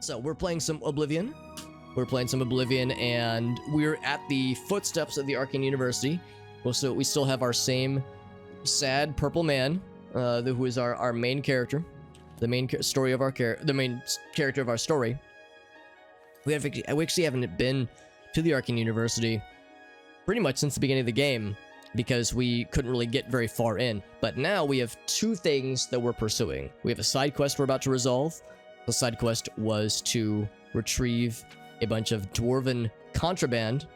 So we're playing some Oblivion. And we're at the footsteps of the Arcane University. Also, we still have our same sad purple man, who is our main character, the main character of our story. We actually haven't been to the Arcane University pretty much since the beginning of the game because we couldn't really get very far in. But now we have two things that we're pursuing. We have a side quest we're about to resolve. The side quest was to retrieve a bunch of dwarven contraband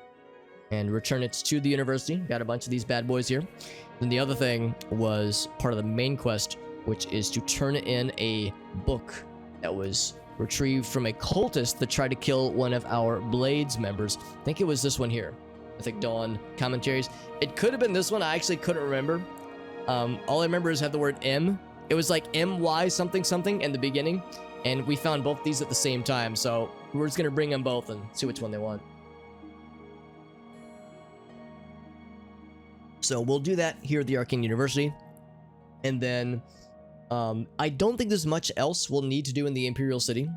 and return it to the university. Got a bunch of these bad boys here. Then the other thing was part of the main quest, which is to turn in a book that was retrieved from a cultist that tried to kill one of our Blades members. I think it was this one here. I think Dawn commentaries. It could have been this one. I actually couldn't remember. All I remember is had the word M. It was like MY something something in the beginning. And we found both these at the same time, so we're just gonna bring them both and see which one they want. So we'll do that here at the Arcane University. And then, I don't think there's much else we'll need to do in the Imperial City.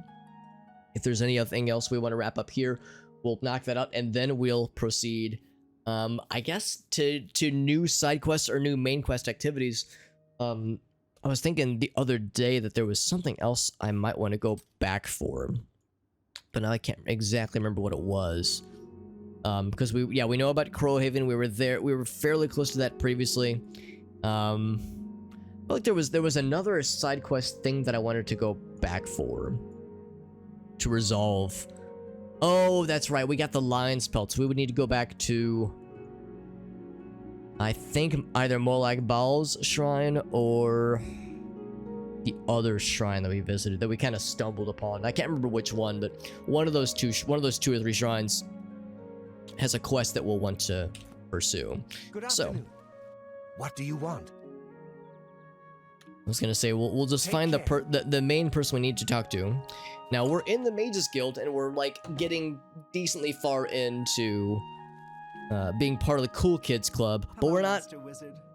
If there's anything else we want to wrap up here, we'll knock that out, and then we'll proceed, I guess, to new side quests or new main quest activities. I was thinking the other day that there was something else I might want to go back for, but now I can't exactly remember what it was. Because we know about Crowhaven. We were there. We were fairly close to that previously. I feel like there was another side quest thing that I wanted to go back for to resolve. Oh, that's right. We got the lion's pelts. We would need to go back to, I think, either Molag Bal's shrine or the other shrine that we visited that we kind of stumbled upon. I can't remember which one, but one of those two or three shrines has a quest that we'll want to pursue. Good afternoon. So, what do you want? I was gonna say we'll just find the main person we need to talk to. Now we're in the Mages Guild and we're like getting decently far into being part of the Cool Kids Club, but we're not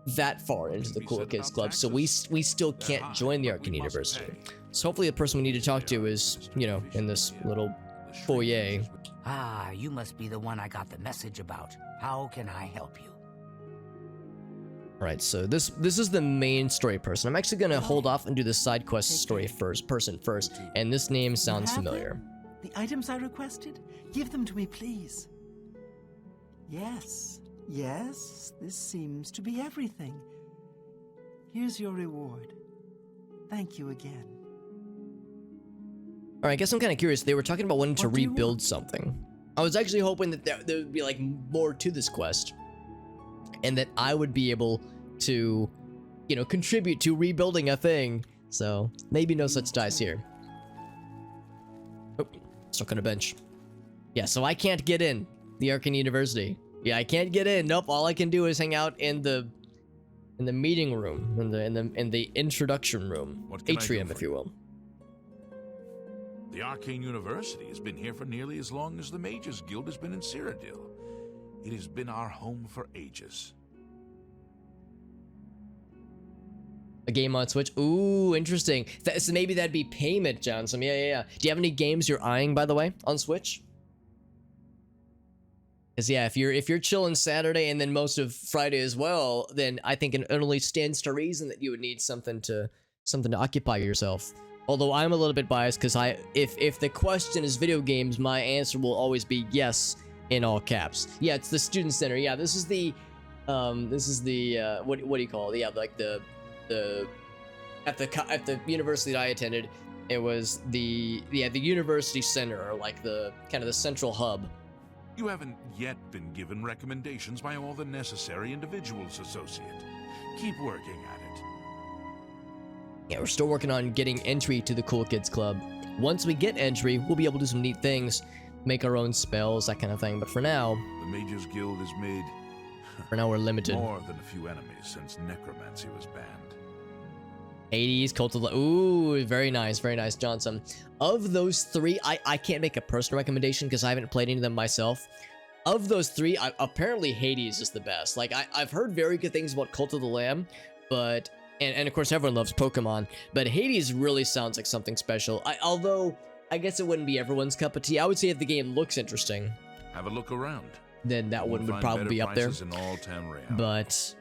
that far into the Cool Kids Club, so we still can't join the Arcane University. So hopefully the person we need to talk to is, you know, in this little foyer. Ah, you must be the one I got the message about. How can I help you? Right, so this is the main story person. I'm actually gonna hold off and do the side quest story first, and this name sounds familiar. The items I requested? Give them to me, please. Yes, this seems to be everything. Here's your reward. Thank you again. Alright, I guess I'm kind of curious. They were talking about wanting to rebuild something. I was actually hoping that there would be like more to this quest, and that I would be able to, you know, contribute to rebuilding a thing. So maybe no such dice here. Oh, stuck on a bench. Yeah, so I can't get in the Arcane University. Yeah, I can't get in. Nope. All I can do is hang out in the meeting room, in the introduction room, atrium, if you will. The Arcane University has been here for nearly as long as the Mages Guild has been in Cyrodiil. It has been our home for ages. A game on Switch. Ooh, interesting. So maybe that'd be payment, Johnson. Yeah. Do you have any games you're eyeing, by the way, on Switch? Because yeah, if you're chilling Saturday and then most of Friday as well, then I think it only stands to reason that you would need something to occupy yourself. Although I'm a little bit biased because if the question is video games, my answer will always be yes in all caps. Yeah, it's the student center. Yeah, this is the what do you call it? Yeah, like the at the university that I attended, it was the university center, or like the kind of the central hub. You haven't yet been given recommendations by all the necessary individuals, Associate. Keep working at it. Yeah, we're still working on getting entry to the Cool Kids Club. Once we get entry, we'll be able to do some neat things, make our own spells, that kind of thing. But for now, the Mages Guild has made for now we're limited. More than a few enemies since necromancy was banned. Hades, Cult of ooh, very nice, Johnson. Of those three, I can't make a personal recommendation because I haven't played any of them myself. Of those three, apparently Hades is the best. Like, I've heard very good things about Cult of the Lamb, but and of course everyone loves Pokemon, but Hades really sounds like something special. Although I guess it wouldn't be everyone's cup of tea. I would say if the game looks interesting, Have a look around. then that one would probably be up there. In all Tamriel. But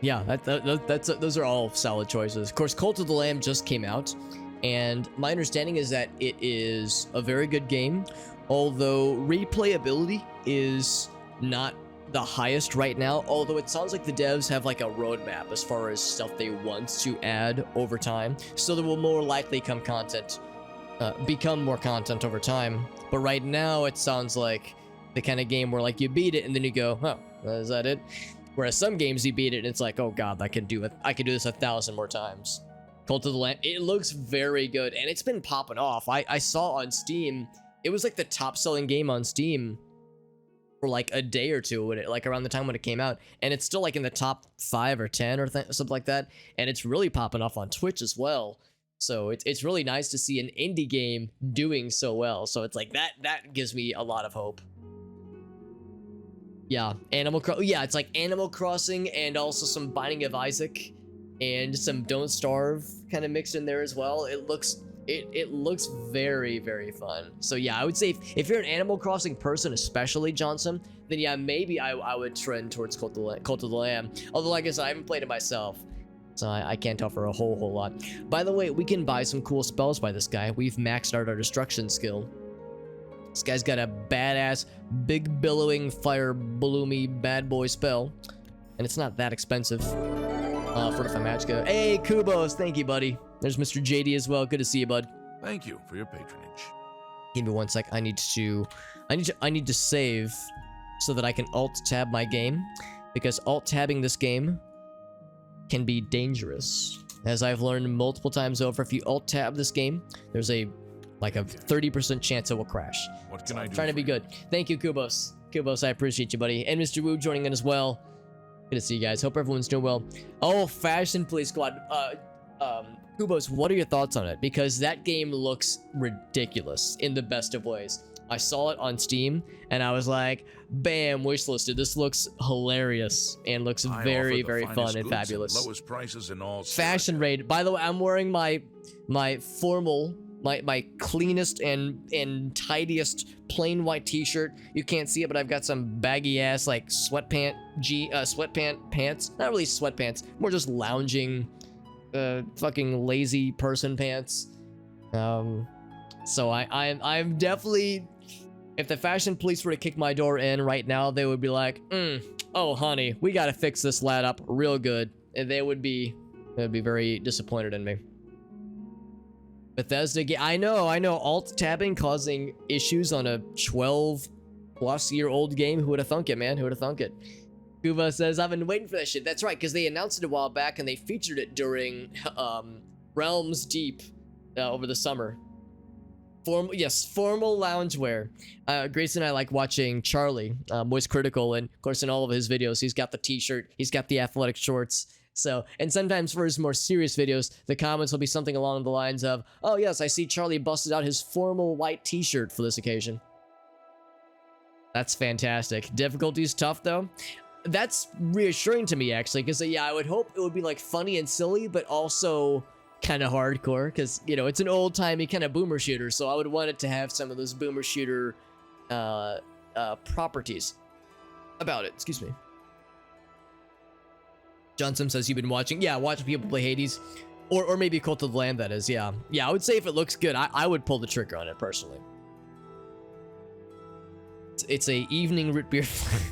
yeah, those are all solid choices. Of course, Cult of the Lamb just came out, and my understanding is that it is a very good game, although replayability is not the highest right now. Although it sounds like the devs have like a roadmap as far as stuff they want to add over time, so there will more likely become more content over time. But right now, it sounds like the kind of game where like you beat it and then you go, oh, is that it? Whereas some games you beat it and it's like, oh god, I can do this 1,000 more times. Cult of the Lamb, it looks very good, and it's been popping off. I saw on Steam, it was like the top selling game on Steam for like a day or two, when it, like around the time when it came out, and it's still like in the top 5 or 10 or something like that, and it's really popping off on Twitch as well. So it's really nice to see an indie game doing so well. So it's like that gives me a lot of hope. Yeah, it's like Animal Crossing and also some Binding of Isaac and some Don't Starve kind of mixed in there as well. It looks very, very fun. So yeah, I would say if you're an Animal Crossing person, especially Johnson, then yeah, maybe I would trend towards Cult of the Lamb. Although, like I said, I haven't played it myself, so I can't offer a whole lot. By the way, we can buy some cool spells by this guy. We've maxed out our destruction skill. This guy's got a badass, big billowing, fire bloomy bad boy spell, and it's not that expensive. Fortify Magicka. Hey, Kubos, thank you, buddy. There's Mr. JD as well. Good to see you, bud. Thank you for your patronage. Give me one sec. I need to save so that I can alt tab my game, because alt tabbing this game can be dangerous. As I've learned multiple times over, if you alt tab this game, there's a 30% chance it will crash. What can I do? Trying to be good. Thank you, Kubos. Kubos, I appreciate you, buddy. And Mr. Wu joining in as well. Good to see you guys. Hope everyone's doing well. Oh, Fashion Police Squad. Kubos, what are your thoughts on it? Because that game looks ridiculous in the best of ways. I saw it on Steam, and I was like, bam, wishlisted. This looks hilarious and looks very, very fun and fabulous. Lowest prices in all Fashion Raid. By the way, I'm wearing my formal, my cleanest and tidiest plain white t-shirt. You can't see it, but I've got some baggy ass like sweatpant pants. Not really sweatpants, more just lounging fucking lazy person pants. So I'm definitely, if the Fashion Police were to kick my door in right now, they would be like, oh honey, we gotta fix this lad up real good. And they'd be very disappointed in me. Bethesda game. I know, alt tabbing causing issues on a 12-plus-year-old game. Who would have thunk it, man? Who would have thunk it? Kuva says, I've been waiting for that shit. That's right, because they announced it a while back, and they featured it during Realms Deep over the summer. Formal loungewear. Grace and I like watching Charlie, Moist Critical, and of course in all of his videos, he's got the t-shirt, he's got the athletic shorts. So, and sometimes for his more serious videos, the comments will be something along the lines of, oh yes, I see Charlie busted out his formal white t-shirt for this occasion. That's fantastic. Difficulty's tough though. That's reassuring to me actually, because yeah, I would hope it would be like funny and silly, but also kind of hardcore, because you know it's an old-timey kind of boomer shooter, so I would want it to have some of those boomer shooter properties about it. Excuse me. Johnson says you've been watching people play Hades, or maybe Cult of the Lamb. That is, yeah. I would say if it looks good, I would pull the trigger on it personally. It's a evening root beer float.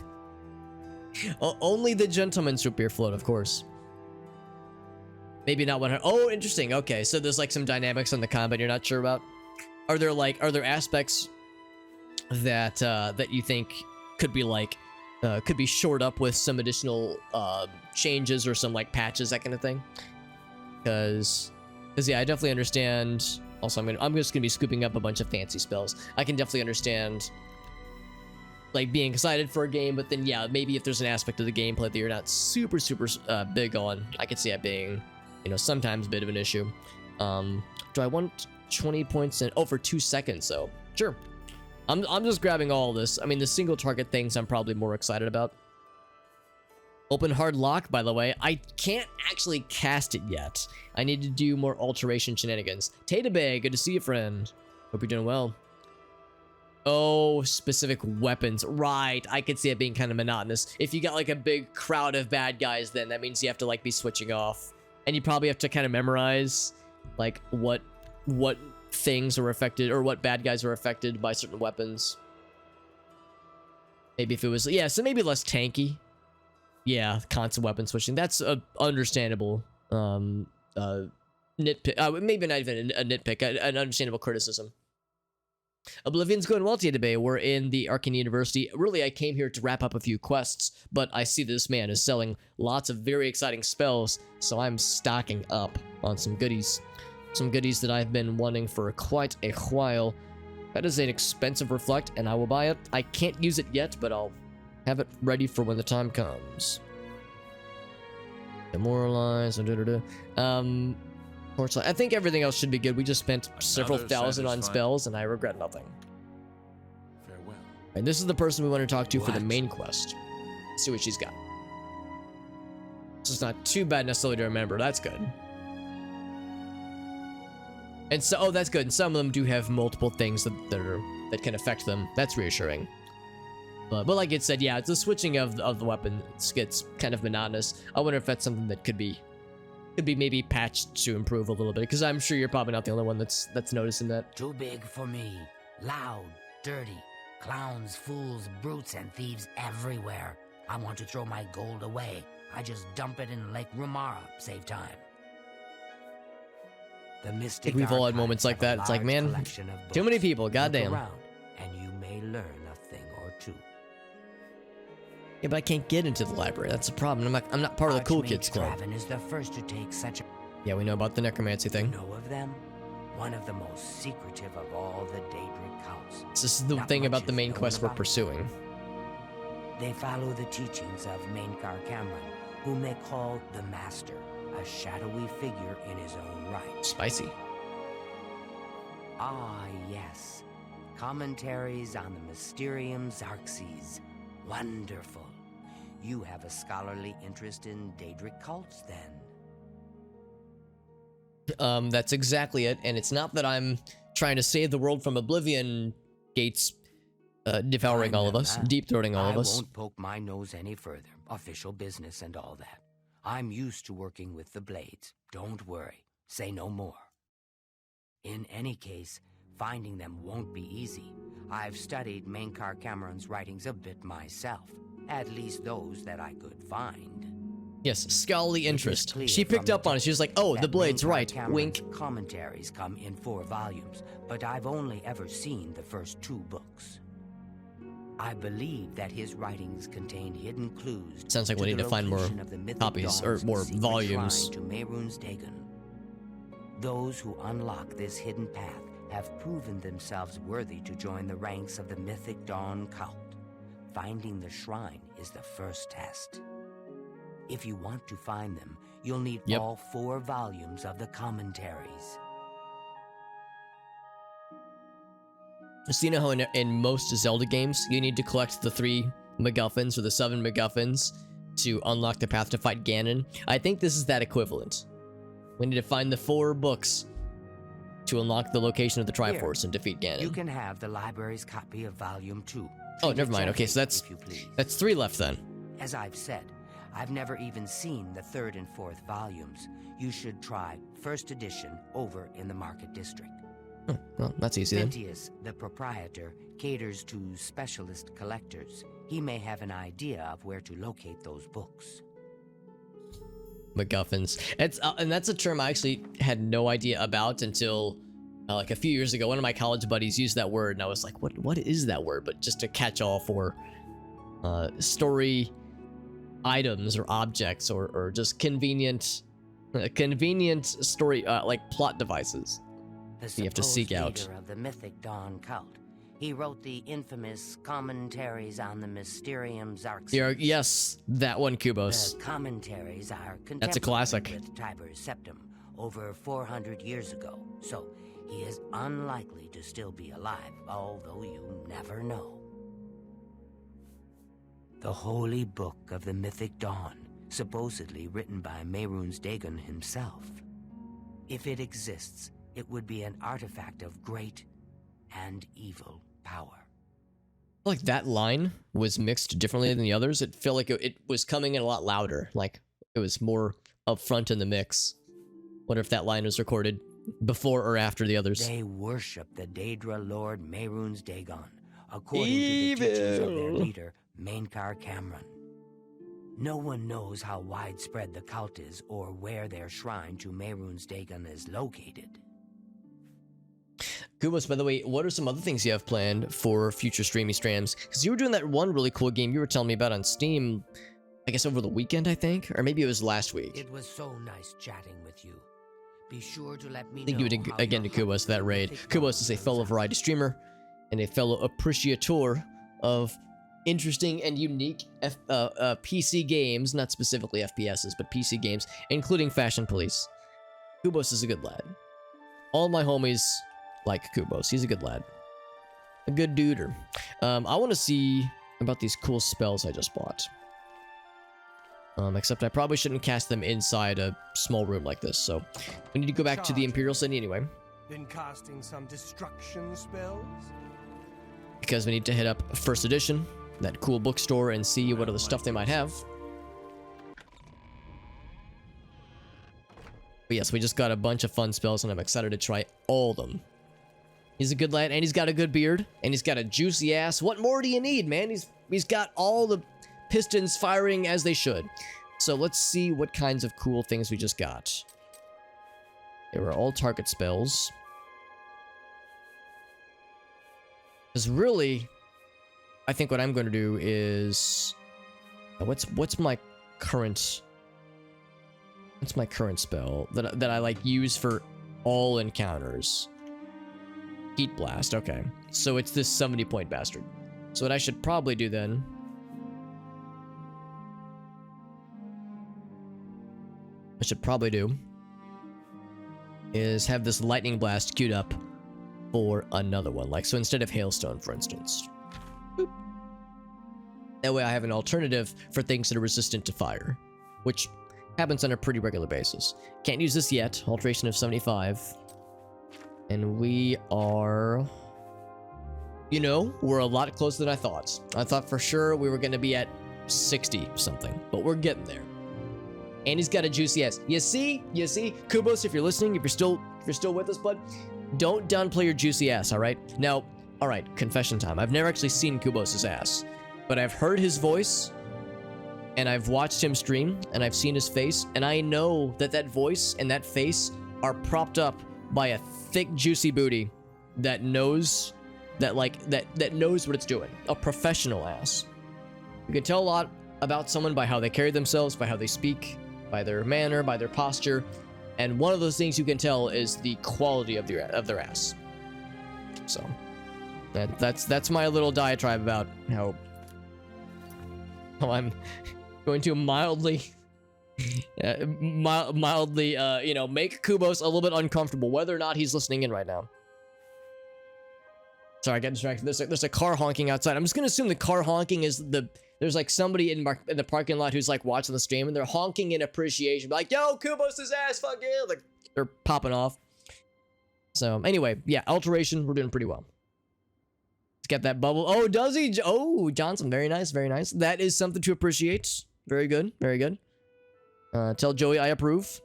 Only the gentleman's root beer float, of course. Maybe not 100. Oh, interesting. Okay, so there's like some dynamics on the combat you're not sure about. Are there aspects that that you think could be shored up with some additional changes or some like patches, that kind of thing? Because yeah, I definitely understand. Also, I'm just gonna be scooping up a bunch of fancy spells. I can definitely understand like being excited for a game, but then yeah, maybe if there's an aspect of the gameplay that you're not super big on, I could see that being, you know, sometimes a bit of an issue. Do I want 20 points in? Oh, for 2 seconds, so sure. I'm just grabbing all of this. I mean, the single target things I'm probably more excited about. Open hard lock, by the way. I can't actually cast it yet. I need to do more alteration shenanigans. Tata Bay, good to see you, friend. Hope you're doing well. Oh, specific weapons. Right, I could see it being kind of monotonous. If you got like a big crowd of bad guys, then that means you have to like be switching off. And you probably have to kind of memorize like what things are affected or what bad guys are affected by certain weapons. Maybe if it was, yeah, so maybe less tanky. Yeah, constant weapon switching. That's a understandable nitpick. Maybe not even a nitpick, an understandable criticism. Oblivion's going well today. We're in the Arcane University. Really, I came here to wrap up a few quests, but I see this man is selling lots of very exciting spells, so I'm stocking up on some goodies. Some goodies that I've been wanting for quite a while. That is an expensive reflect, and I will buy it. I can't use it yet, but I'll have it ready for when the time comes. Demoralize. I think everything else should be good. We just spent several thousand on spells, and I regret nothing. Farewell. And this is the person we want to talk to for the main quest. Let's see what she's got. This is not too bad necessarily to remember. That's good. And so, oh, that's good. And some of them do have multiple things that can affect them. That's reassuring. But like it said, yeah, it's the switching of the weapon gets kind of monotonous. I wonder if that's something that could be maybe patched to improve a little bit, because I'm sure you're probably not the only one that's noticing that. Too big for me. Loud, dirty, clowns, fools, brutes, and thieves everywhere. I want to throw my gold away. I just dump it in Lake Rumara, save time. The mystic We've all had moments like that. It's like, man, too many people, goddamn. Around, and you may learn a thing or two. Yeah, but I can't get into the library. That's the problem. I'm not part of the cool kids club. Draven is the first to take such a... Yeah, we know about the necromancy thing. You know of them? One of the most secretive of all the Daedric cults. This is the thing about the main quest we're pursuing. They follow the teachings of Mainkar Cameron, whom they call the Master, a shadowy figure in his own right. Spicy. Ah, yes. Commentaries on the Mysterium Xarxes. Wonderful. You have a scholarly interest in Daedric cults, then? That's exactly it, and it's not that I'm trying to save the world from Oblivion gates devouring all of us, deep-throating all of us. I won't poke my nose any further. Official business and all that. I'm used to working with the blades. Don't worry. Say no more. In any case, finding them won't be easy. I've studied Mainkar Cameron's writings a bit myself. At least those that I could find. Yes, scholarly interest. She picked up on it. She was like, oh, the blade's right. Wink. Commentaries come in 4 volumes, but I've only ever seen the first 2 books. I believe that his writings contain hidden clues. Sounds like we need to find more copies or more volumes. To Mehrunes Dagon. Those who unlock this hidden path have proven themselves worthy to join the ranks of the Mythic Dawn cult. Finding the shrine is the first test. If you want to find them, you'll need all 4 volumes of the commentaries. So you know how in most Zelda games, you need to collect the 3 MacGuffins or the 7 MacGuffins to unlock the path to fight Ganon? I think this is that equivalent. We need to find the 4 books to unlock the location of the Triforce and defeat Ganon. You can have the library's copy of Volume 2. Oh, never mind. Okay, so that's 3 left then. As I've said, I've never even seen the 3rd and 4th volumes. You should try first edition over in the Market District. Oh, well, that's easy then. Pentius, the proprietor, caters to specialist collectors. He may have an idea of where to locate those books. MacGuffins. And that's a term I actually had no idea about until like a few years ago. One of my college buddies used that word, and I was like, what is that word? But just a catch-all for story items or objects or just convenient story like plot devices you have to seek out. The leader of the Mythic Dawn cult. He wrote the infamous Commentaries on the Mysterium Xarxes. Yes, that one, Kubos. The commentaries are contemporary That's a classic. with Tiber's Septum over 400 years ago, so he is unlikely to still be alive, although you never know. The Holy Book of the Mythic Dawn, supposedly written by Maroon's Dagon himself. If it exists, it would be an artifact of great and evil power. Like that line was mixed differently than the others. It felt like it was coming in a lot louder. Like it was more upfront in the mix. Wonder if that line was recorded before or after the others. They worship the Daedra Lord Maroon's Dagon, according to the teachings of their leader, Mainkar Cameron. No one knows how widespread the cult is or where their shrine to Maroon's Dagon is located. Kubos, by the way, what are some other things you have planned for future streamy streams? Because you were doing that one really cool game you were telling me about on Steam, I guess over the weekend, I think? Or maybe it was last week. It was so nice chatting with you. Be sure to let me know. Thank you again to Kubos for that raid. Kubos is a fellow variety streamer and a fellow appreciator of interesting and unique PC games, not specifically FPSs, but PC games, including Fashion Police. Kubos is a good lad. All my homies like Kubos. He's a good lad. A good duder. I want to see about these cool spells I just bought. Except I probably shouldn't cast them inside a small room like this, so we need to go back to the Imperial City anyway. Been casting some destruction spells? Because we need to hit up 1st edition, that cool bookstore, and see what other stuff they might have. But yes, we just got a bunch of fun spells, and I'm excited to try all of them. He's a good lad, and he's got a good beard, and he's got a juicy ass. What more do you need, man? He's got all the pistons firing as they should. So let's see what kinds of cool things we just got. They were all target spells. Because really, I think what I'm going to do is... What's my current spell that I like use for all encounters? Heat Blast, okay. So it's this 70-point bastard. So what I should probably do then... is have this Lightning Blast queued up for another one. Like, so instead of Hailstone, for instance. Boop. That way I have an alternative for things that are resistant to fire, which happens on a pretty regular basis. Can't use this yet. Alteration of 75. And we are... You know, we're a lot closer than I thought. I thought for sure we were going to be at 60-something, but we're getting there. And he's got a juicy ass. You see? Kubos, if you're listening, if you're still with us, bud, don't downplay your juicy ass, all right? Now, all right, confession time. I've never actually seen Kubos' ass, but I've heard his voice, and I've watched him stream, and I've seen his face, and I know that that voice and that face are propped up by a thick, juicy booty that knows that knows what it's doing. A professional ass. You can tell a lot about someone by how they carry themselves, by how they speak, by their manner, by their posture, and one of those things you can tell is the quality of their ass. So that's my little diatribe about how I'm going to mildly make Kubos a little bit uncomfortable, whether or not he's listening in right now. Sorry, I got distracted. There's a car honking outside. I'm just gonna assume the car honking is there's like somebody in the parking lot who's like watching the stream and they're honking in appreciation, like, yo, Kubos' ass, fuck yeah, like they're popping off. So anyway, yeah, alteration, we're doing pretty well. Let's get that bubble. Oh, does he? Oh, Johnson, very nice, very nice. That is something to appreciate. Very good, very good. Tell Joey I approve.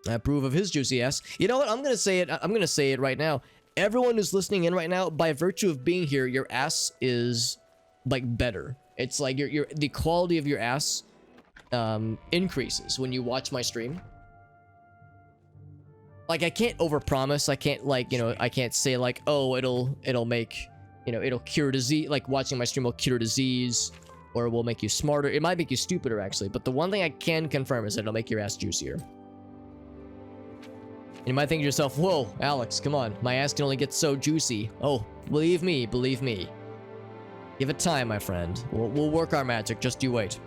I approve of his juicy ass. You know what? I'm gonna say it right now. Everyone who's listening in right now, by virtue of being here, your ass is like better. It's like the quality of your ass increases when you watch my stream. Like, I can't overpromise. I can't, like, you know, I can't say like, oh, it'll make, you know, it'll cure disease. Like, watching my stream will cure disease, or will make you smarter. It might make you stupider, actually. But the one thing I can confirm is that it'll make your ass juicier. You might think to yourself, whoa, Alex, come on. My ass can only get so juicy. Oh, believe me, believe me. Give it time, my friend. We'll work our magic. Just you wait.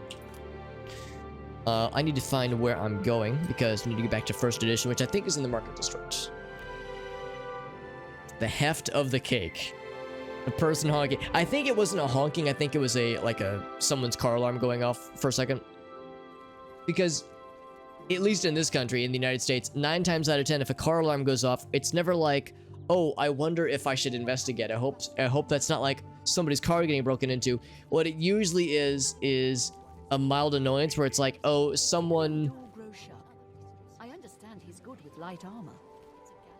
I need to find where I'm going, because we need to get back to 1st edition, which I think is in the Market District. The heft of the cake. The person honking. I think it wasn't a honking. I think it was someone's car alarm going off for a second. Because, at least in this country, in the United States, 9 times out of 10, if a car alarm goes off, it's never like, oh, I wonder if I should investigate. I hope that's not like somebody's car getting broken into. What it usually is a mild annoyance where it's like, oh, someone. I understand he's good with light armor.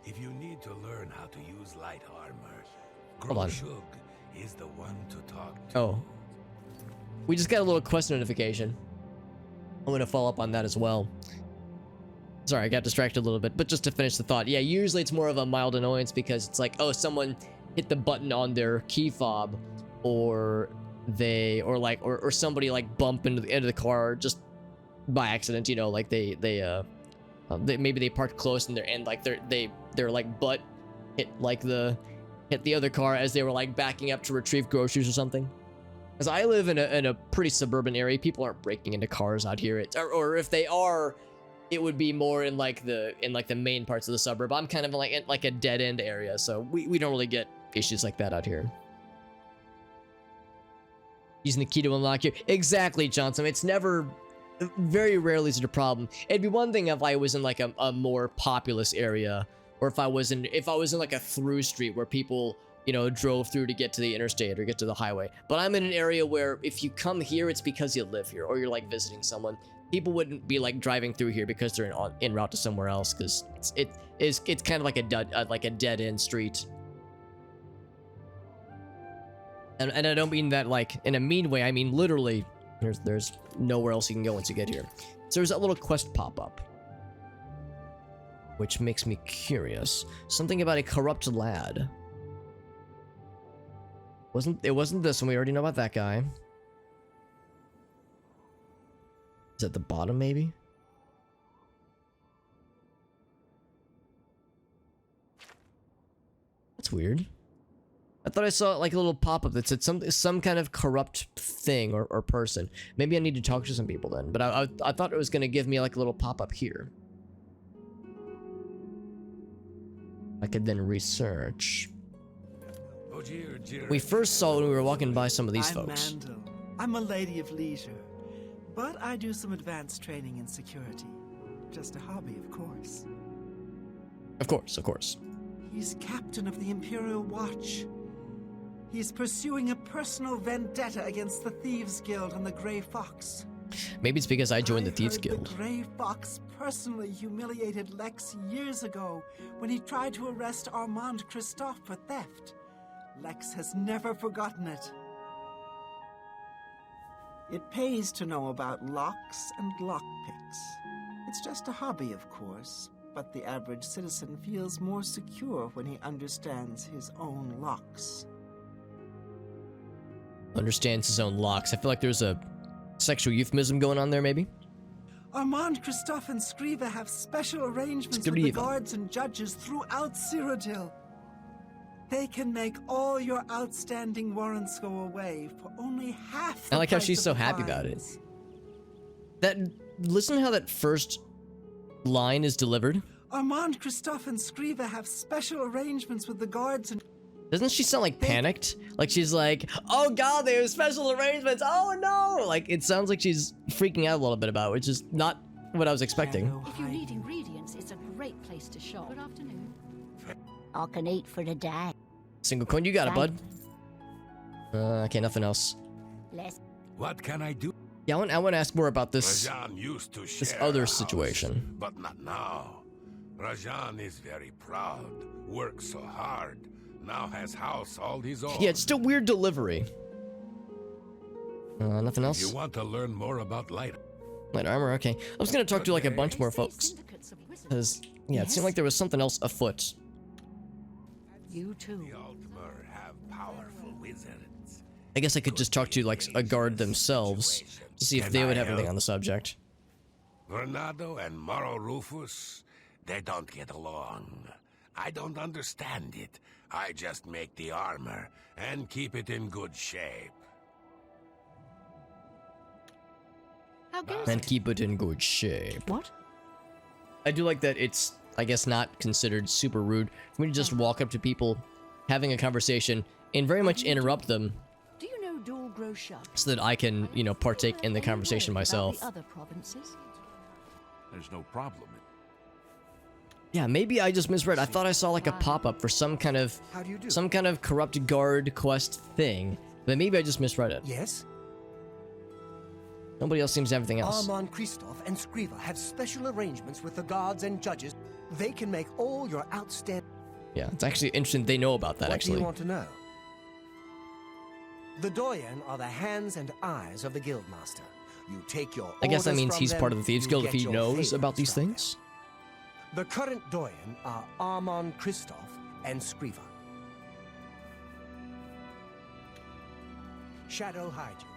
If you need to learn how to use light armor, Hold on. Groshug is the one to talk to. Oh. We just got a little quest notification. I'm gonna follow up on that as well. Sorry, I got distracted a little bit, but just to finish the thought, yeah, usually it's more of a mild annoyance because it's like, oh, someone hit the button on their key fob, or somebody like bump into the end of the car just by accident, you know, like they maybe they parked close and their like butt hit the other car as they were like backing up to retrieve groceries or something. Because I live in a pretty suburban area, people aren't breaking into cars out here. Or if they are, it would be more in like the main parts of the suburb. I'm kind of like a dead end area, so we don't really get issues like that out here. Using the key to unlock you. Exactly, Johnson. It's never, very rarely is it a problem. It'd be one thing if I was in like a more populous area, or if I was in like a through street where people, you know, drove through to get to the interstate or get to the highway. But I'm in an area where if you come here, it's because you live here or you're like visiting someone. People wouldn't be like driving through here because they're en route to somewhere else, because it's kind of like a dead end street. And I don't mean that like in a mean way. I mean literally, there's nowhere else you can go once you get here. So there's that little quest pop up, which makes me curious. Something about a corrupt lad. It wasn't this one. We already know about that guy. Is at the bottom, maybe? That's weird. I thought I saw like a little pop-up that said some kind of corrupt thing or person. Maybe I need to talk to some people then. But I thought it was going to give me like a little pop-up here. I could then research. We first saw when we were walking by some of these folks. Mandel. I'm a lady of leisure, but I do some advanced training in security. Just a hobby, of course. Of course. He's captain of the Imperial Watch. He's pursuing a personal vendetta against the Thieves Guild and the Grey Fox. Maybe it's because I joined the Thieves heard Guild. The Grey Fox personally humiliated Lex years ago when he tried to arrest Armand Christophe for theft. Lex has never forgotten it. It pays to know about locks and lockpicks. It's just a hobby, of course, but the average citizen feels more secure when he understands his own locks. Understands his own locks. I feel like there's a sexual euphemism going on there, maybe? Armand, Christophe, and Scriva have special arrangements with the guards and judges throughout Cyrodiil. They can make all your outstanding warrants go away for only half the I like how price she's of so the happy about it. fines. Listen to how that first line is delivered. Armand, Christophe, and Scriva have special arrangements with the guards and... Doesn't she sound like panicked? Like she's like, oh god, they have special arrangements, oh no! Like, it sounds like she's freaking out a little bit about it, which is not what I was expecting. If you need ingredients, it's a great place to shop. Good afternoon. I can eat for the day. Single coin, you got it, bud. Okay, nothing else. What can I do? Yeah, I want to ask more about this Rajan used to this share other a house, situation. but not now. Rajan is very proud, works so hard, now has house all his own. Yeah, it's just a weird delivery. Nothing else? If you want to learn more about light armor, okay. I was gonna talk to like a bunch more folks. Syndicates of wizards. Because, yeah, it seemed Yes? like there was something else afoot. You too. The Altmer have powerful wizards. I guess I could just talk to like a guard themselves to see if they would have anything on the subject. Bernardo and Moro Rufus, they don't get along. I don't understand it. I just make the armor and keep it in good shape. How goes And it? keep it in good shape. What? I do like that it's, I guess, not considered super rude for me to just walk up to people having a conversation and very much interrupt them Do you know Dual Grow Shop? so that I can, you know, partake in the conversation myself. The other provinces? There's no problem. Yeah, maybe I just misread. I thought I saw like a pop-up for some kind of corrupt guard quest thing, but maybe I just misread it. Yes? Nobody else seems to have everything else. Armand Christoph and Skriva have special arrangements with the guards and judges. They can make all your outstanding... Yeah, it's actually interesting they know about that, What actually. do you want to know? The Doyen are the hands and eyes of the Guildmaster. You take your I guess that orders means from he's them, part of the Thieves you Guild if get he your knows about favors these from them. things. The current Doyen are Armand Christoph and Skriva. Shadow hide you.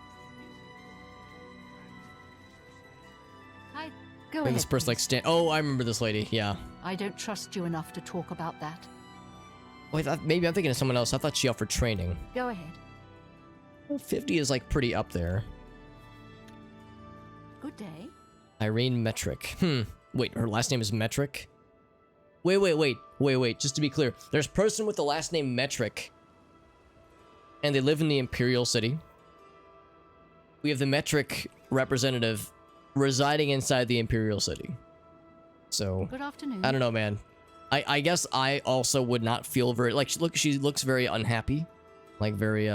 Go Maybe ahead. this person like Oh, I remember this lady. Yeah. I don't trust you enough to talk about that. Wait, maybe I'm thinking of someone else. I thought she offered training. Go ahead. Well, 50 is like pretty up there. Good day. Irene Metric. Wait, her last name is Metric? Wait. Just to be clear, there's a person with the last name Metric, and they live in the Imperial City. We have the Metric representative residing inside the Imperial City. So, Good afternoon. I don't know, man. I guess I also would not feel very, like, she looks very unhappy. Like, very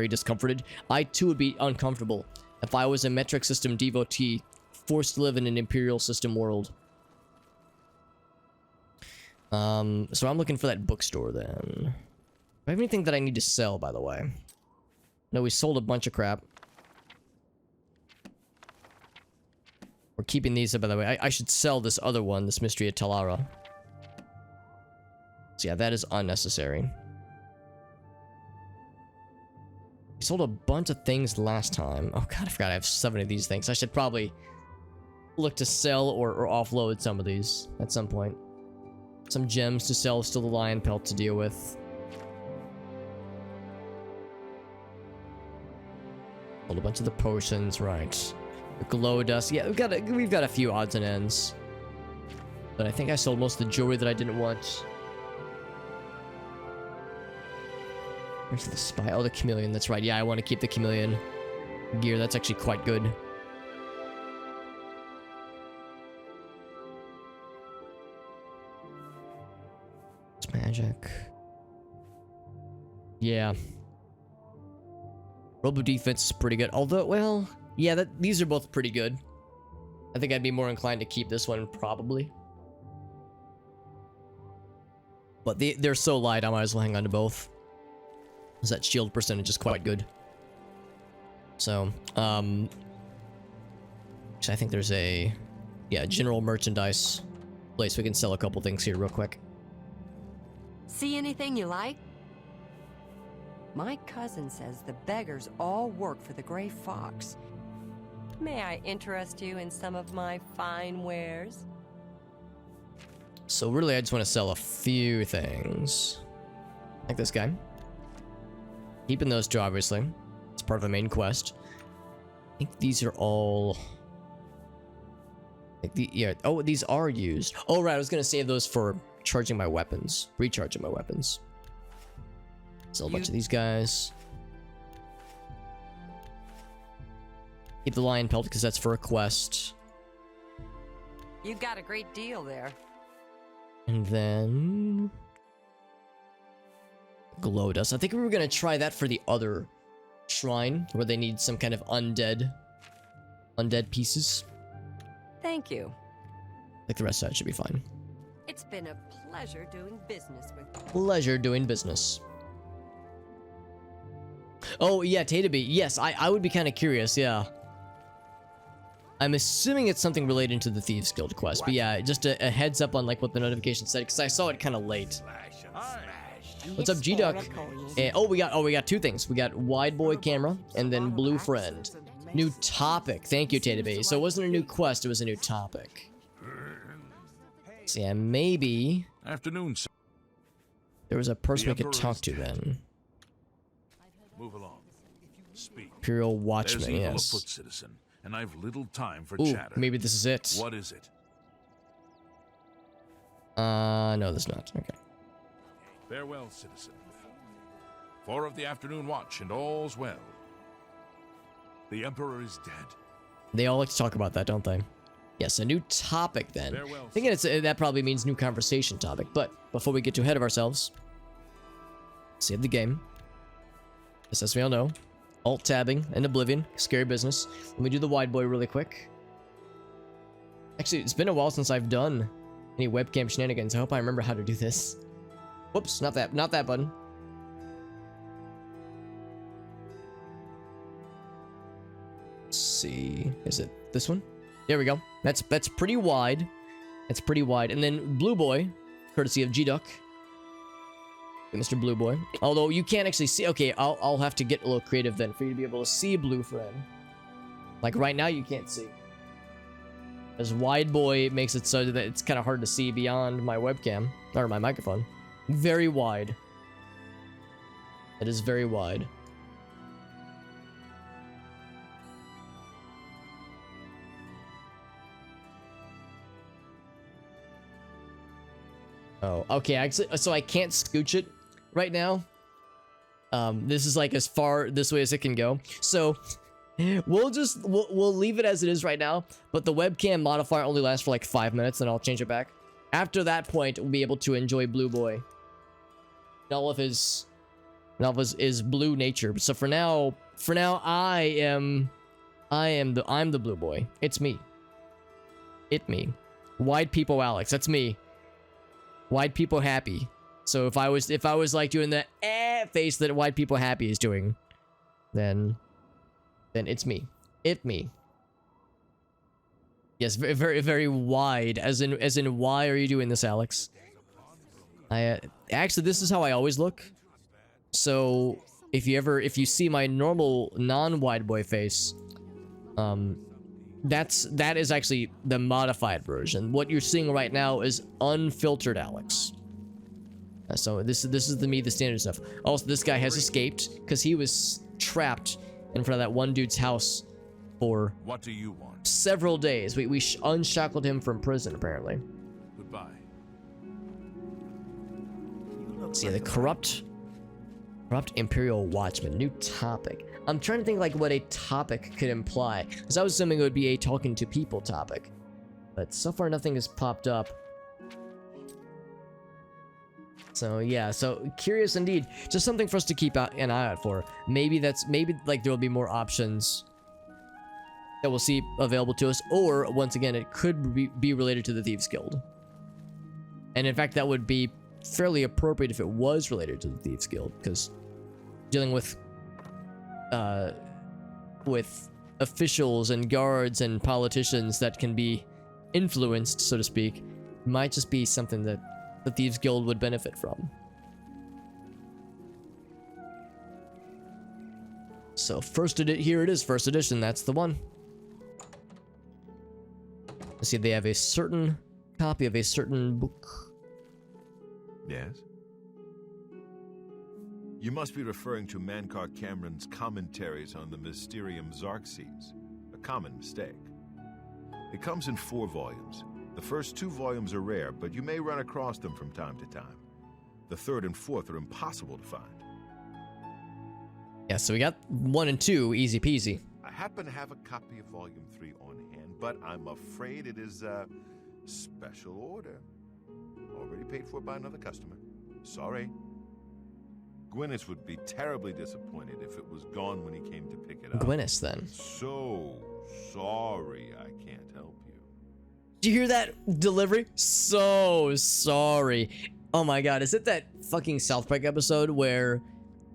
discomforted. I, too, would be uncomfortable if I was a metric system devotee forced to live in an Imperial system world. So I'm looking for that bookstore, then. Do I have anything that I need to sell, by the way? No, we sold a bunch of crap. We're keeping these, by the way. I should sell this other one, this Mystery of Talara. So yeah, that is unnecessary. We sold a bunch of things last time. Oh god, I forgot I have 7 of these things. I should probably look to sell or offload some of these at some point. Some gems to sell, still the lion pelt to deal with. Sold a bunch of the potions, right. The glow dust. Yeah, we've got a few odds and ends. But I think I sold most of the jewelry that I didn't want. Where's the spy? Oh, the chameleon. That's right. Yeah, I want to keep the chameleon gear. That's actually quite good. It's magic. Yeah. Robo defense is pretty good. Although, well, yeah, these are both pretty good. I think I'd be more inclined to keep this one, probably. But they're so light, I might as well hang on to both. Because that shield percentage is quite good. So, so I think there's a, yeah, general merchandise place. We can sell a couple things here real quick. See anything you like? My cousin says the beggars all work for the Gray Fox. May I interest you in some of my fine wares? So really, I just want to sell a few things. Like this guy. Keeping those two, obviously. It's part of the main quest. I think these are all... Like yeah. Oh, these are used. Oh, right. I was going to save those for charging my weapons. Recharging my weapons. Sell a bunch of these guys. Keep the lion pelt because that's for a quest. You got a great deal there. And then... glow dust. I think we were going to try that for the other shrine, where they need some kind of undead pieces. Thank you. Like the rest of that should be fine. It's been a pleasure doing business with you. Pleasure doing business. Oh, yeah, Tataby. Yes, I would be kind of curious, yeah. I'm assuming it's something related to the Thieves Guild quest, but yeah, just a heads up on like what the notification said, because I saw it kind of late. What's up, G-Duck? Oh, we got 2 things. We got Wide Boy Camera, and then Blue Friend. New topic. Thank you, Tataby. So it wasn't a new quest, it was a new topic. So yeah, maybe... Afternoon, sir. There was a person we could talk to then. Move along. Speak. Imperial Watchman, There's evil yes. afoot, citizen, and I've little time for Ooh, chatter. maybe this is it. What is it? No, there's not. Okay. Farewell, citizen. 4 of the afternoon watch, and all's well. The Emperor is dead. They all like to talk about that, don't they? Yes, a new topic then. Farewell, Thinking that probably means new conversation topic. But before we get too ahead of ourselves, save the game. As we all know, alt tabbing and Oblivion, scary business. Let me do the wide boy really quick. Actually, it's been a while since I've done any webcam shenanigans. I hope I remember how to do this. Whoops, not that button. Let's see, is it this one? There we go. That's pretty wide. It's pretty wide. And then Blue Boy, courtesy of G-Duck. Mr. Blue Boy. Although you can't actually see. Okay, I'll have to get a little creative then for you to be able to see Blue Friend. Like right now you can't see. As Wide Boy makes it so that it's kind of hard to see beyond my webcam or my microphone. Very wide. It is very wide. Oh, okay. Actually, so I can't scooch it right now. This is like as far this way as it can go. So we'll leave it as it is right now. But the webcam modifier only lasts for like 5 minutes, and I'll change it back. After that point, we'll be able to enjoy Blue Boy. All of his blue nature. So for now, I'm the Blue Boy. It's me. Me. Wide people Alex. That's me. Wide people happy. So if I was like doing the face that Wide people happy is doing, then it's me. Me. Yes, very, very, very wide. As in, why are you doing this, Alex? Actually, this is how I always look. So if you see my normal non-wide boy face, that is actually the modified version. What you're seeing right now is unfiltered Alex. So this is the standard stuff. Also, this guy has escaped because he was trapped in front of that one dude's house for What do you want? several days. We unshackled him from prison apparently. Goodbye. See, the corrupt Imperial Watchman. New topic. I'm trying to think like what a topic could imply, because I was assuming it would be a talking to people topic, but so far nothing has popped up. So yeah, so curious indeed. Just something for us to keep an eye out for. Maybe like there will be more options that we'll see available to us, or once again, it could be related to the Thieves Guild. And in fact, that would be fairly appropriate if it was related to the Thieves Guild, because dealing with officials and guards and politicians that can be influenced, so to speak, might just be something that the Thieves Guild would benefit from. So here it is, first edition, that's the one. Let's see, they have a certain copy of a certain book. Yes? You must be referring to Mankar Cameron's commentaries on the Mysterium Xarxes, a common mistake. It comes in 4 volumes. The first 2 volumes are rare, but you may run across them from time to time. The 3rd and 4th are impossible to find. Yeah, so we got 1 and 2, easy peasy. I happen to have a copy of Volume 3 on hand, but I'm afraid it is a special order. Already paid for by another customer. Sorry. Gwyneth would be terribly disappointed if it was gone when he came to pick it up. Gwyneth, then. So sorry I can't help you. Did you hear that delivery? So sorry. Oh my god, is it that fucking South Park episode where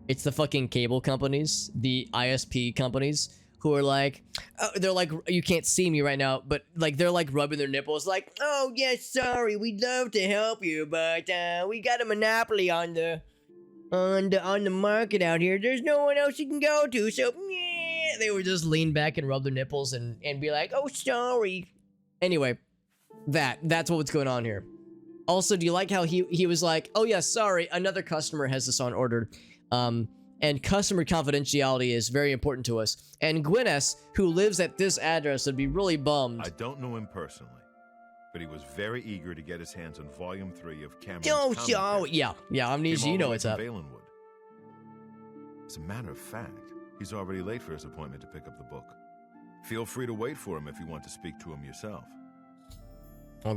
it's the fucking cable companies, the ISP companies, who are like, oh, they're like, you can't see me right now, but like they're like rubbing their nipples like, oh yeah, sorry, we'd love to help you, but we got a monopoly on the market out here. There's no one else you can go to, so yeah. They would just lean back and rub their nipples and be like, oh sorry. Anyway, that's what's going on here. Also, do you like how he was like, oh yeah, sorry, another customer has this on order. And customer confidentiality is very important to us. And Gwyneth, who lives at this address, would be really bummed. I don't know him personally. but he was very eager to get his hands on Volume 3 of Cameron's yeah, Amnesia, you know what's up. Valenwood. As a matter of fact, he's already late for his appointment to pick up the book. Feel free to wait for him if you want to speak to him yourself. I'm gonna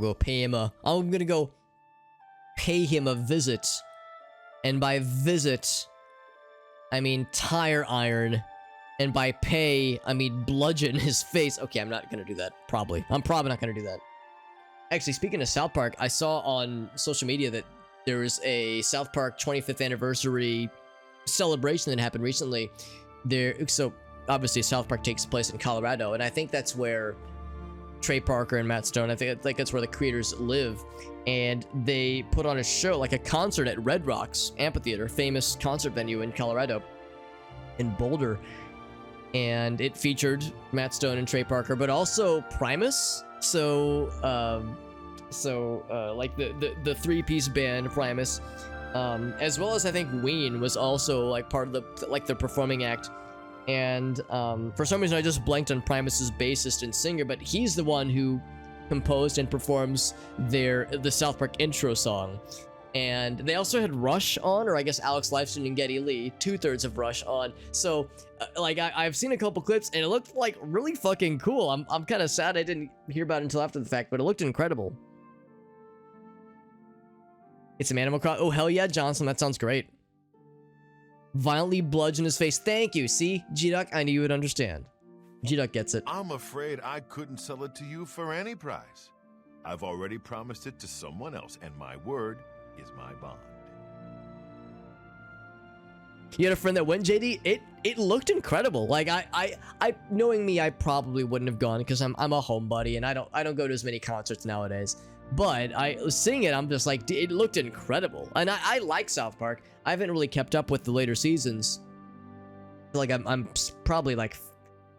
go pay him a visit. And by visit, I mean tire iron. And by pay, I mean bludgeon his face. Okay, I'm not gonna do that, probably. I'm probably not gonna do that. Actually, speaking of South Park, I saw on social media that there was a South Park 25th anniversary celebration that happened recently. So obviously South Park takes place in Colorado, and I think that's where Trey Parker and Matt Stone, I think that's where the creators live. And they put on a show, like a concert at Red Rocks Amphitheater, famous concert venue in Colorado, in Boulder. And it featured Matt Stone and Trey Parker, but also Primus. So like the three-piece band Primus, as well as I think Ween was also like part of the performing act. And for some reason I just blanked on Primus's bassist and singer, but he's the one who composed and performs the South Park intro song. And they also had Rush on, or I guess Alex Lifeson and Geddy Lee, 2/3 of Rush on. So, like, I've seen a couple clips, and it looked, like, really fucking cool. I'm kind of sad I didn't hear about it until after the fact, but it looked incredible. It's some Animal Crossing. Oh, hell yeah, Johnson, that sounds great. Violently bludgeon his face. Thank you. See, G-Duck, I knew you would understand. G-Duck gets it. I'm afraid I couldn't sell it to you for any price. I've already promised it to someone else, and my word is my bond. You had a friend that went, JD? It looked incredible. Like I knowing me, I probably wouldn't have gone because I'm a homebody and I don't go to as many concerts nowadays. But I was seeing it, I'm just like, it looked incredible. And I like South Park. I haven't really kept up with the later seasons. Like I'm probably like,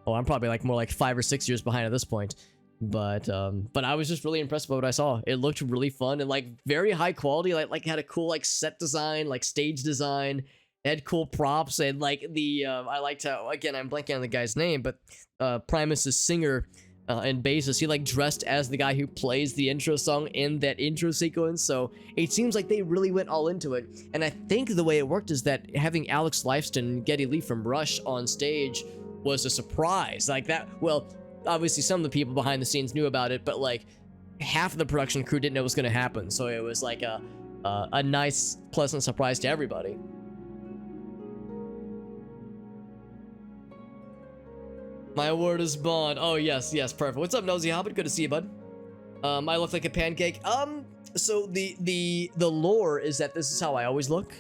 I'm probably like more like 5 or 6 years behind at this point. But I was just really impressed by what I saw. It looked really fun and like very high quality. Like had a cool like set design, like stage design. It had cool props and like I liked how, again, I'm blanking on the guy's name, but Primus's singer and bassist, he like dressed as the guy who plays the intro song in that intro sequence. So it seems like they really went all into it. And I think the way it worked is that having Alex Lifeson and Geddy Lee from Rush on stage was a surprise. Like that, well, obviously some of the people behind the scenes knew about it, but like half of the production crew didn't know it was going to happen. So it was like a nice, pleasant surprise to everybody. My word is bond. Oh, yes, perfect. What's up, Nosy Hobbit? Good to see you, bud. I look like a pancake. So the lore is that this is how I always look,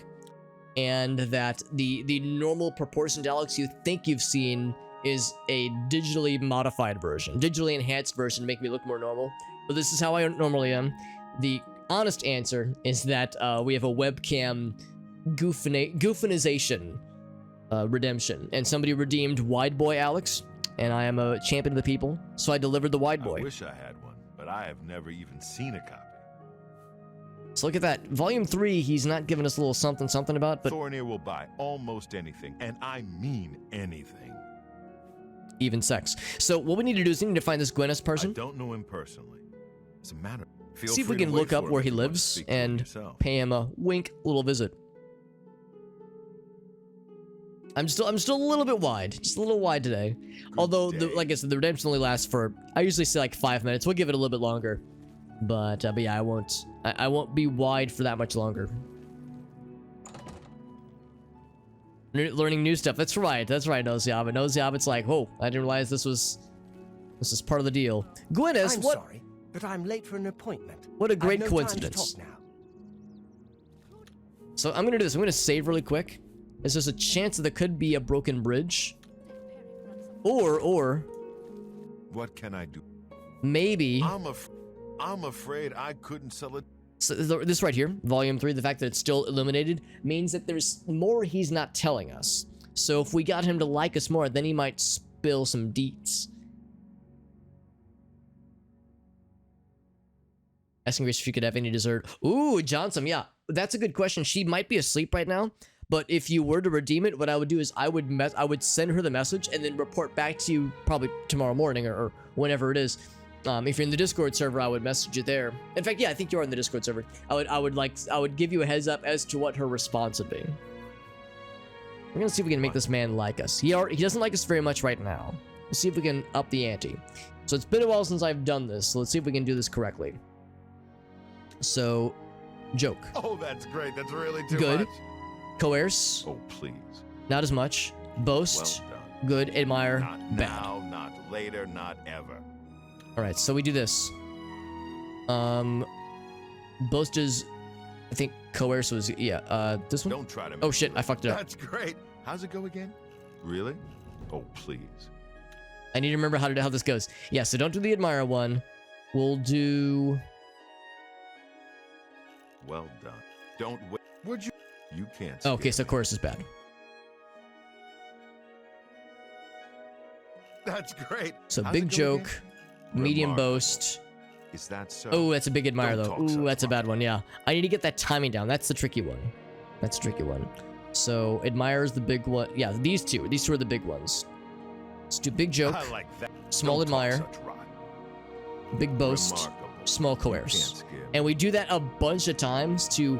and that the normal proportioned Alex you think you've seen is a digitally modified version, digitally enhanced version to make me look more normal. But this is how I normally am. The honest answer is that we have a webcam goofinization redemption, and somebody redeemed Wide Boy Alex. And I am a champion of the people, so I delivered the Wide Boy. I wish I had one, but I have never even seen a copy. So look at that. Volume 3, he's not giving us a little something about, but Thornir will buy almost anything, and I mean anything. Even sex. So what we need to do is we need to find this Gwyneth person. I don't know him personally. As a matter, see if we can look up where he lives and pay him a wink little visit. I'm still a little bit wide, just a little wide today. Although, like I said, the redemption only lasts for, I usually say like 5 minutes. We'll give it a little bit longer, but yeah, I won't be wide for that much longer. Learning new stuff. That's right, Nosy Hobbit. Nosy Hobbit's like, whoa, I didn't realize this is part of the deal. Gwyneth, I'm sorry, but I'm late for an appointment. What a great no coincidence. Time to talk now. So I'm gonna do this. I'm gonna save really quick. There's a chance that there could be a broken bridge. Or what can I do? Maybe I'm afraid I couldn't sell it. So this right here, Volume 3, the fact that it's still illuminated means that there's more he's not telling us. So if we got him to like us more, then he might spill some deets. Asking Grace if she could have any dessert. Ooh, Johnson, yeah. That's a good question. She might be asleep right now. But if you were to redeem it, what I would do is I would send her the message and then report back to you probably tomorrow morning or whenever it is If you're in the Discord server, I would message you there. In fact, yeah, I think you are in the Discord server. I would give you a heads up as to what her response would be. We're gonna see if we can make this man like us. He doesn't like us very much right now. Let's see if we can up the ante. So it's been a while since I've done this, so let's see if we can do this correctly. So, joke. Oh, that's great. That's really too Good. much. Coerce. Oh, please. Not as much. Boast. Well done. Good. Admire. Not Bad. now, not later, not ever. All right, so we do this. Boast is, I think coerce was, yeah, this one? Don't try to Oh shit, I fucked it up. That's great. How's it go again? Really? Oh, please. I need to remember how this goes. Yeah, so don't do the admire one. We'll do... Well done. Don't wait. Would you? You can't. Oh, okay, scare so me. coerce is bad. That's great. So How's big it go joke, again? medium Remarkable. boast. Is that so? Oh, that's a big admire Don't though. talk so Ooh, that's a bad much. one, yeah. I need to get that timing down. That's the tricky one. That's a tricky one. So admire is the big one. Yeah, these two are the big ones. Let's do big joke, I like that. small Don't talk admire, such rot. big boast, Remarkable. small You coerce. can't scare me. And we do that a bunch of times to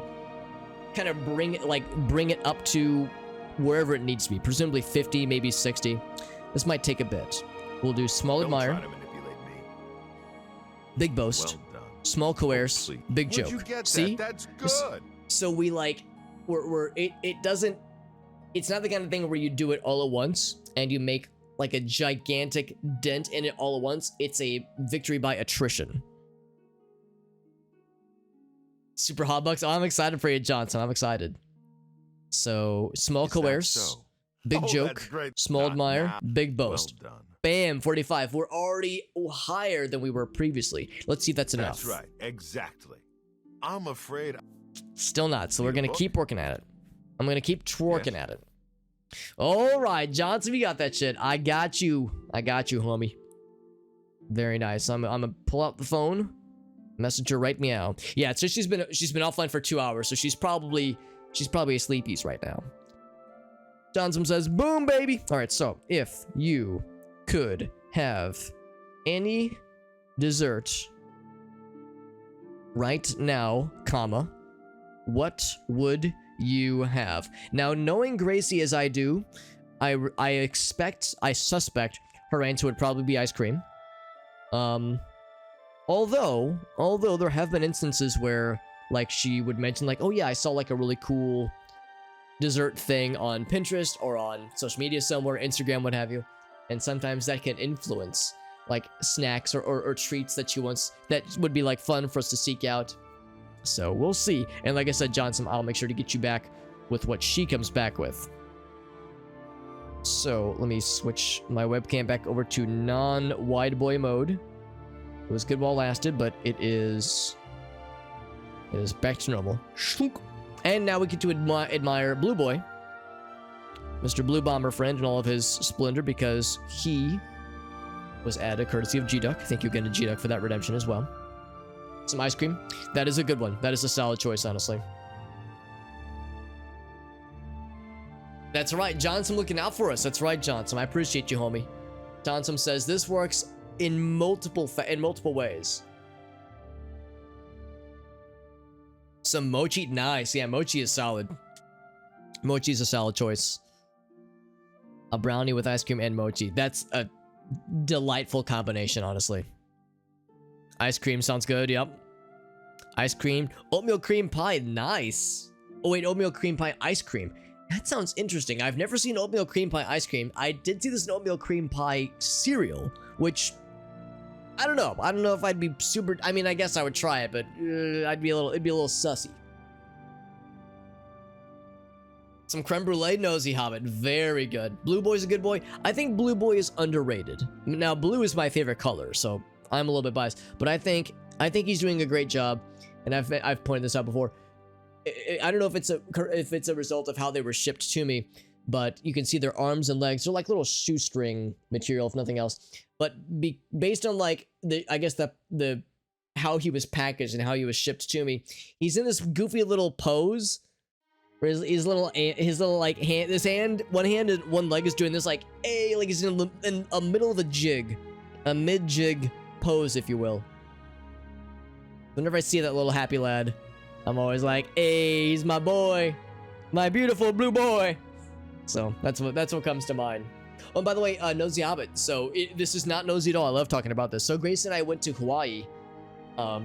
kind of bring it up to wherever it needs to be. Presumably 50, maybe 60. This might take a bit. We'll do small Don't admire, try to manipulate me. big boast, Well done. small coerce, Please. big Where'd joke. you get See? that? That's This- good. So we it's not the kind of thing where you do it all at once and you make like a gigantic dent in it all at once. It's a victory by attrition. Super hot bucks. Oh, I'm excited for you, Johnson. I'm excited. So small Is that coerce, so? big Oh, that's joke, great. small Not admire, now. big boast. Well done. Bam, 45. We're already higher than we were previously. Let's see if that's enough. That's right. Exactly. I'm afraid. Still not. So Need we're a gonna book? keep working at it. I'm gonna keep twerking Yes. at it. All right, Johnson, you got that shit. I got you, homie. Very nice. I'm gonna pull out the phone, message her right meow. Yeah, so she's been offline for 2 hours, so she's probably a sleepies right now. Johnson says, "Boom, baby." All right, so if you could have any dessert right now, comma, what would you have? Now, knowing Gracie as I do, I suspect her answer would probably be ice cream. Although there have been instances where like she would mention like, oh yeah, I saw like a really cool dessert thing on Pinterest or on social media somewhere, Instagram, what have you. And sometimes that can influence like snacks or treats that that would be like fun for us to seek out. So we'll see. And like I said, Johnson, I'll make sure to get you back with what she comes back with. So let me switch my webcam back over to non-wide boy mode. It was good while it lasted, but it is back to normal. And now we get to admire Blue Boy, Mr. Blue Bomber friend, and all of his splendor, because he was added courtesy of G-Duck. Thank you again to G-Duck for that redemption as well. Some ice cream. That is a good one. That is a solid choice, honestly. That's right, Johnson looking out for us. That's right, Johnson. I appreciate you, homie. Johnson says this works in multiple ways. Some mochi, nice. Yeah, mochi is solid. Mochi is a solid choice. A brownie with ice cream and mochi. That's a delightful combination, honestly. Ice cream sounds good, yep. Ice cream. Oatmeal cream pie, nice. Oh wait, oatmeal cream pie ice cream. That sounds interesting. I've never seen oatmeal cream pie ice cream. I did see this in oatmeal cream pie cereal, which I don't know. I don't know if I'd be super. I mean, I guess I would try it, but it'd be a little sussy. Some creme brulee, nosy hobbit, very good. Blue Boy's a good boy. I think Blue Boy is underrated. Now, blue is my favorite color, so I'm a little bit biased, but I think he's doing a great job, and I've pointed this out before. I don't know if it's a result of how they were shipped to me, but you can see their arms and legs. They're like little shoestring material, if nothing else. But based on like I guess the how he was packaged and how he was shipped to me, he's in this goofy little pose where his little like hand, one hand and one leg is doing this like like he's in a middle of a jig, a mid jig pose, if you will. Whenever I see that little happy lad, I'm always like, hey, he's my boy. My beautiful blue boy. So that's what comes to mind. Oh, and by the way, Nosy Hobbit. So this is not nosy at all. I love talking about this. So Grace and I went to Hawaii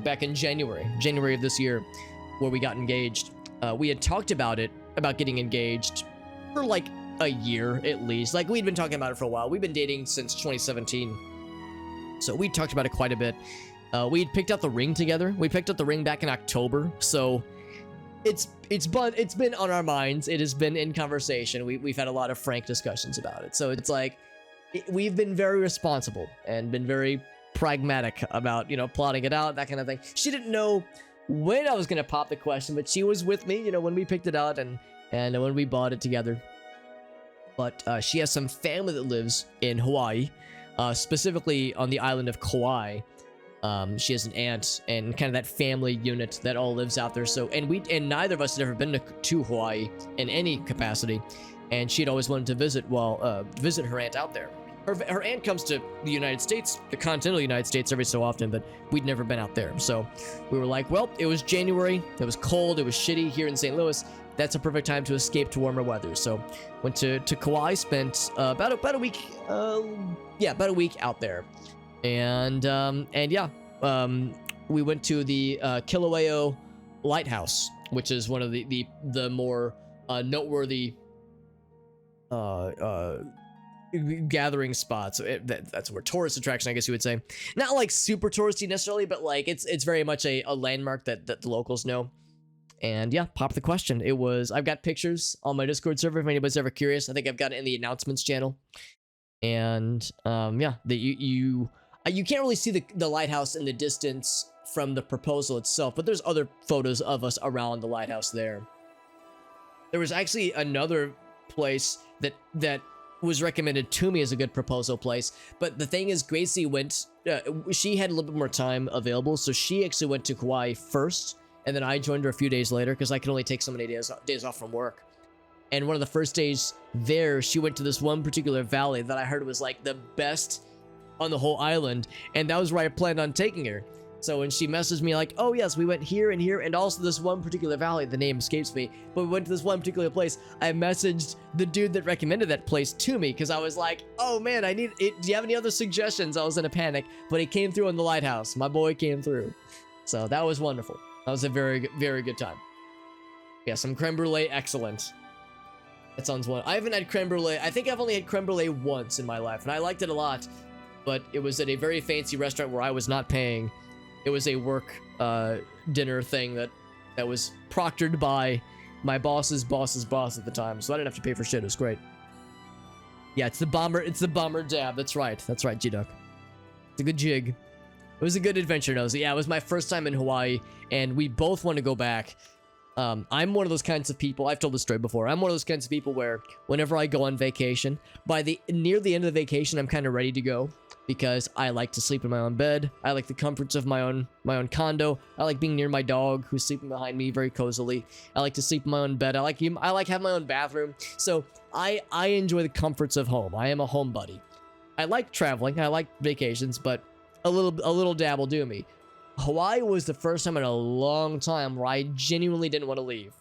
back in January of this year, where we got engaged. We had talked about getting engaged for like a year at least. Like, we'd been talking about it for a while. We've been dating since 2017. So we talked about it quite a bit. We had picked out the ring together. We picked out the ring back in October. So it's been on our minds. It has been in conversation. We've had a lot of frank discussions about it. So it's like, we've been very responsible and been very pragmatic about, plotting it out, that kind of thing. She didn't know when I was going to pop the question, but she was with me, when we picked it out and when we bought it together. But she has some family that lives in Hawaii, specifically on the island of Kauai. She has an aunt and kind of that family unit that all lives out there. So, and neither of us had ever been to Hawaii in any capacity, and she'd always wanted to visit her aunt out there. Her aunt comes to the United States, the continental United States, every so often, but we'd never been out there. So we were like, well, it was January, it was cold, it was shitty here in St. Louis. That's a perfect time to escape to warmer weather. So went to Kauai, spent about a week, about a week out there. And we went to the Kilauea Lighthouse, which is one of the more noteworthy gathering spots. That's where tourist attraction, I guess you would say. Not like super touristy necessarily, but like it's very much a landmark that the locals know. And yeah, pop the question. I've got pictures on my Discord server if anybody's ever curious. I think I've got it in the announcements channel. And you can't really see the lighthouse in the distance from the proposal itself, but there's other photos of us around the lighthouse there. There was actually another place that was recommended to me as a good proposal place, but the thing is, Gracie went, she had a little bit more time available, so she actually went to Kauai first, and then I joined her a few days later because I can only take so many days off from work. And one of the first days there, she went to this one particular valley that I heard was like the best on the whole island, and that was where I planned on taking her. So when she messaged me like, oh yes, we went here and here, and also this one particular valley, the name escapes me, but we went to this one particular place, I messaged the dude that recommended that place to me, because I was like, oh man, I need it. Do you have any other suggestions? I was in a panic, but he came through on the lighthouse. My boy came through. So that was wonderful. That was a very, very good time. Yeah, some creme brulee, excellent. That sounds one. I haven't had creme brulee. I think I've only had creme brulee once in my life, and I liked it a lot, but it was at a very fancy restaurant where I was not paying. It was a work dinner thing that was proctored by my boss's boss's boss at the time, so I didn't have to pay for shit. It was great. Yeah, it's the bomber dab. That's right, G-Duck. It's a good jig. It was a good adventure, Nosy. Yeah, it was my first time in Hawaii, and we both want to go back. I'm one of those kinds of people, I've told this story before, I'm one of those kinds of people where whenever I go on vacation, near the end of the vacation, I'm kind of ready to go, because I like to sleep in my own bed. I like the comforts of my own condo. I like being near my dog, who's sleeping behind me very cozily. I like to sleep in my own bed. I like having my own bathroom. So I enjoy the comforts of home. I am a homebody. I like traveling. I like vacations, but a little dab will do me. Hawaii was the first time in a long time where I genuinely didn't want to leave.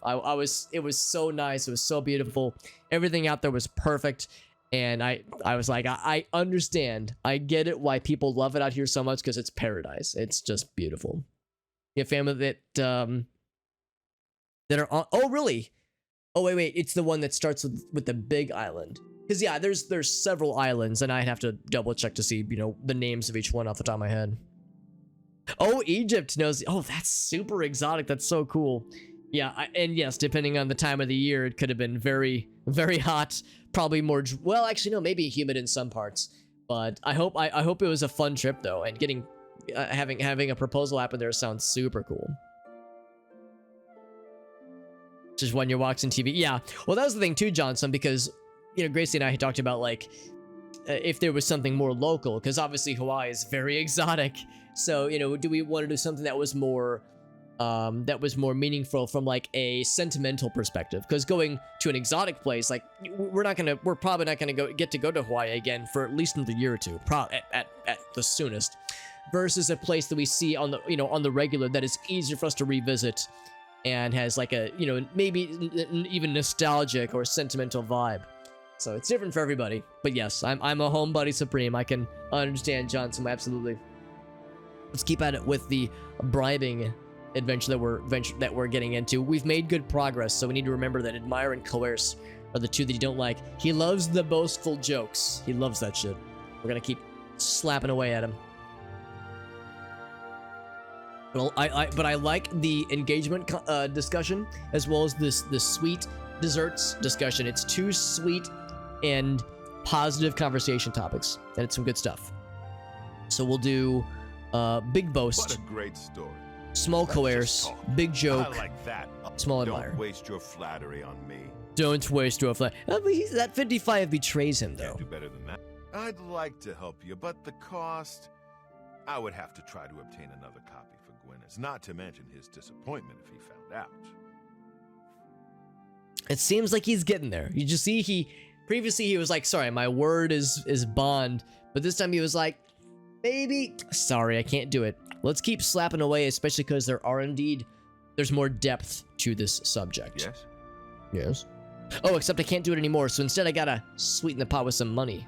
It was so nice. It was so beautiful. Everything out there was perfect. And I was like, I understand. I get it why people love it out here so much, because it's paradise. It's just beautiful. You have family that are on, oh really? Oh wait, it's the one that starts with the big island. Because yeah, there's several islands, and I'd have to double check to see, the names of each one off the top of my head. Oh, Egypt knows. Oh, that's super exotic. That's so cool. Yeah, and yes, depending on the time of the year, it could have been very, very hot. Probably more. Well, actually, no. Maybe humid in some parts. But I hope it was a fun trip though, and having a proposal happen there sounds super cool. Just when you're watching TV. Yeah. Well, that was the thing too, Johnson, because Gracie and I had talked about like if there was something more local, because obviously Hawaii is very exotic. So do we want to do something that was more meaningful from like a sentimental perspective? Because going to an exotic place, like we're probably not gonna get to go to Hawaii again for at least another year or two, at the soonest. versus a place that we see on the, on the regular that is easier for us to revisit and has like a, maybe even nostalgic or sentimental vibe. So it's different for everybody. But yes, I'm a home buddy supreme. I can understand Johnson, absolutely. Let's keep at it with the bribing adventure that we're getting into. We've made good progress, so we need to remember that admire and coerce are the two that you don't like. He loves the boastful jokes. He loves that shit. We're gonna keep slapping away at him. But I like the engagement discussion as well as this sweet desserts discussion. It's two sweet and positive conversation topics, and it's some good stuff. So we'll do big boast. What a great story. Small coerce, big joke, I like that. small admire. Don't waste your flattery on me. Don't waste your flattery. That 55 betrays him, though. Can't do better than that. I'd like to help you, but the cost... I would have to try to obtain another copy for Gwyneth, not to mention his disappointment if he found out. It seems like he's getting there. You just see previously he was like, sorry, my word is bond, but this time he was like, maybe, sorry, I can't do it. Let's keep slapping away, especially because there's more depth to this subject. Yes? Yes. Oh, except I can't do it anymore, so instead I gotta sweeten the pot with some money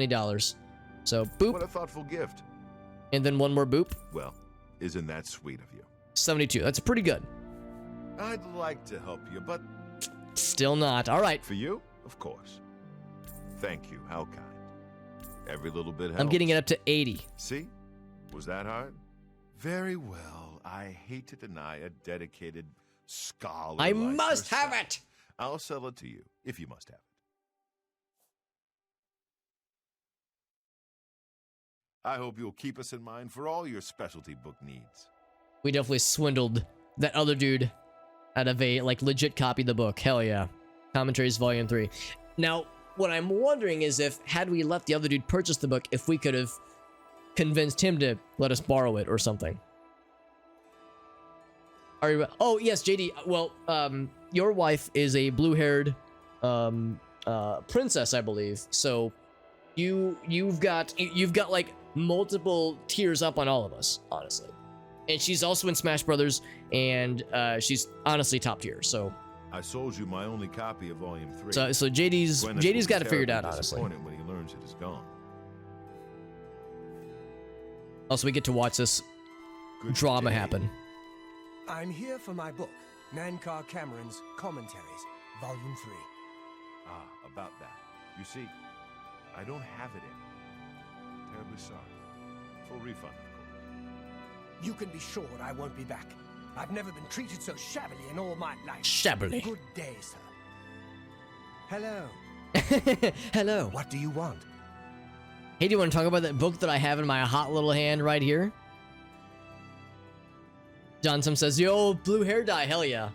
dollars. So, boop. What a thoughtful gift. And then one more boop. Well, isn't that sweet of you? 72. That's pretty good. I'd like to help you, but... Still not. All right. For you? Of course. Thank you. How kind. Every little bit helps. I'm getting it up to 80. See? Was that hard? Very well. I hate to deny a dedicated scholar. I must have it! I'll sell it to you, if you must have it. I hope you'll keep us in mind for all your specialty book needs. We definitely swindled that other dude out of a, legit copy of the book. Hell yeah. Commentaries Volume 3. Now, what I'm wondering is if, had we let the other dude purchase the book, if we could have convinced him to let us borrow it or something. Are you... Oh, yes, JD. Well, your wife is a blue-haired princess, I believe. So you've got multiple tiers up on all of us, honestly. And she's also in Smash Brothers, and she's honestly top tier. So I sold you my only copy of Volume 3. So JD's got it figured out, honestly. When he learns it is gone. Also, we get to watch this drama happen. I'm here for my book, Mankar Cameron's Commentaries, Volume 3. Ah, about that. You see, I don't have it in. Terribly sorry. Full refund, of course. You can be sure I won't be back. I've never been treated so shabbily in all my life. Shabbily. Good day, sir. Hello. Hello. What do you want? Hey, do you want to talk about that book that I have in my hot little hand right here? Johnson says, yo, blue hair dye, hell yeah.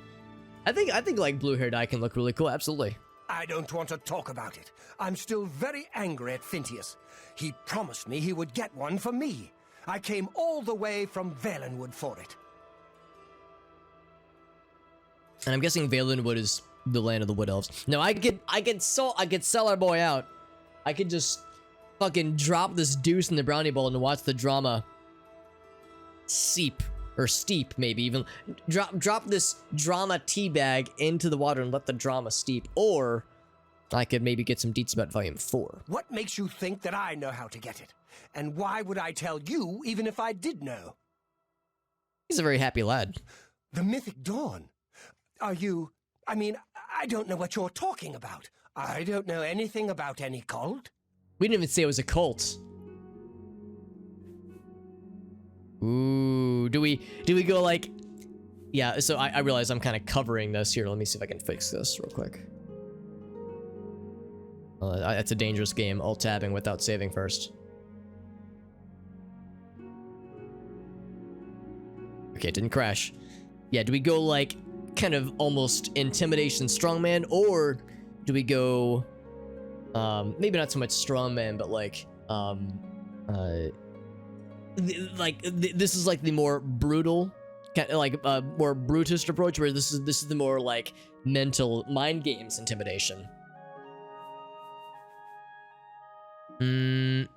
I think like blue hair dye can look really cool, absolutely. I don't want to talk about it. I'm still very angry at Phintius. He promised me he would get one for me. I came all the way from Valenwood for it. And I'm guessing Valenwood is the land of the Wood Elves. No, I could sell our boy out. I could just fucking drop this deuce in the brownie bowl and watch the drama seep. Or steep, maybe even. Drop this drama tea bag into the water and let the drama steep. Or I could maybe get some deets about Volume 4. What makes you think that I know how to get it? And why would I tell you, even if I did know? He's a very happy lad. The Mythic Dawn. Are you... I mean, I don't know what you're talking about. I don't know anything about any cult. We didn't even say it was a cult. Ooh, do we go like... Yeah, so I realize I'm kind of covering this here. Let me see if I can fix this real quick. That's a dangerous game, alt-tabbing without saving first. Okay, it didn't crash. Yeah, do we go like kind of almost intimidation strongman, or do we go maybe not so much strongman, but like this is like the more brutal, kind of like more brutist approach, where this is the more like mental mind games intimidation. I'm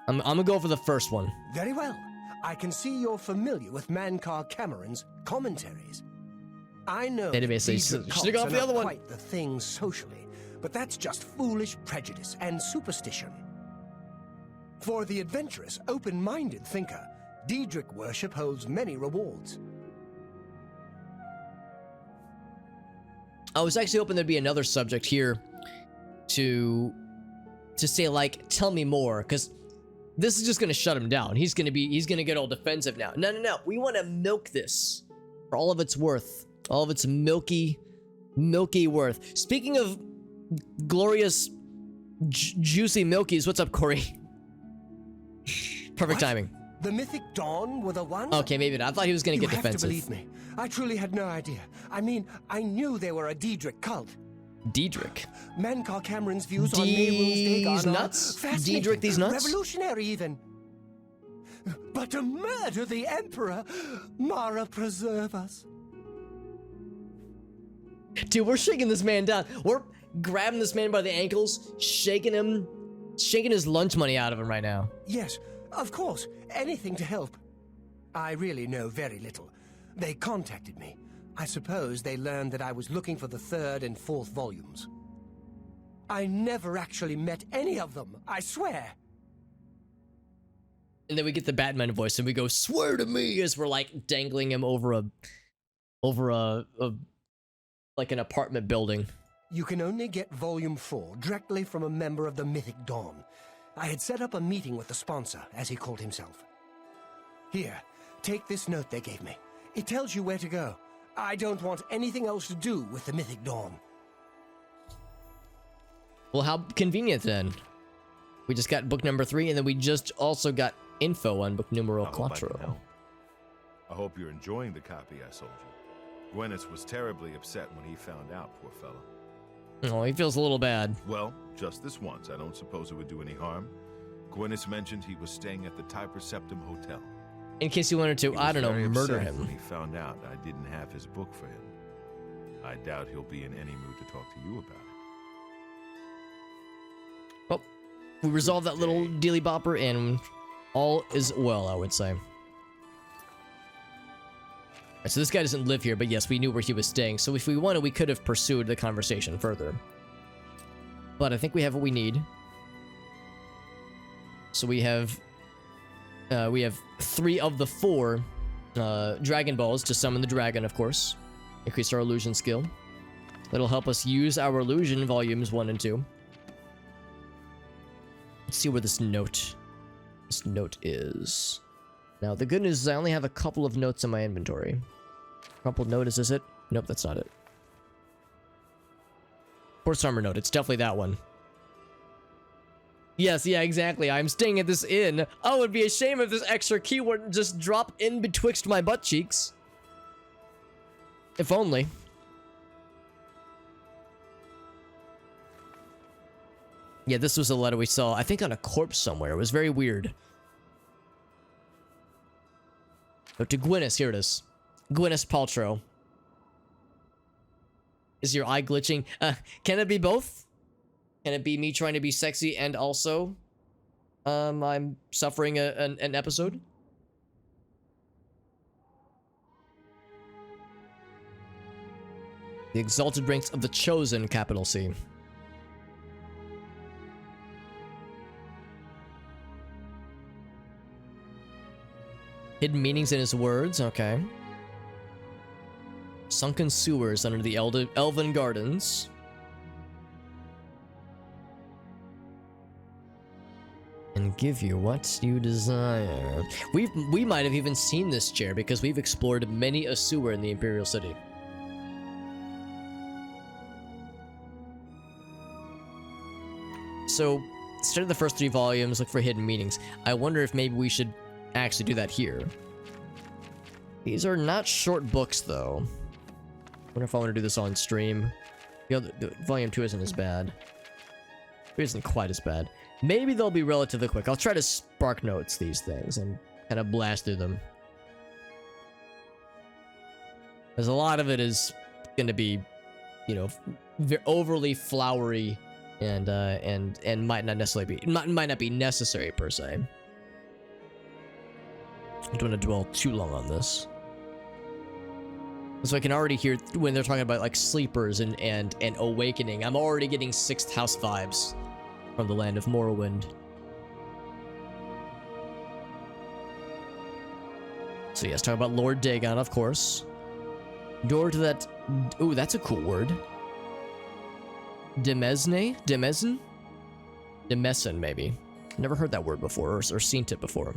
gonna go for the first one. Very well. I can see you're familiar with Mankar Cameron's commentaries. I know Database these says, cults "Should've gone are for the not other one." quite the thing socially, but that's just foolish prejudice and superstition. For the adventurous, open-minded thinker, Daedric worship holds many rewards. I was actually hoping there'd be another subject here to say, like, tell me more, because this is just gonna shut him down. He's gonna get all defensive now. No. We want to milk this for all of its worth, all of its milky worth. Speaking of glorious, juicy milkies, what's up, Corey? Perfect timing. The Mythic Dawn were the ones? Okay, maybe not. I thought he was gonna get defensive. You have to believe me. I truly had no idea. I mean, I knew they were a Daedric cult. Daedric. Mankar Cameron's views on Nehru's These nuts? Daedric these nuts? Revolutionary even. But to murder the Emperor, Mara preserve us. Dude, we're shaking this man down. We're grabbing this man by the ankles, shaking his lunch money out of him right now. Yes, of course. Anything to help. I really know very little. They contacted me. I suppose they learned that I was looking for the 3rd and 4th volumes. I never actually met any of them, I swear. And then we get the Batman voice and we go, "Swear to me," as we're like dangling him over a like an apartment building. You can only get volume 4 directly from a member of the Mythic Dawn. I had set up a meeting with the sponsor, as he called himself. Here, take this note they gave me. It tells you where to go. I don't want anything else to do with the Mythic Dawn. Well, how convenient then. We just got book number 3, and then we just also got info on book numero 4. I hope you're enjoying the copy I sold you. Gwyneth was terribly upset when he found out, poor fellow. Oh, he feels a little bad. Well, just this once. I don't suppose it would do any harm. Gwyneth mentioned he was staying at the Tiber Septim Hotel. In case you wanted to, I don't know, He was very murder upset him. when he found out I didn't have his book for him. I doubt he'll be in any mood to talk to you about it. Well, we resolved that little dealy bopper, and all is well, I would say. Alright, so this guy doesn't live here, but yes, we knew where he was staying. So if we wanted, we could have pursued the conversation further. But I think we have what we need. So we have 3 of the 4 Dragon Balls to summon the dragon, of course. Increase our illusion skill. That'll help us use our illusion volumes 1 and 2. Let's see where this note is. Now, the good news is I only have a couple of notes in my inventory. Crumpled note, is this it? Nope, that's not it. Horse armor note, it's definitely that one. Yes, yeah, exactly. I'm staying at this inn. Oh, it'd be a shame if this extra key wouldn't just drop in betwixt my butt cheeks. If only. Yeah, this was a letter we saw, I think, on a corpse somewhere. It was very weird. Oh, to Gwyneth, here it is. Gwyneth Paltrow. Is your eye glitching? Can it be both? Can it be me trying to be sexy and also I'm suffering an episode? The exalted ranks of the chosen, capital C. Hidden meanings in his words, okay. Sunken sewers under the Elven Gardens. And give you what you desire. We might have even seen this chair because we've explored many a sewer in the Imperial City. So, instead of the first 3 volumes, look for hidden meanings. I wonder if maybe we should actually do that here. These are not short books, though. I wonder if I want to do this on stream. The volume 2 isn't as bad. It isn't quite as bad. Maybe they'll be relatively quick. I'll try to spark notes these things and kind of blast through them. Because a lot of it is going to be, you know, overly flowery and might not necessarily be might not be necessary per se. I don't want to dwell too long on this. So I can already hear when they're talking about like sleepers and awakening. I'm already getting 6th house vibes from the land of Morrowind. So yes, talk about Lord Dagon, of course. Door to that. Ooh, that's a cool word. Demesne? Demesne? Demesne, maybe. Never heard that word before or seen it before.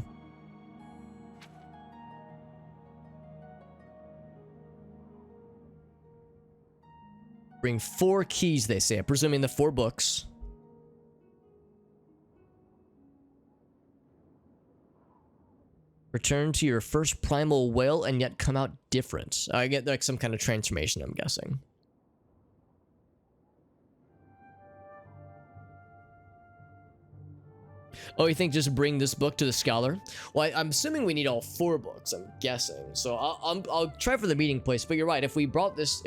Bring 4 keys, they say. I'm presuming the 4 books. Return to your first primal whale and yet come out different. I get like some kind of transformation, I'm guessing. Oh, you think just bring this book to the scholar? Well, I'm assuming we need all 4 books. I'm guessing. So I'll try for the meeting place. But you're right. If we brought this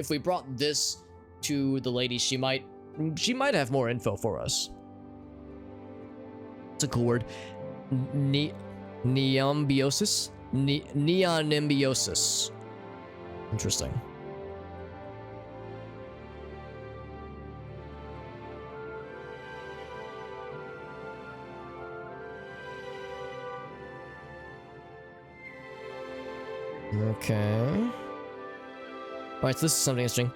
to the lady, she might have more info for us. It's a cool word. Neombiosis? Neonimbiosis. Interesting. Okay. Alright, so this is something interesting.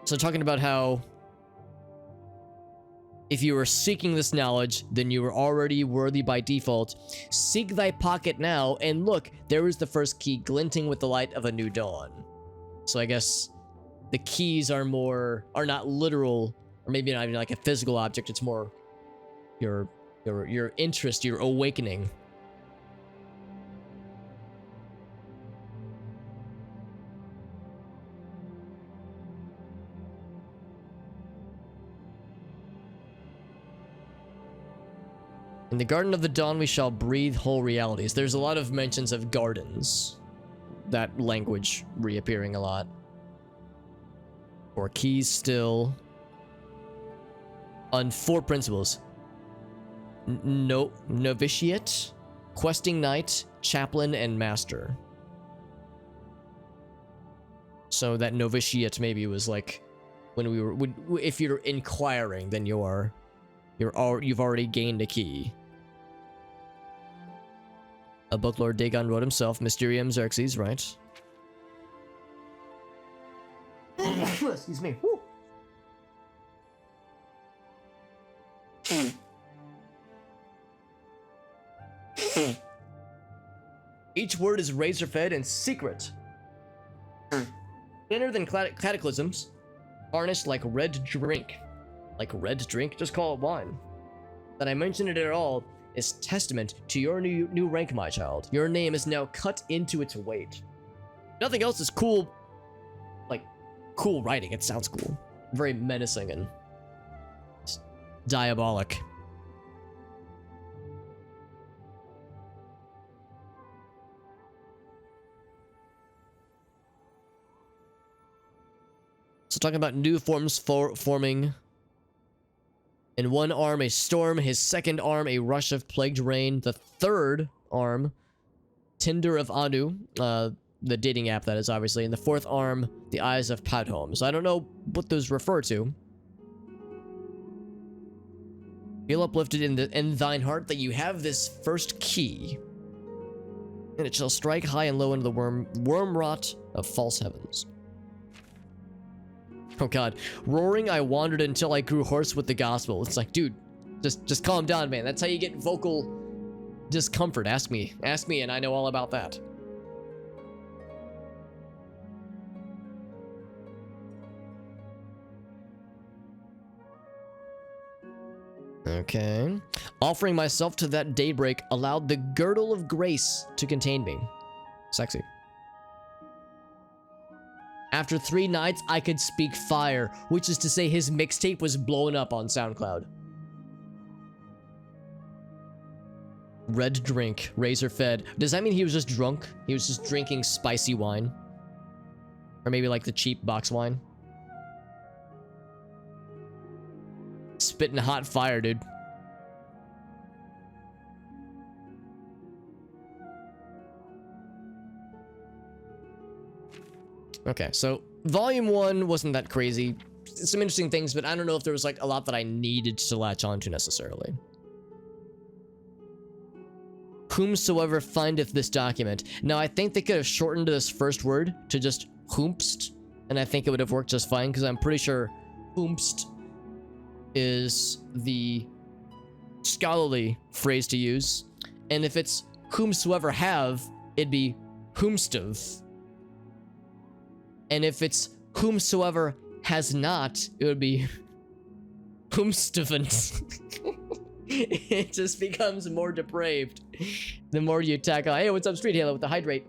So talking about how if you were seeking this knowledge, then you were already worthy by default. Seek thy pocket now, and look, there is the first key glinting with the light of a new dawn. So I guess the keys are not literal, or maybe not even like a physical object. It's more your interest, your awakening. In the Garden of the Dawn, we shall breathe whole realities. There's a lot of mentions of gardens. That language reappearing a lot. Or keys still. On 4 principles. Novitiate, questing knight, chaplain, and master. So that novitiate maybe was like when we were, if you're inquiring, then you've already gained a key. A book Lord Dagon wrote himself, Mysterium Xerxes, right? Excuse me. Woo. Each word is razor-fed and secret. Thinner than cataclysms, varnished like red drink. Like red drink? Just call it wine. That I mention it at all is testament to your new rank, my child. Your name is now cut into its weight. Nothing else is cool. Like, cool writing. It sounds cool. Very menacing and diabolic. So talking about new forms forming. In one arm, a storm. His second arm, a rush of plagued rain. The third arm, Tinder of Anu. The dating app, that is, obviously. And the fourth arm, the eyes of Padhom. So I don't know what those refer to. Feel uplifted in thine heart that you have this first key. And it shall strike high and low into the worm rot of false heavens. Oh god. Roaring, I wandered until I grew hoarse with the gospel. It's like, dude, just calm down, man. That's how you get vocal discomfort. Ask me and I know all about that. Okay. Offering myself to that daybreak allowed the girdle of grace to contain me. Sexy. After 3 nights, I could speak fire, which is to say his mixtape was blown up on SoundCloud. Red drink, razor fed. Does that mean he was just drunk? He was just drinking spicy wine? Or maybe like the cheap box wine? Spitting hot fire, dude. Okay, so volume 1 wasn't that crazy. Some interesting things, but I don't know if there was like a lot that I needed to latch onto necessarily. Whomsoever findeth this document. Now, I think they could have shortened this first word to just whomst, and I think it would have worked just fine, because I'm pretty sure whomst is the scholarly phrase to use, and if it's whomsoever have, it'd be whomstov. And if it's whomsoever has not, it would be whomstovant. It just becomes more depraved the more you tackle. Hey, what's up, Street Halo with the hydrate?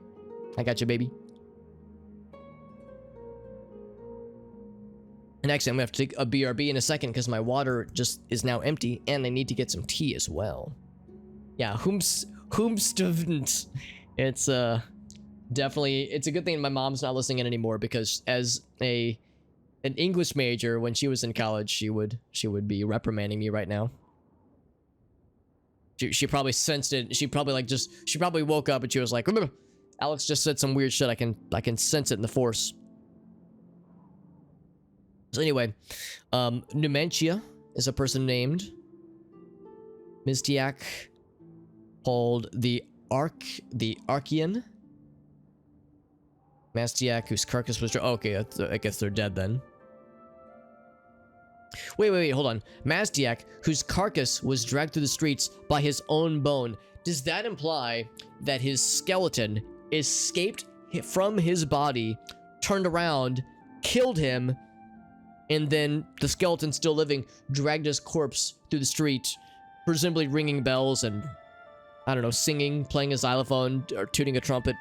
I got you, baby. And actually, I'm gonna have to take a BRB in a second because my water just is now empty, and I need to get some tea as well. Yeah, whomstovant. It's definitely, it's a good thing my mom's not listening in anymore, because as an English major when she was in college, she would be reprimanding me right now. She probably sensed it. She probably woke up and she was like, "Remember, Alex just said some weird shit. I can sense it in the force." So anyway, Numantia is a person named Miztiak, called the Archean. Mastiak, whose carcass was... Okay, I guess they're dead then. Wait, hold on. Mastiak, whose carcass was dragged through the streets by his own bone. Does that imply that his skeleton escaped from his body, turned around, killed him, and then the skeleton still living dragged his corpse through the street, presumably ringing bells and, I don't know, singing, playing a xylophone, or tooting a trumpet?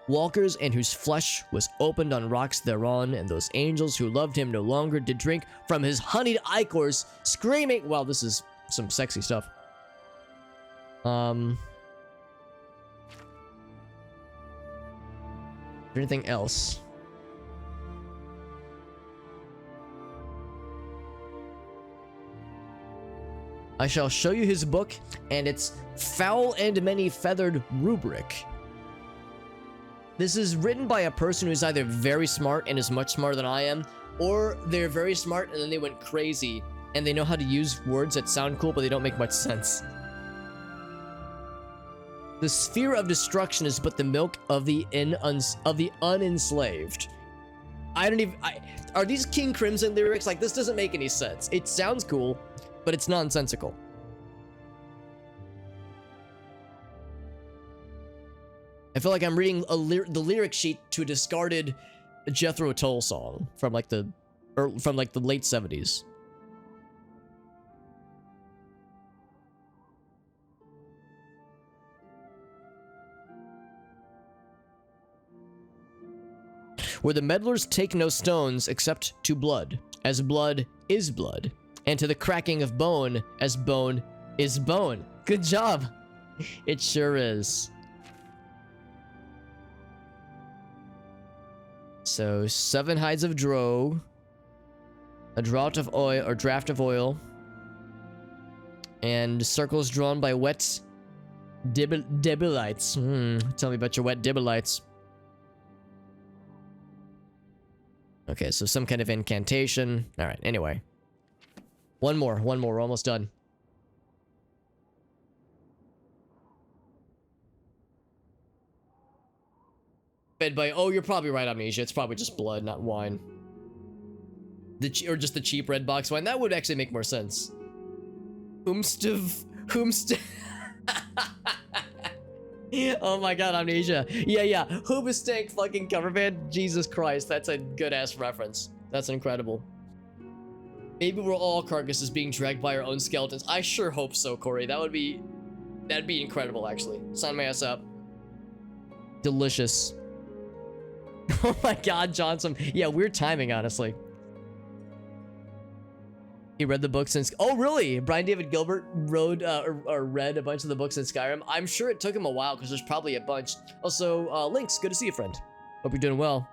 Walkers, and whose flesh was opened on rocks thereon, and those angels who loved him no longer did drink from his honeyed ichors, screaming... Wow, this is some sexy stuff. Anything else? I shall show you his book and its foul and many-feathered rubric. This is written by a person who's either very smart and is much smarter than I am, or they're very smart and then they went crazy and they know how to use words that sound cool but they don't make much sense. The sphere of destruction is but the milk of the unenslaved. Are these King Crimson lyrics? Like, this doesn't make any sense. It sounds cool, but it's nonsensical. I feel like I'm reading the lyric sheet to a discarded Jethro Tull song from like the late 70s. Where the meddlers take no stones except to blood, as blood is blood, and to the cracking of bone, as bone is bone. Good job. It sure is. So 7 hides of drow, a draught of oil or draft of oil, and circles drawn by wet dibbilites. Tell me about your wet dibbilites. Okay, so some kind of incantation. All right, anyway. One more, we're almost done. Fed by, oh, you're probably right, Amnesia. It's probably just blood, not wine. Or just the cheap red box wine. That would actually make more sense. Whomst. Oh my god, Amnesia. Yeah. Hoobastank fucking cover band. Jesus Christ, that's a good ass reference. That's incredible. Maybe we're all carcasses being dragged by our own skeletons. I sure hope so, Corey. That'd be incredible, actually. Sign my ass up. Delicious. Oh my god, Johnson. Yeah, weird timing, honestly. He read the book since... Oh, really? Brian David Gilbert read a bunch of the books in Skyrim. I'm sure it took him a while, because there's probably a bunch. Also, Lynx, good to see you, friend. Hope you're doing well.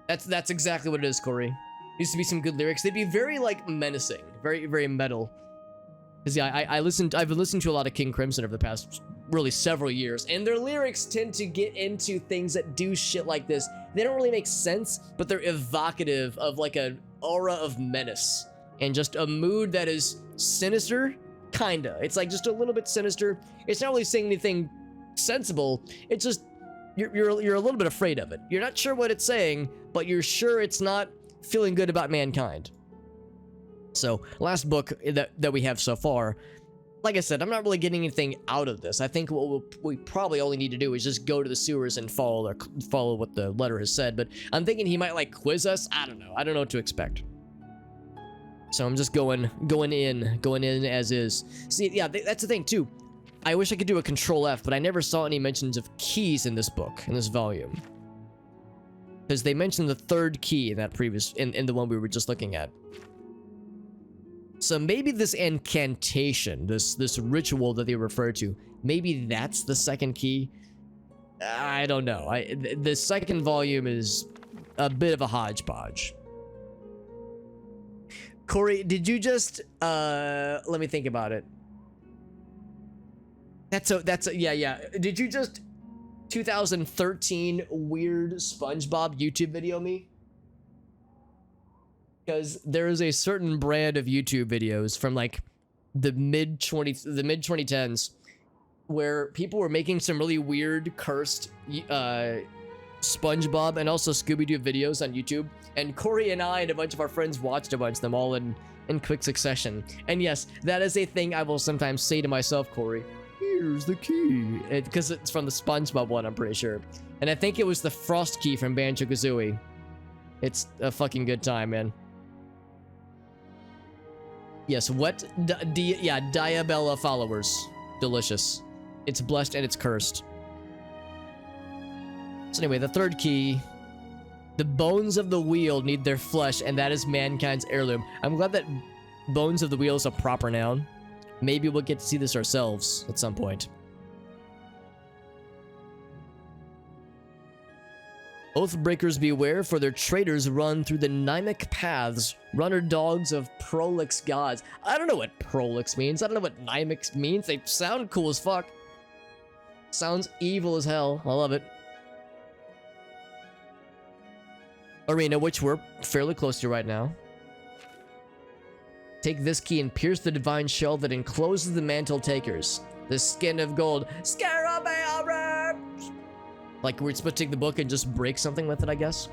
That's exactly what it is, Corey. Used to be some good lyrics. They'd be very, like, menacing. Very, very metal. Because yeah, I've been listening to a lot of King Crimson over the past really several years, and their lyrics tend to get into things that do shit like this. They don't really make sense, but they're evocative of like an aura of menace and just a mood that is sinister, kinda. It's like just a little bit sinister. It's not really saying anything sensible. It's just you're a little bit afraid of it. You're not sure what it's saying, but you're sure it's not feeling good about mankind. So, last book that we have so far, like I said, I'm not really getting anything out of this. I think what we probably only need to do is just go to the sewers and follow what the letter has said, but I'm thinking he might like quiz us. I don't know. I don't know what to expect. So I'm just going in as is. See, yeah, that's the thing too. I wish I could do a Control F, but I never saw any mentions of keys in this book, in this volume. Because they mentioned the third key in that previous, in the one we were just looking at. So maybe this incantation, this ritual that they refer to, maybe that's the second key. I don't know. The second volume is a bit of a hodgepodge. Corey, did you just let me think about it. Yeah. Did you just 2013 weird SpongeBob YouTube video me? Because there is a certain brand of YouTube videos from like the mid 2010s where people were making some really weird cursed SpongeBob and also Scooby-Doo videos on YouTube, and Corey and I and a bunch of our friends watched a bunch of them all in quick succession. And yes, that is a thing I will sometimes say to myself, Corey, here's the key, because it's from the SpongeBob one, I'm pretty sure, and I think it was the Frost key from Banjo-Kazooie. It's a fucking good time, man. Yes, Diabella followers. Delicious. It's blessed and it's cursed. So anyway, the third key. The bones of the wheel need their flesh, and that is mankind's heirloom. I'm glad that bones of the wheel is a proper noun. Maybe we'll get to see this ourselves at some point. Oathbreakers beware, for their traitors run through the Nymic paths, runner dogs of prolix gods. I don't know what prolix means. I don't know what Nymic means. They sound cool as fuck. Sounds evil as hell. I love it. Arena, which we're fairly close to right now. Take this key and pierce the divine shell that encloses the mantle takers. The skin of gold. Scarabaeus! Like, we're supposed to take the book and just break something with it, I guess.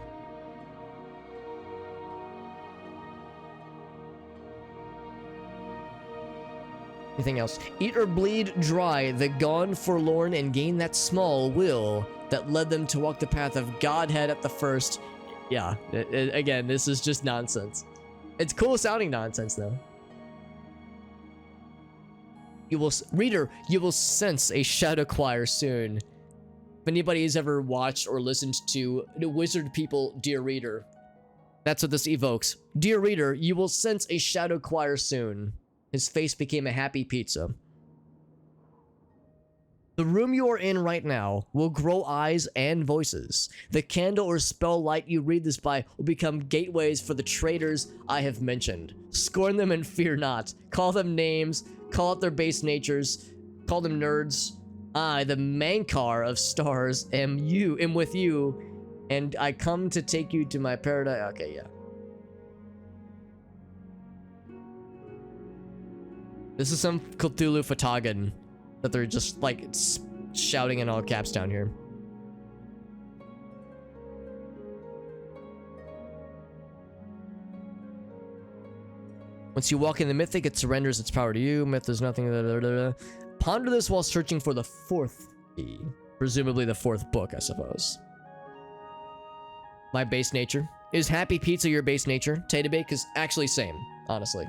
Anything else? Eat or bleed dry the gone forlorn and gain that small will that led them to walk the path of Godhead at the first. Yeah, again, this is just nonsense. It's cool sounding nonsense, though. Reader, you will sense a shadow choir soon. If anybody has ever watched or listened to Wizard People, Dear Reader, that's what this evokes. Dear Reader, you will sense a shadow choir soon. His face became a happy pizza. The room you are in right now will grow eyes and voices. The candle or spell light you read this by will become gateways for the traitors I have mentioned. Scorn them and fear not. Call them names, call out their base natures, call them nerds. I, the Mankar of stars, am with you, and I come to take you to my paradise. Okay, yeah. This is some Cthulhu Fatagan that they're just like shouting in all caps down here. Once you walk in the mythic, it surrenders its power to you. Myth is nothing. Ponder this while searching for the fourth key. Presumably the fourth book, I suppose. My base nature. Is happy pizza your base nature? Tater bake is actually same, honestly.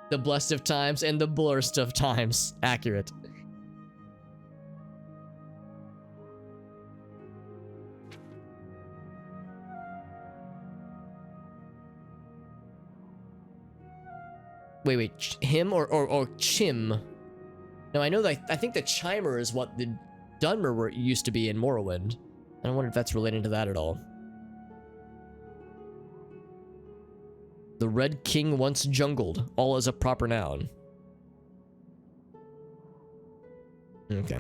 The blessed of times and the blurst of times. Accurate. Wait, him or Chim? No, I know that I think the Chimer is what the Dunmer used to be in Morrowind. I wonder if that's related to that at all. The Red King once jungled, all as a proper noun. Okay.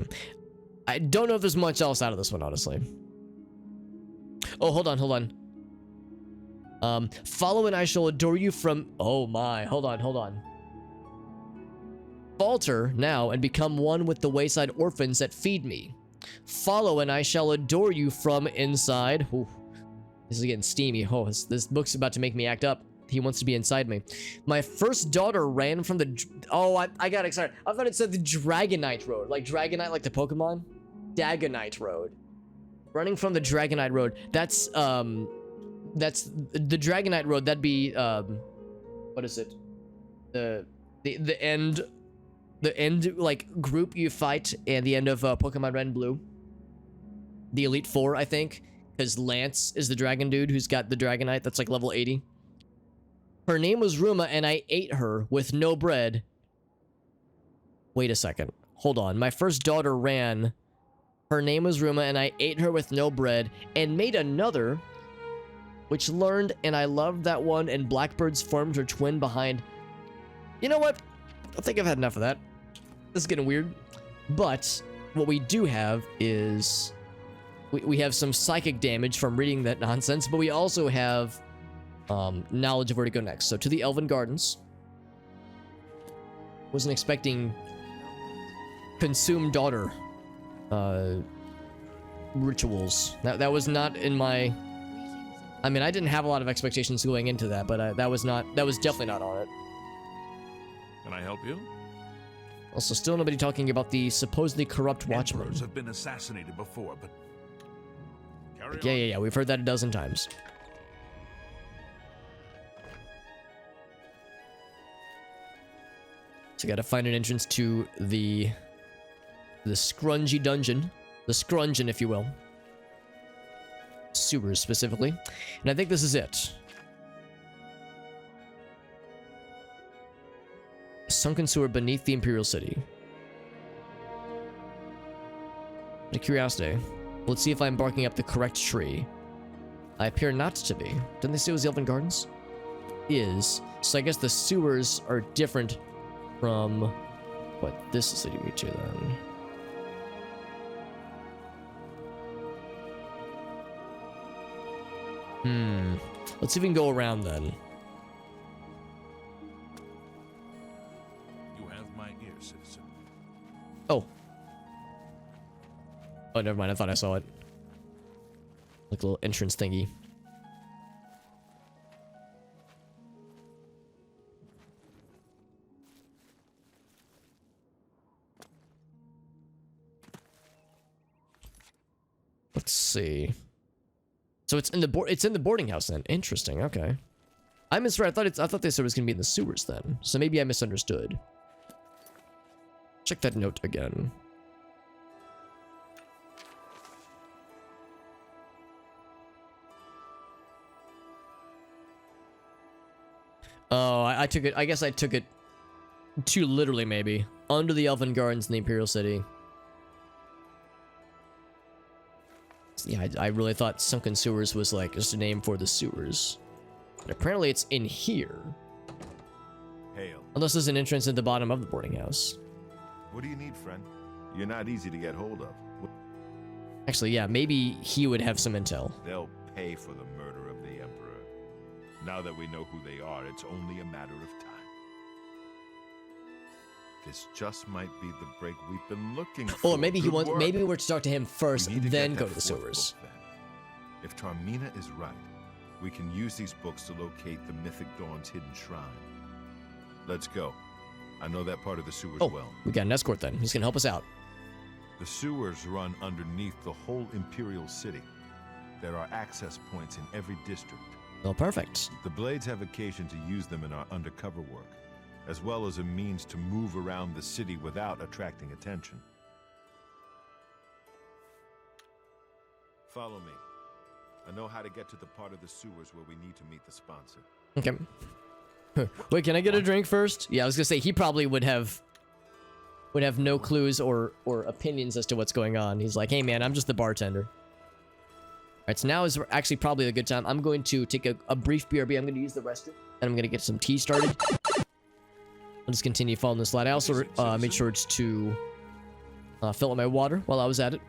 I don't know if there's much else out of this one, honestly. Oh, hold on. Follow and I shall adore you from... Oh my, hold on. Falter now and become one with the wayside orphans that feed me. Follow and I shall adore you from inside. Ooh, this is getting steamy. Oh, this book's about to make me act up. He wants to be inside me. My first daughter ran from the... Oh, I got excited. I thought it said the Dragonite Road. Like Dragonite, like the Pokemon? Dagonite Road. Running from the Dragonite Road. That's the Dragonite Road. That'd be, what is it? The end, like, group you fight at the end of Pokemon Red and Blue. The Elite Four, I think. Because Lance is the dragon dude who's got the Dragonite that's like level 80. Her name was Ruma, and I ate her with no bread. Wait a second. Hold on. My first daughter ran. Her name was Ruma, and I ate her with no bread, and made another, which learned, and I loved that one, and blackbirds formed her twin behind. You know what? I think I've had enough of that. This is getting weird. But what we do have is... We have some psychic damage from reading that nonsense, but we also have... knowledge of where to go next. So to the Elven Gardens. Wasn't expecting consume daughter rituals. That was not in my... I mean, I didn't have a lot of expectations going into that, but that was definitely not on it. Can I help you? Also, still nobody talking about the supposedly corrupt watchman. Emperors have been assassinated before, but... Yeah, we've heard that a dozen times. So gotta find an entrance to the scrungy dungeon. The scrungeon, if you will. Sewers, specifically. And I think this is it. A sunken sewer beneath the Imperial City. Out of curiosity, let's see if I'm barking up the correct tree. I appear not to be. Didn't they say it was the Elven Gardens? So I guess the sewers are different from what this is leading me to then. Let's see if we can go around then. You have my ear, citizen. Oh, never mind. I thought I saw it. Like a little entrance thingy. Let's see. So it's in the boarding house then. Interesting. Okay. I misread. I thought they said it was gonna be in the sewers then. So maybe I misunderstood. Check that note again. Oh, I took it. I guess I took it too literally, maybe. Under the Elven Gardens in the Imperial City. Yeah, I really thought Sunken Sewers was like just a name for the sewers. But apparently it's in here. Hail. Unless there's an entrance at the bottom of the boarding house. What do you need, friend? You're not easy to get hold of. Actually, yeah, maybe he would have some intel. They'll pay for the murder of the Emperor. Now that we know who they are, it's only a matter of time. This just might be the break we've been looking for. Or maybe Good work. maybe we're to talk to him first, We need then get go that to the fourth sewers. book, then. If Tarmina is right, we can use these books to locate the Mythic Dawn's hidden shrine. Let's go. I know that part of the sewers Oh, well. we got an escort then. He's gonna help us out. The sewers run underneath the whole Imperial City. There are access points in every district. Oh, perfect. The Blades have occasion to use them in our undercover work, as well as a means to move around the city without attracting attention. Follow me. I know how to get to the part of the sewers where we need to meet the sponsor. Okay. Wait, can I get a drink first? Yeah, I was gonna say he probably would have no clues or opinions as to what's going on. He's like, hey man, I'm just the bartender. Alright, so now is actually probably a good time. I'm going to take a brief BRB. I'm going to use the restroom, and I'm going to get some tea started. I'll just continue following this slide. I also made sure to fill up my water while I was at it.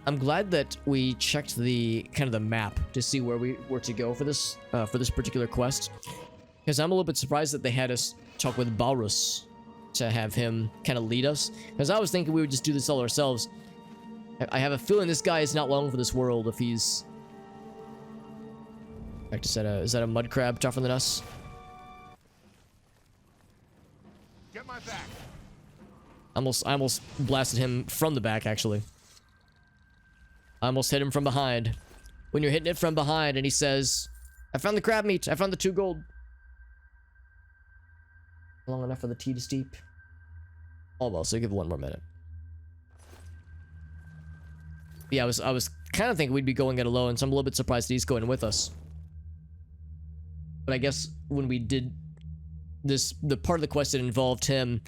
I'm glad that we checked the kind of the map to see where we were to go for this particular quest, because I'm a little bit surprised that they had us talk with Balrus to have him kind of lead us, because I was thinking we would just do this all ourselves. I have a feeling this guy is not long for this world if he's... In fact, is that a mud crab tougher than us? Get my back. I almost blasted him from the back, actually. I almost hit him from behind. When you're hitting it from behind and he says, I found the crab meat. I found the 2 gold. Long enough for the tea to steep. Almost. So give it 1 more minute. Yeah, I was kind of thinking we'd be going it alone, so I'm a little bit surprised that he's going with us. But I guess when we did this, the part of the quest that involved him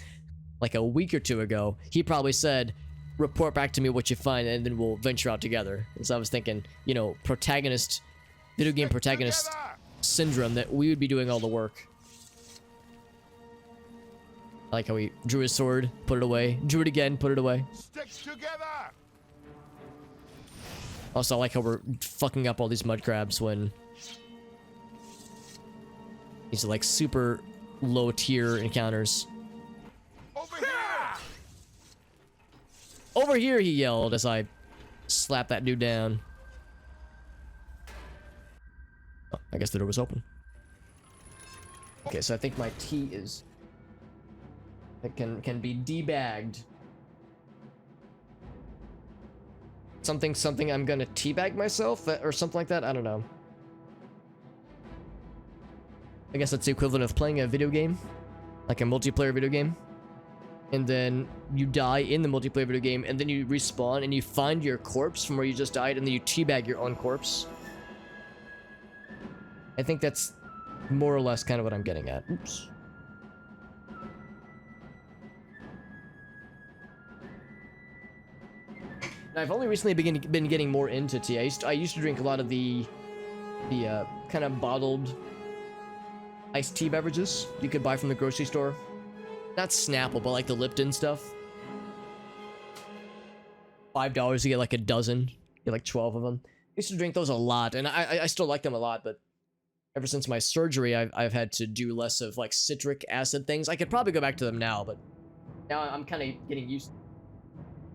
like a week or 2 ago, he probably said, report back to me what you find and then we'll venture out together. So I was thinking, you know, video game protagonist syndrome, that we would be doing all the work. I like how he drew his sword, put it away, drew it again, put it away. Stick together. Also, I like how we're fucking up all these mud crabs when these are like super low tier encounters. Over here. Over here, he yelled as I slapped that dude down. Oh, I guess the door was open. Okay, so I think my tea is... It can be debagged. Something I'm gonna teabag myself, or something like that? I don't know. I guess that's the equivalent of playing a video game. Like a multiplayer video game. And then you die in the multiplayer video game, and then you respawn, and you find your corpse from where you just died, and then you teabag your own corpse. I think that's more or less kind of what I'm getting at. Oops. I've only recently been getting more into tea. I used to drink a lot of the kind of bottled iced tea beverages you could buy from the grocery store. Not Snapple, but like the Lipton stuff. $5 to get like a dozen. You get like 12 of them. I used to drink those a lot, and I still like them a lot, but ever since my surgery, I've had to do less of like citric acid things. I could probably go back to them now, but now I'm kind of getting used to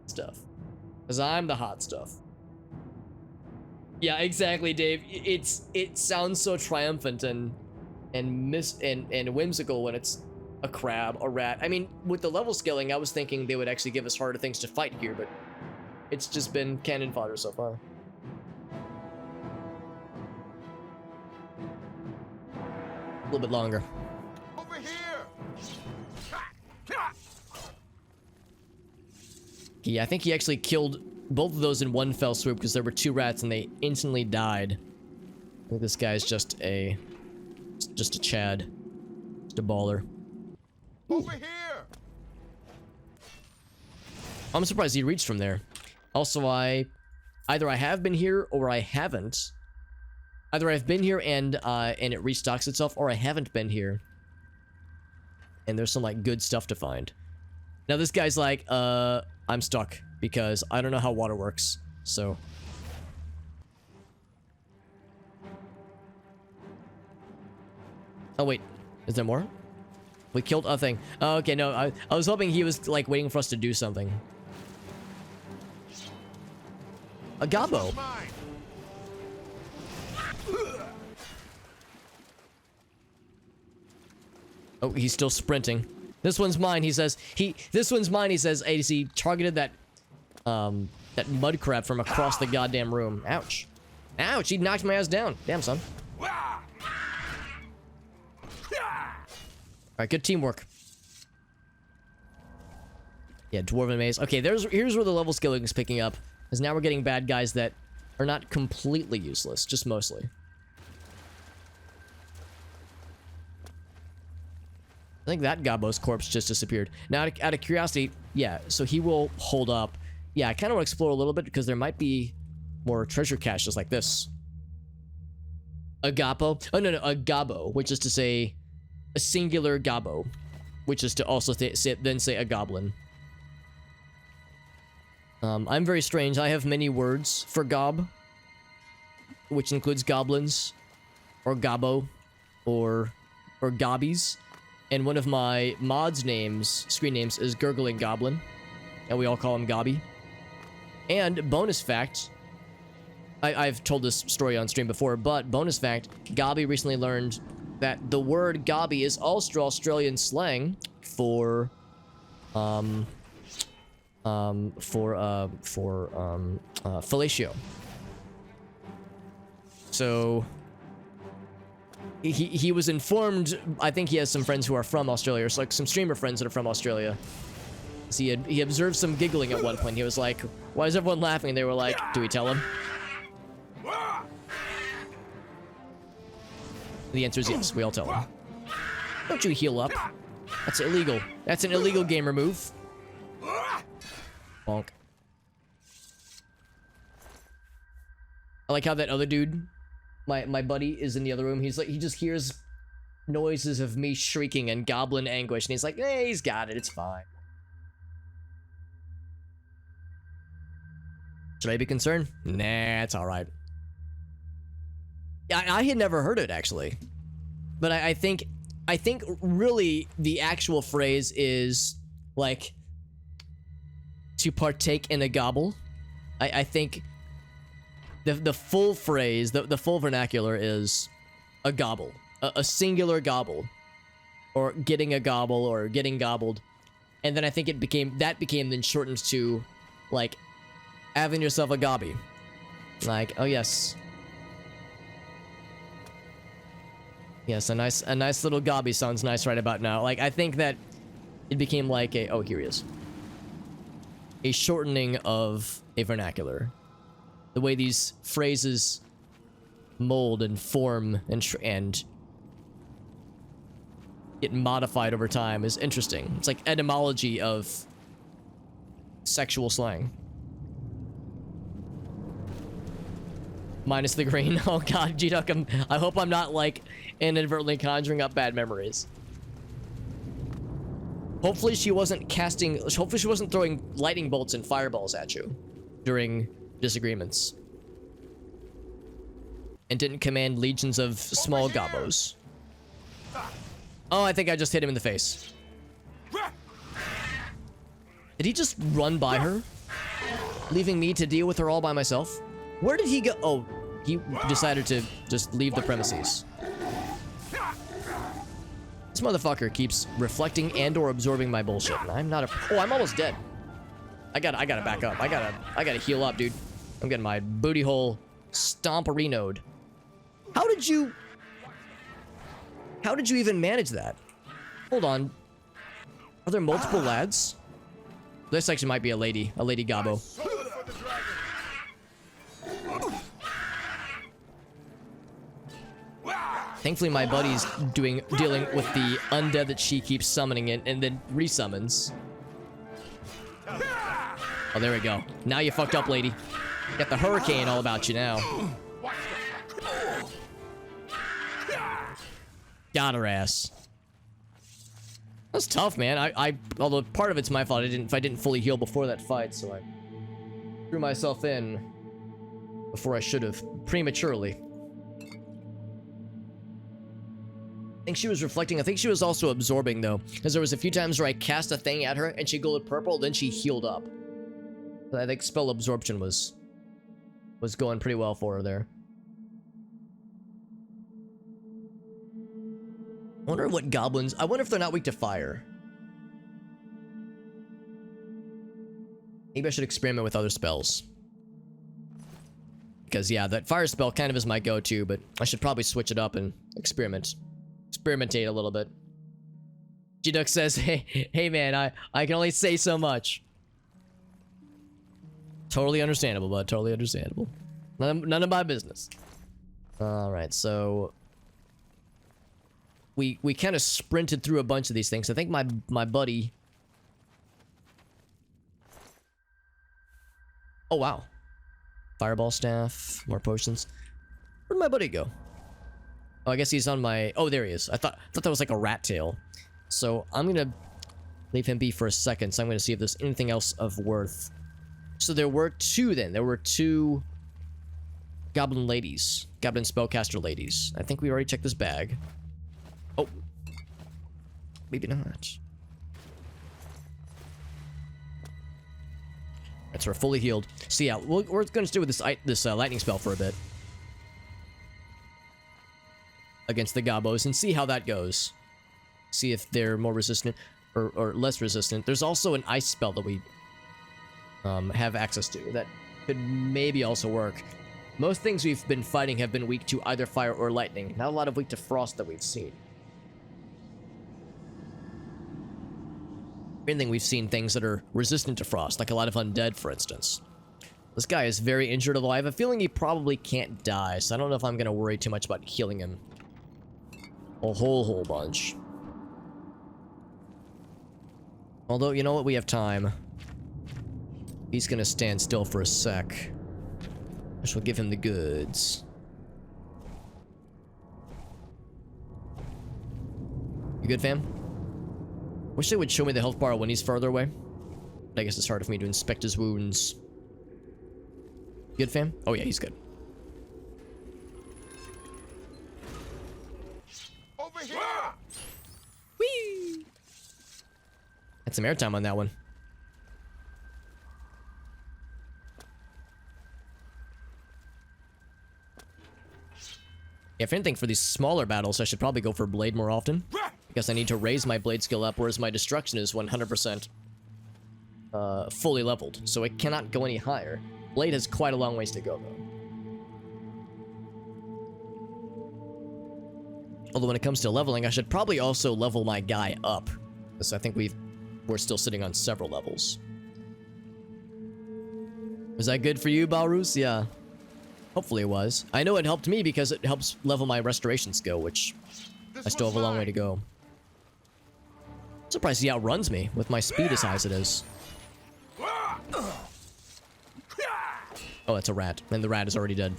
stuff. Because I'm the hot stuff. Yeah, exactly, Dave. It sounds so triumphant and whimsical when it's a crab, a rat. I mean, with the level scaling, I was thinking they would actually give us harder things to fight here, but it's just been cannon fodder so far. A little bit longer. Over here. Yeah, I think he actually killed both of those in one fell swoop because there were 2 rats and they instantly died. I think this guy's just a Chad. Just a baller. Over here. I'm surprised he reached from there. Also, either I have been here or I haven't. Either I've been here and it restocks itself, or I haven't been here. And there's some like good stuff to find. Now this guy's like, I'm stuck because I don't know how water works. So oh wait, is there more? We killed a thing. Oh, okay, no, I was hoping he was like waiting for us to do something. A gobbo. Oh, he's still sprinting. This one's mine, he says. This one's mine, he says. As he targeted that mud crab from across the goddamn room. Ouch. Ouch, he knocked my ass down. Damn, son. Alright, good teamwork. Yeah, Dwarven Maze. Okay, here's where the level scaling is picking up. Because now we're getting bad guys that are not completely useless, just mostly. I think that Gobbo's corpse just disappeared. Now, out of curiosity, yeah, so he will hold up. Yeah, I kind of want to explore a little bit because there might be more treasure caches like this. A Gobbo? Oh, no, a Gobbo, which is to say a singular Gobbo. which is to also then say a goblin. I'm very strange. I have many words for gob, which includes goblins, or gobbo, or gobbies. And one of my mods' names, screen names, is Gurgling Goblin, and we all call him Gobby. And bonus fact, I've told this story on stream before, but bonus fact, Gobby recently learned that the word Gobby is also Australian slang for fellatio. So he was informed. I think he has some friends who are from Australia, or like some streamer friends that are from Australia. So he observed some giggling at one point. He was like, "Why is everyone laughing?" And they were like, "Do we tell him?" The answer is yes. We all tell him. Don't you heal up? That's illegal. That's an illegal gamer move. Bonk. I like how that other dude, my buddy, is in the other room. He's like, he just hears noises of me shrieking and goblin anguish, and he's like, "Hey, he's got it. It's fine." Should I be concerned? Nah, it's all right. I had never heard it, actually. But I think really the actual phrase is, like, to partake in a gobble. I think the full phrase, the full vernacular is a gobble. A singular gobble. Or getting a gobble, or getting gobbled. And then I think that became then shortened to, like, having yourself a gobby. Like, oh yes. Yes, a nice little gobby sounds nice right about now. Like, I think that it became like a, oh, here he is. A shortening of a vernacular. The way these phrases mold and form and get modified over time is interesting. It's like etymology of sexual slang. Minus the green. Oh god, G-Duck, I hope I'm not, like, inadvertently conjuring up bad memories. Hopefully she wasn't throwing lightning bolts and fireballs at you during disagreements. And didn't command legions of small gobbos. Oh, I think I just hit him in the face. Did he just run by her? Leaving me to deal with her all by myself? Where did he go? Oh, he decided to just leave the premises. This motherfucker keeps reflecting and or absorbing my bullshit. And I'm not oh, I'm almost dead. I gotta back up. I gotta heal up, dude. I'm getting my booty hole stomperinoed. How did you even manage that? Hold on. Are there multiple lads? This actually might be a lady gobbo. Thankfully, my buddy's dealing with the undead that she keeps summoning in and then resummons. Oh, there we go. Now you fucked up, lady. Got the hurricane all about you now. Got her ass. That's tough, man. Although part of it's my fault. I didn't fully heal before that fight, so I threw myself in before I should have, prematurely. I think she was reflecting. I think she was also absorbing, though, because there was a few times where I cast a thing at her and she glowed purple, then she healed up. I think spell absorption was going pretty well for her there. I wonder what goblins... I wonder if they're not weak to fire. Maybe I should experiment with other spells. Because, yeah, that fire spell kind of is my go-to, but I should probably switch it up and experimentate a little bit. G-Duck says, hey man, I can only say so much. Totally understandable, bud. Totally understandable. None of my business. Alright, so... We kind of sprinted through a bunch of these things. I think my buddy... Oh, wow. Fireball staff, more potions. Where'd my buddy go? Oh, I guess he's on my... Oh, there he is. I thought that was like a rat tail. So I'm gonna leave him be for a second. So I'm gonna see if there's anything else of worth. So there were two then. There were two goblin ladies. Goblin spellcaster ladies. I think we already checked this bag. Oh. Maybe not. Alright, so we're fully healed. So yeah, we're gonna stay with this lightning spell for a bit. Against the gobos and see how that goes. See if they're more resistant or less resistant. There's also an ice spell that we have access to that could maybe also work. Most things we've been fighting have been weak to either fire or lightning. Not a lot of weak to frost that we've seen. If anything, we've seen things that are resistant to frost, like a lot of undead, for instance. This guy is very injured, although I have a feeling he probably can't die, so I don't know if I'm going to worry too much about healing him. A whole bunch. Although, you know what? We have time. He's gonna stand still for a sec. Which will give him the goods. You good, fam? Wish they would show me the health bar when he's farther away. But I guess it's harder for me to inspect his wounds. Good, fam? Oh yeah, he's good. Over here! Whee! Had some airtime on that one. If anything, for these smaller battles, I should probably go for blade more often. Because I need to raise my blade skill up, whereas my destruction is 100% fully leveled. So it cannot go any higher. Blade has quite a long ways to go, though. Although when it comes to leveling, I should probably also level my guy up. Because I think we're still sitting on several levels. Was that good for you, Balrus? Yeah. Hopefully it was. I know it helped me because it helps level my restoration skill, which I still have a long way to go. I'm surprised he outruns me with my speed as high as it is. Oh, that's a rat. And the rat is already dead.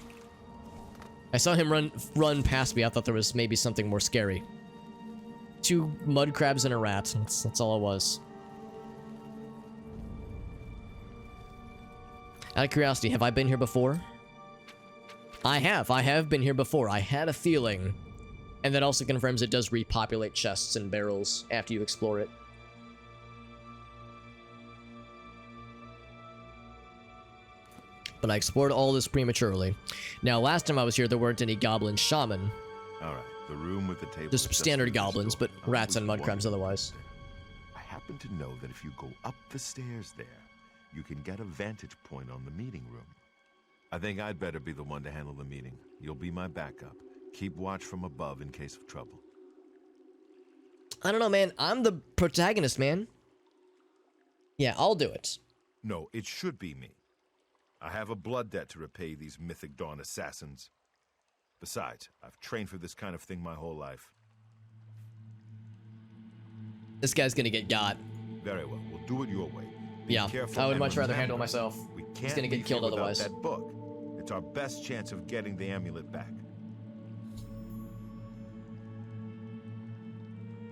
I saw him run past me. I thought there was maybe something more scary. 2 mud crabs and a rat. That's all it was. Out of curiosity, have I been here before? I have been here before. I had a feeling. And that also confirms it does repopulate chests and barrels after you explore it. But I explored all this prematurely. Now, last time I was here, there weren't any goblin shaman. Alright, the room with the table. Just standard goblins, but rats and mud crabs otherwise. I happen to know that if you go up the stairs there, you can get a vantage point on the meeting room. I think I'd better be the one to handle the meeting. You'll be my backup. Keep watch from above in case of trouble. I don't know, man. I'm the protagonist, man. Yeah, I'll do it. No, it should be me. I have a blood debt to repay these Mythic Dawn assassins. Besides, I've trained for this kind of thing my whole life. This guy's gonna get got. Very well. We'll do it your way. Be Yeah, careful I would and much rather remember, handle myself. He's gonna get leave killed here without otherwise. That book. It's our best chance of getting the amulet back.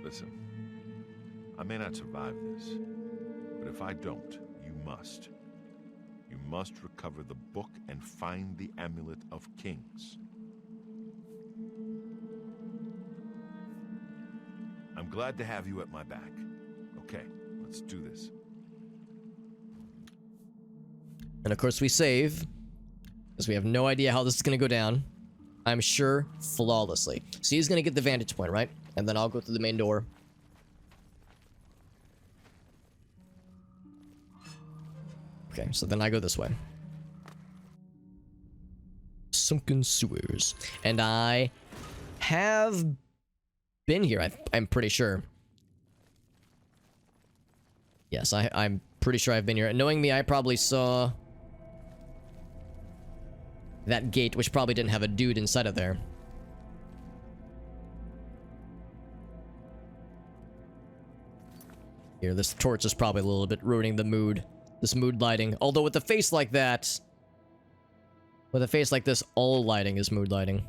Listen, I may not survive this, but if I don't, you must. You must recover the book and find the Amulet of Kings. I'm glad to have you at my back. Okay, let's do this. And of course we save, because we have no idea how this is going to go down. I'm sure flawlessly. So he's going to get the vantage point, right? And then I'll go through the main door. Okay, so then I go this way. Sunken sewers. And I have been here, I'm pretty sure. Yes, I'm pretty sure I've been here. Knowing me, I probably saw that gate, which probably didn't have a dude inside of there. Here, this torch is probably a little bit ruining the mood. This mood lighting. Although with a face like that, with a face like this, all lighting is mood lighting.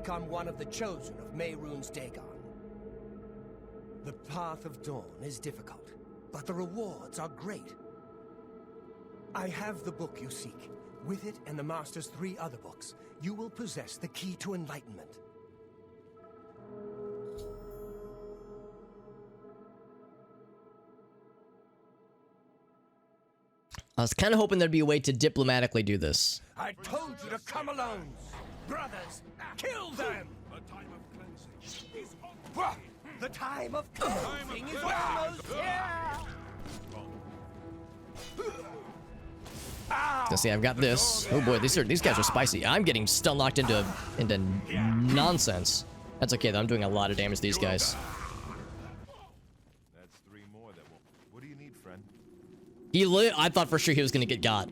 become one of the chosen of Mehrunes Dagon. The path of dawn is difficult, but the rewards are great. I have the book you seek. With it and the Master's 3 other books, you will possess the key to enlightenment. I was kind of hoping there'd be a way to diplomatically do this. I told you to come alone! Brothers, kill them! A time of cleansing is The time of cleansing is almost here! So see, I've got this. Oh boy, these guys are spicy. I'm getting stun locked into nonsense. That's okay though. I'm doing a lot of damage to these guys. That's 3 more that won't. What do you need, friend? I thought for sure he was gonna get got.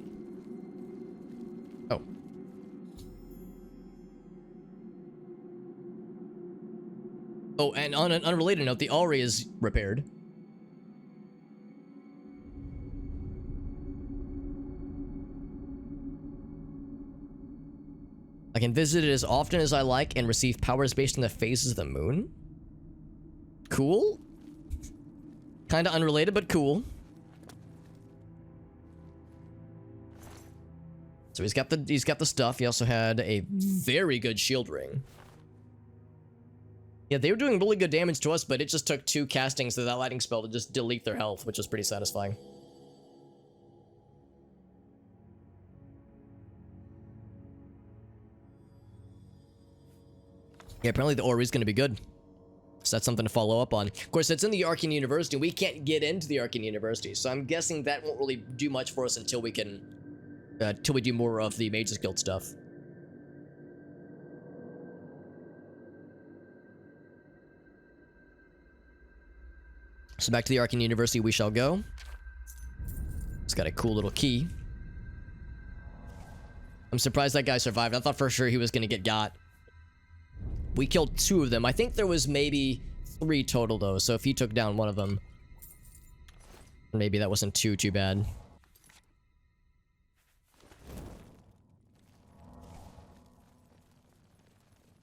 Oh. Oh, and on an unrelated note, the Auri is repaired. I can visit it as often as I like and receive powers based on the phases of the moon. Cool. Kinda unrelated, but cool. So he's got the stuff. He also had a very good shield ring. Yeah, they were doing really good damage to us, but it just took 2 castings of that lightning spell to just delete their health, which was pretty satisfying. Yeah, apparently the Ori's going to be good. So that's something to follow up on. Of course, it's in the Arcane University. We can't get into the Arcane University, so I'm guessing that won't really do much for us until we can... till we do more of the Mages Guild stuff. So back to the Arcane University we shall go. It's got a cool little key. I'm surprised that guy survived. I thought for sure he was going to get got. We killed 2 of them. I think there was maybe 3 total, though. So if he took down one of them, maybe that wasn't too bad.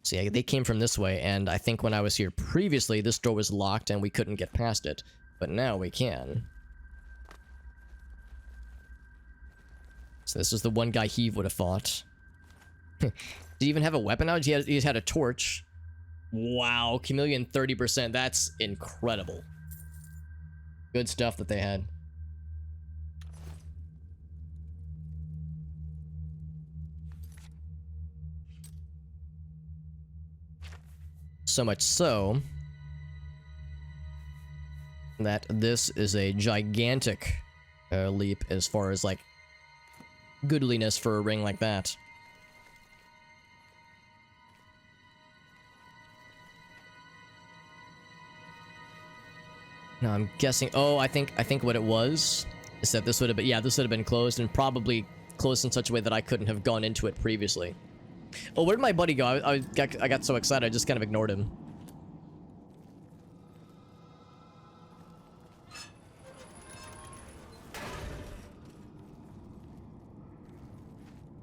So yeah, they came from this way, and I think when I was here previously, this door was locked and we couldn't get past it. But now we can. So this is the one guy he would have fought. Did he even have a weapon out? He had a torch. Wow, Chameleon 30%. That's incredible. Good stuff that they had. So much so that this is a gigantic leap as far as like goodliness for a ring like that. Now I'm guessing. Oh, I think what it was is that this would have been, yeah, this would have been closed, and probably closed in such a way that I couldn't have gone into it previously. Oh, where did my buddy go? I got so excited I just kind of ignored him.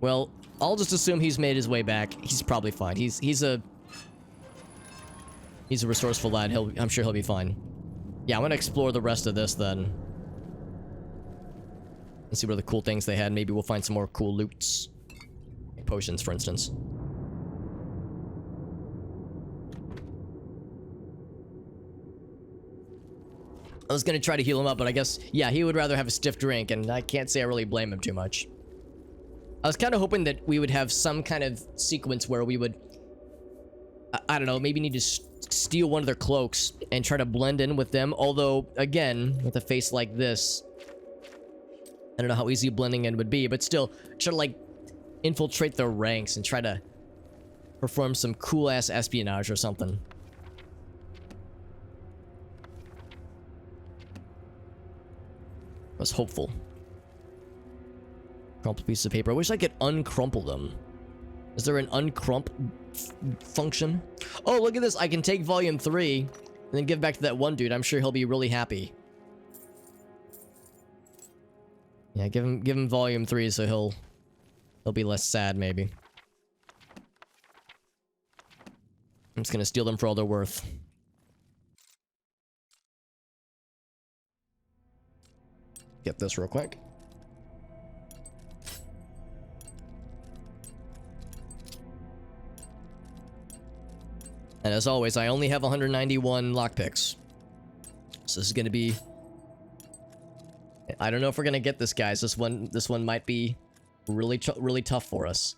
Well, I'll just assume he's made his way back. He's probably fine. He's a resourceful lad. I'm sure he'll be fine. Yeah, I'm gonna explore the rest of this then. Let's see what the cool things they had. Maybe we'll find some more cool loots. Like potions, for instance. I was gonna try to heal him up, but I guess, yeah, he would rather have a stiff drink, and I can't say I really blame him too much. I was kind of hoping that we would have some kind of sequence where we would, I don't know, maybe need to steal one of their cloaks and try to blend in with them. Although, again, with a face like this, I don't know how easy blending in would be, but still, try to, like, infiltrate their ranks and try to perform some cool-ass espionage or something. I was hopeful. Crumpled piece of paper. I wish I could uncrumple them. Is there an uncrump function? Oh, look at this. I can take volume 3 and then give back to that one dude. I'm sure he'll be really happy. Yeah, give him volume 3 so he'll be less sad maybe. I'm just gonna steal them for all they're worth. Get this real quick. And as always, I only have 191 lockpicks. So this is gonna be... I don't know if we're gonna get this, guys. This one might be really tough for us.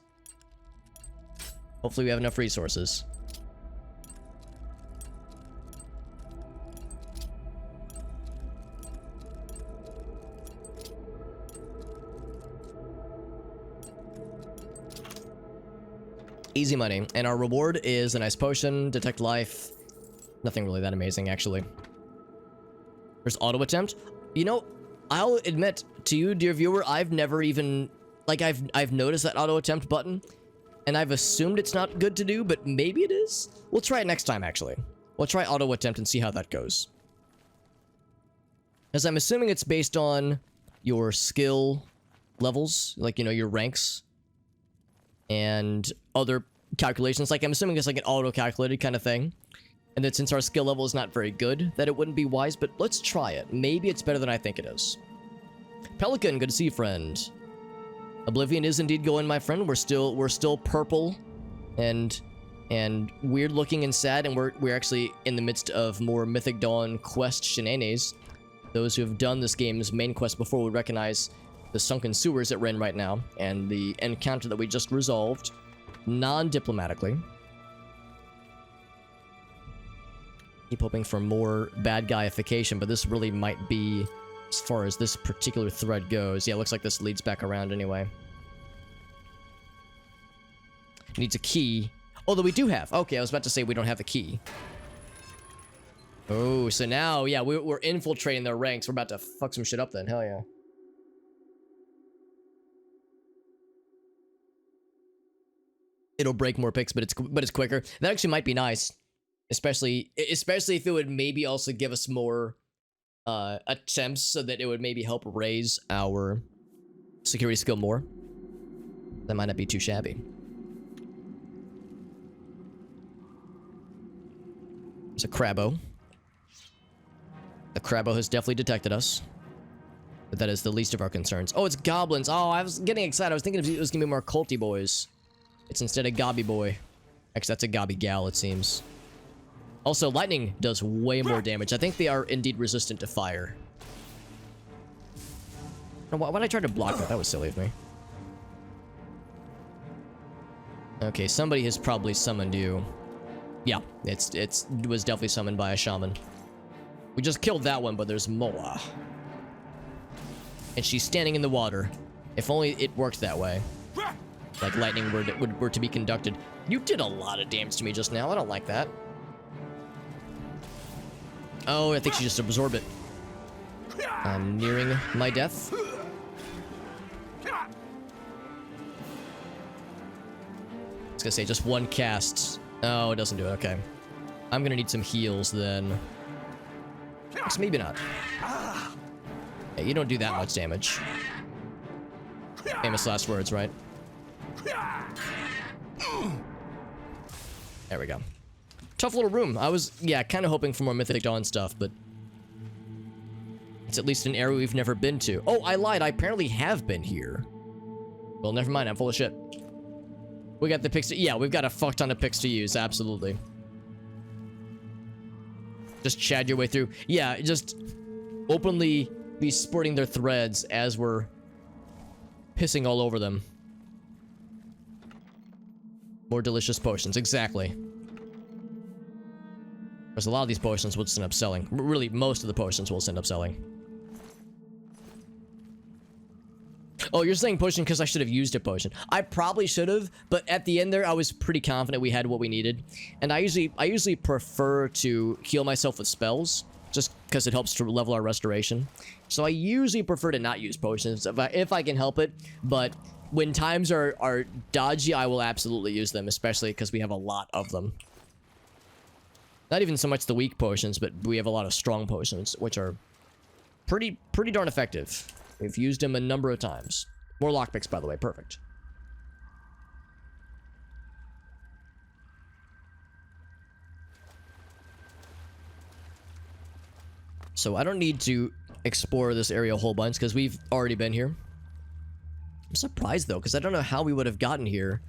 Hopefully we have enough resources. Easy money. And our reward is a nice potion, detect life. Nothing really that amazing, actually. There's auto attempt. You know, I'll admit to you, dear viewer, I've never even... Like, I've noticed that auto attempt button, and I've assumed it's not good to do, but maybe it is? We'll try it next time, actually. We'll try auto attempt and see how that goes. As I'm assuming it's based on your skill levels, like, you know, your ranks, and other calculations. Like, I'm assuming it's like an auto-calculated kind of thing. And that since our skill level is not very good, that it wouldn't be wise, but let's try it. Maybe it's better than I think it is. Pelican, good to see you, friend. Oblivion is indeed going, my friend. We're still purple and weird looking and sad, and we're actually in the midst of more Mythic Dawn quest shenanigans. Those who have done this game's main quest before would recognize the sunken sewers that we're in right now, and the encounter that we just resolved non-diplomatically. Keep hoping for more bad guyification, but this really might be, as far as this particular thread goes. Yeah, it looks like this leads back around anyway. Needs a key. Although we do have. Okay, I was about to say we don't have the key. Oh, so now, yeah, we're infiltrating their ranks. We're about to fuck some shit up then. Hell yeah. It'll break more picks, but it's quicker. That actually might be nice. Especially if it would maybe also give us more attempts, so that it would maybe help raise our security skill more. That might not be too shabby. There's a Crabbo. The Crabbo has definitely detected us. But that is the least of our concerns. Oh, it's goblins. Oh, I was getting excited. I was thinking it was gonna be more culty boys. It's instead a gobby boy. Actually, that's a gobby gal, it seems. Also, lightning does way more damage. I think they are indeed resistant to fire. Why did I try to block that? That was silly of me. Okay, somebody has probably summoned you. Yeah, it was definitely summoned by a shaman. We just killed that one, but there's more. And she's standing in the water. If only it worked that way. Like lightning were to be conducted. You did a lot of damage to me just now. I don't like that. Oh, I think she just absorbed it. I'm nearing my death. I was gonna say just one cast. Oh, it doesn't do it. Okay. I'm gonna need some heals then. Just maybe not. Hey, you don't do that much damage. Famous last words, right? There we go. Tough little room. I was, yeah, kind of hoping for more Mythic Dawn stuff, but it's at least an area we've never been to. Oh, I lied. I apparently have been here. Well, never mind. I'm full of shit. We got the picks to... Yeah, we've got a fuck ton of picks to use. Absolutely. Just chad your way through. Yeah, just openly be sporting their threads as we're pissing all over them. More delicious potions. Exactly. There's a lot of these potions we'll just end up selling. Really, most of the potions we'll end up selling. Oh, you're saying potion because I should have used a potion. I probably should have, but at the end there, I was pretty confident we had what we needed. And I usually prefer to heal myself with spells, just because it helps to level our restoration. So I usually prefer to not use potions if I can help it, but when times are dodgy, I will absolutely use them, especially because we have a lot of them. Not even so much the weak potions, but we have a lot of strong potions, which are pretty darn effective. We've used them a number of times. More lockpicks, by the way. Perfect. So I don't need to explore this area a whole bunch because we've already been here. I'm surprised though, because I don't know how we would have gotten here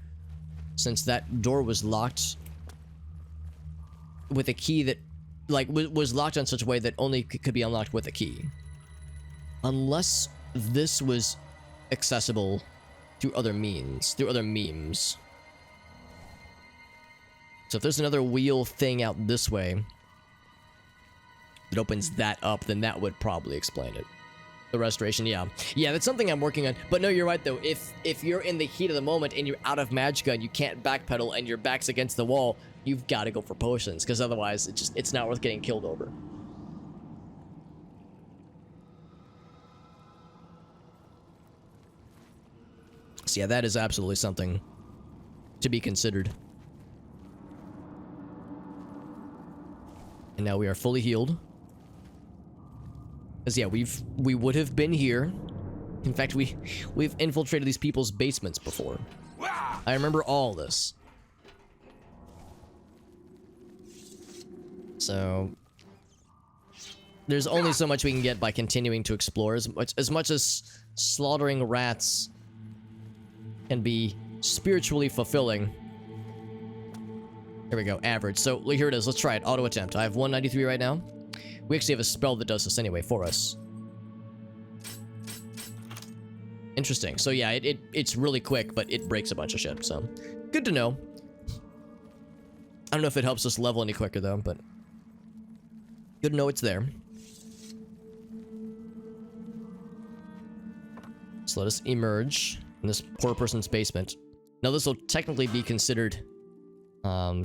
since that door was locked with a key that, like, was locked in such a way that only could be unlocked with a key. Unless this was accessible through other means, through other memes. So if there's another wheel thing out this way that opens that up, then that would probably explain it. The restoration, yeah. Yeah, that's something I'm working on. But no, you're right, though. If you're in the heat of the moment and you're out of magicka and you can't backpedal and your back's against the wall, you've got to go for potions, because otherwise it's not worth getting killed over. So yeah, that is absolutely something to be considered. And now we are fully healed. Because yeah, we would have been here. In fact, we've infiltrated these people's basements before. I remember all this. So there's only so much we can get by continuing to explore. As much as slaughtering rats can be spiritually fulfilling. Here we go, average. So here it is. Let's try it. Auto attempt. I have 193 right now. We actually have a spell that does this anyway for us. Interesting. So yeah, it's really quick, but it breaks a bunch of shit. So good to know. I don't know if it helps us level any quicker though, but good to know it's there. So let us emerge in this poor person's basement. Now this will technically be considered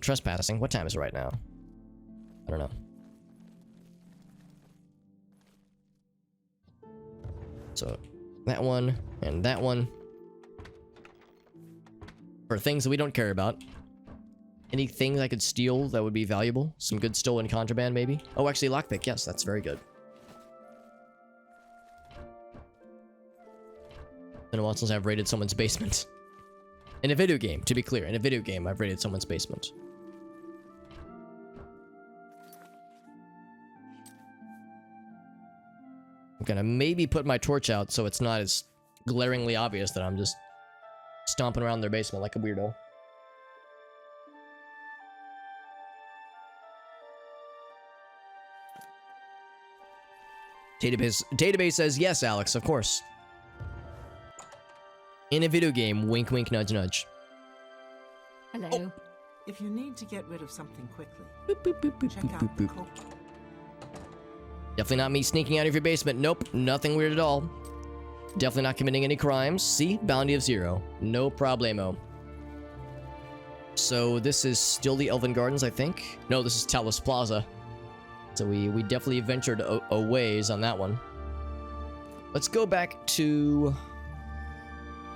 trespassing. What time is it right now? I don't know. So that one and that one for things that we don't care about. Anything I could steal that would be valuable? Some good stolen contraband, maybe? Oh, actually, lockpick. Yes, that's very good. Been a while since I've raided someone's basement. In a video game, to be clear. In a video game, I've raided someone's basement. I'm gonna maybe put my torch out so it's not as glaringly obvious that I'm just stomping around their basement like a weirdo. Database says yes, Alex, of course. In a video game, wink wink nudge nudge. Hello. Oh, if you need to get rid of something quickly, Boop, boop, boop, boop, check boop, out boop, the boop. coat. Definitely not me sneaking out of your basement. Nope, nothing weird at all. Definitely not committing any crimes. See, bounty of 0. No problemo. So this is still the Elven Gardens, I think. No, this is Talos Plaza. So we definitely ventured a ways on that one. Let's go back to...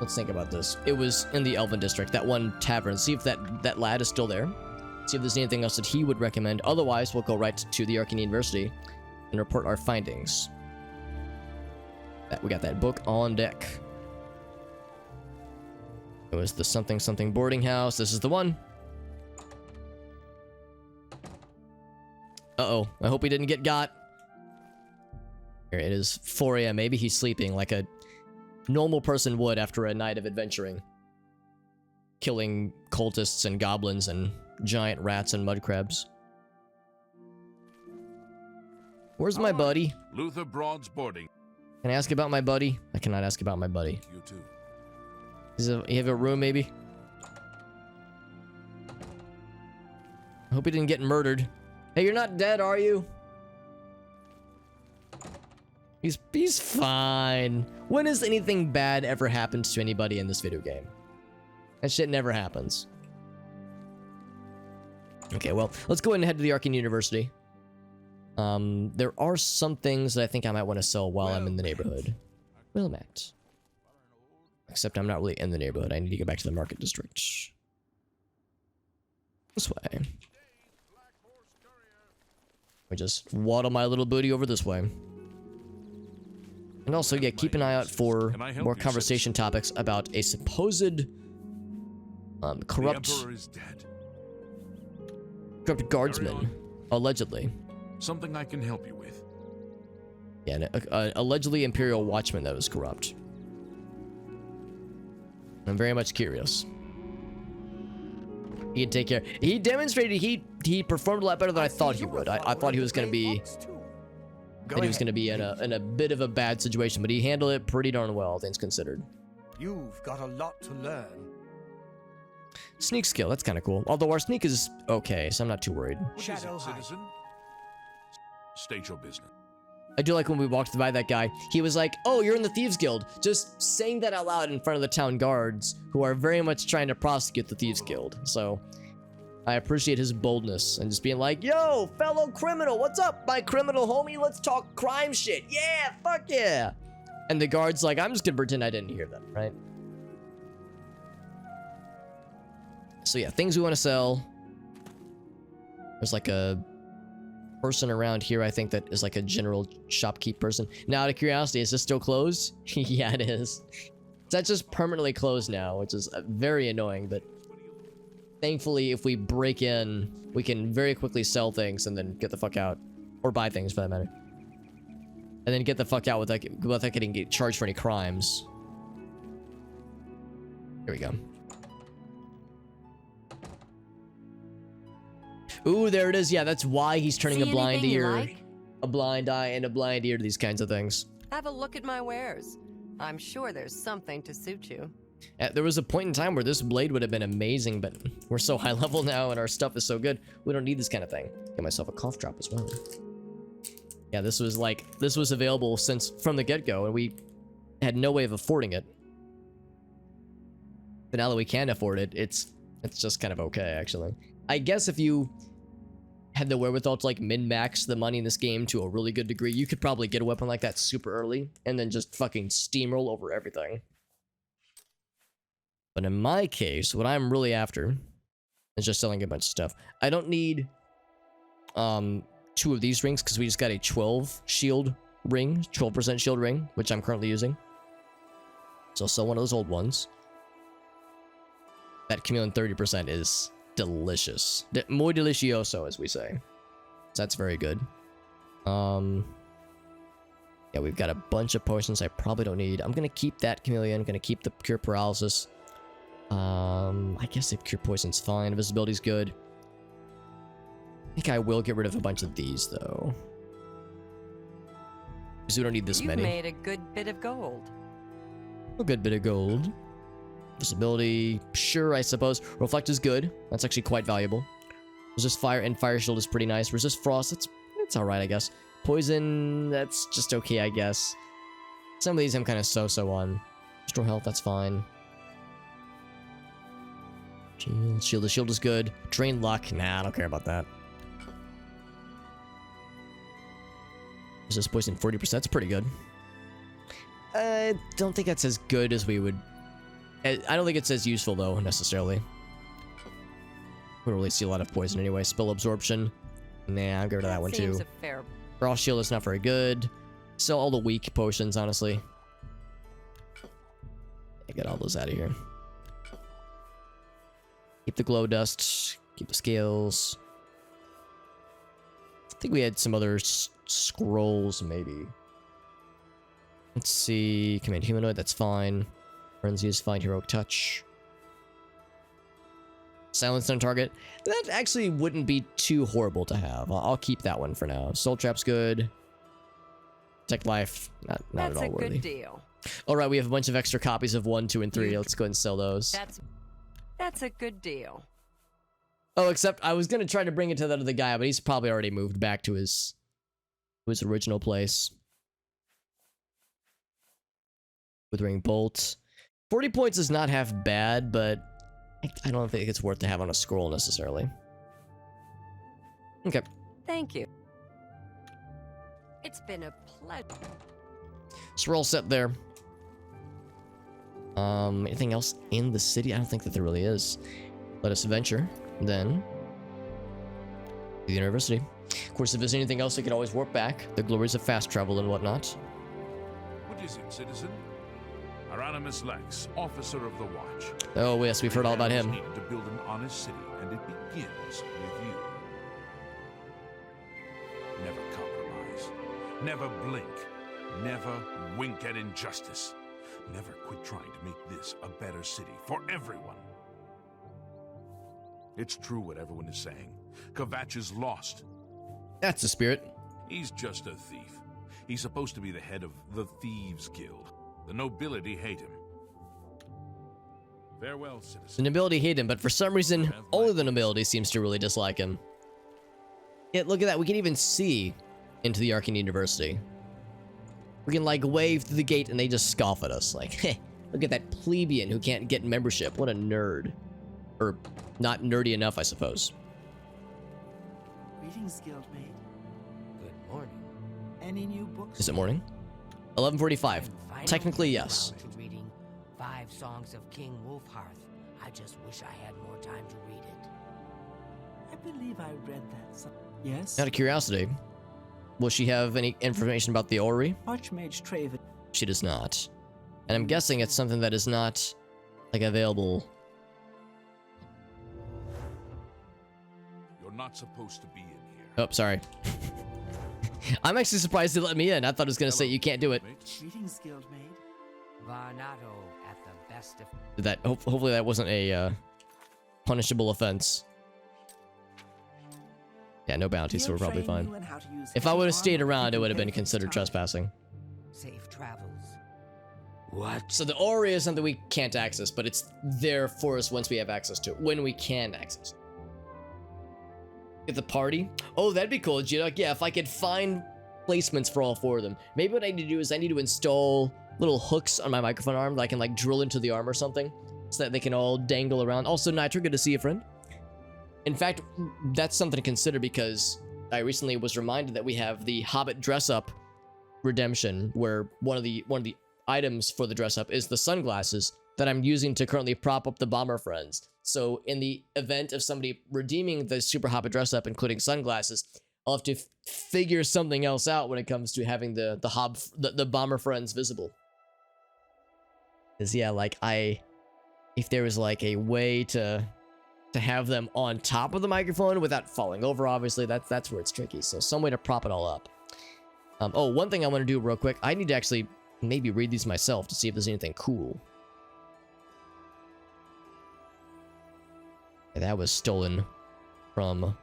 Let's think about this. It was in the Elven District, that one tavern. See if that lad is still there. See if there's anything else that he would recommend. Otherwise, we'll go right to the Arcane University and report our findings. We got that book on deck. It was the something something boarding house. This is the one. Uh-oh. I hope he didn't get got. Here it is. 4 a.m. Maybe he's sleeping like a normal person would after a night of adventuring. Killing cultists and goblins and giant rats and mud crabs. Where's my buddy? Luther Broad's boarding. Can I ask about my buddy? I cannot ask about my buddy. You too. Does he have a room, maybe? I hope he didn't get murdered. Hey, you're not dead, are you? He's fine. When has anything bad ever happened to anybody in this video game? That shit never happens. Okay, well, let's go ahead and head to the Arcane University. There are some things that I think I might want to sell while I'm in the neighborhood. Well met. Except I'm not really in the neighborhood. I need to get back to the market district. This way. I just waddle my little booty over this way. And also, yeah, keep an eye out for more conversation topics about a supposed corrupt guardsman, allegedly. Something I can help you with. Yeah, an allegedly Imperial Watchman that was corrupt. I'm very much curious. He can take care. He demonstrated he performed a lot better than I thought he would. I thought he was going to be in a bit of a bad situation, but he handled it pretty darn well, things considered. You've got a lot to learn. Sneak skill, that's kind of cool. Although our sneak is okay, so I'm not too worried. What is it, citizen? State your business. I do like when we walked by that guy. He was like, "Oh, you're in the Thieves Guild." Just saying that out loud in front of the town guards, who are very much trying to prosecute the Thieves Guild. So, I appreciate his boldness and just being like, "Yo, fellow criminal, what's up, my criminal homie? Let's talk crime shit. Yeah, fuck yeah." And the guard's like, "I'm just gonna pretend I didn't hear that," right? So yeah, things we want to sell. There's like a person around here, I think, that is like a general shopkeep person. Now, out of curiosity, is this still closed? Yeah, it is. That's just permanently closed now, which is very annoying, but thankfully, if we break in, we can very quickly sell things and then get the fuck out. Or buy things, for that matter. And then get the fuck out without getting charged for any crimes. Here we go. Ooh, there it is. Yeah, that's why he's turning a blind ear, a blind eye, and a blind ear to these kinds of things. Have a look at my wares. I'm sure there's something to suit you. There was a point in time where this blade would have been amazing, but we're so high level now and our stuff is so good, we don't need this kind of thing. Get myself a cough drop as well. Yeah, this was available since from the get-go, and we had no way of affording it. But now that we can afford it, it's just kind of okay, actually. I guess if you had the wherewithal to like min-max the money in this game to a really good degree, you could probably get a weapon like that super early and then just fucking steamroll over everything. But in my case, what I'm really after is just selling a bunch of stuff. I don't need 2 of these rings because we just got a 12 shield ring, 12% shield ring, which I'm currently using. So I'll sell one of those old ones. That chameleon 30% is delicious. Muy delicioso, as we say. So that's very good. Yeah, we've got a bunch of potions I probably don't need. I'm gonna keep that chameleon. Gonna keep the cure paralysis. I guess if cure poison's fine. Visibility's good. I think I will get rid of a bunch of these though, because we don't need this many. You made a good bit of gold. A good bit of gold. Visibility, sure, I suppose. Reflect is good. That's actually quite valuable. Resist fire and fire shield is pretty nice. Resist frost, it's alright, I guess. Poison, that's just okay, I guess. Some of these I'm kind of so-so on. Restore health, that's fine. Shield, the shield is good. Drain luck, nah, I don't care about that. Resist poison 40%, that's pretty good. I don't think that's as good as we would... I don't think it's as useful, though, necessarily. We don't really see a lot of poison anyway. Spell absorption. Nah, I'll get rid of that one, too. Frost shield is not very good. Sell all the weak potions, honestly. Get all those out of here. Keep the glow dust. Keep the scales. I think we had some other scrolls, maybe. Let's see. Command humanoid, that's fine. Frenzy is fine. Heroic touch. Silence on target. That actually wouldn't be too horrible to have. I'll keep that one for now. Soul trap's good. Tech life, not at all worthy. That's a good deal. All right, we have a bunch of extra copies of 1, 2, and 3. Let's go ahead and sell those. That's a good deal. Oh, except I was gonna try to bring it to that other guy, but he's probably already moved back to his original place. Withering bolt. 40 points is not half bad, but I don't think it's worth to have on a scroll necessarily. Okay. Thank you. It's been a pleasure. So we're all set there. Anything else in the city? I don't think that there really is. Let us venture, then, to the university. Of course, if there's anything else, we can always warp back. The glories of fast travel and whatnot. What is it, citizen? Hieronymus Lex, officer of the watch. Oh yes, we've heard all about him. Needed to build an honest city, and it begins with you. Never compromise. Never blink. Never wink at injustice. Never quit trying to make this a better city for everyone. It's true what everyone is saying. Kvatch is lost. That's the spirit. He's just a thief. He's supposed to be the head of the Thieves Guild. The nobility hate him. Farewell, The citizen. nobility hate him, but for some reason, only the nobility seems to really dislike him. Yeah, look at that. We can even see into the Arcane University. We can, like, wave through the gate and they just scoff at us. Like, heh, look at that plebeian who can't get membership. What a nerd. Or not nerdy enough, I suppose. Greetings, Guildmate. Good morning. Any new books? Is it morning? 11:45. I'm finally Technically, getting yes. around to reading 5 Songs of King Wolfhearth. I just wish I had more time to read it. I believe I read that. Yes? Out of curiosity, will she have any information about the orrery? Archmage Traven. She does not. And I'm guessing it's something that is not, like, available. You're not supposed to be in here. Oh, sorry. I'm actually surprised they let me in. I thought it was going to say you can't do it. Greetings, Guildmate. Varnado at the best of... That hopefully that wasn't a punishable offense. Yeah, no bounties, so we're probably fine. If I would have stayed around, it would have been considered trespassing. Safe travels. What? So the orrery is something we can't access, but it's there for us once we have access to it, when we can access it. Get the party? Oh, that'd be cool, Jidok. Yeah, if I could find placements for all 4 of them. Maybe what I need to do is I need to install little hooks on my microphone arm that I can, like, drill into the arm or something, so that they can all dangle around. Also, Nitro, good to see you, friend. In fact, that's something to consider because I recently was reminded that we have the Hobbit dress-up redemption, where one of the items for the dress-up is the sunglasses that I'm using to currently prop up the bomber friends. So in the event of somebody redeeming the Super Hobbit dress-up, including sunglasses, I'll have to figure something else out when it comes to having the bomber friends visible. Because yeah, like if there was like a way to have them on top of the microphone without falling over, obviously that's where it's tricky. So some way to prop it all up. Oh, one thing I want to do real quick, I need to actually maybe read these myself to see if there's anything cool. Yeah, that was stolen from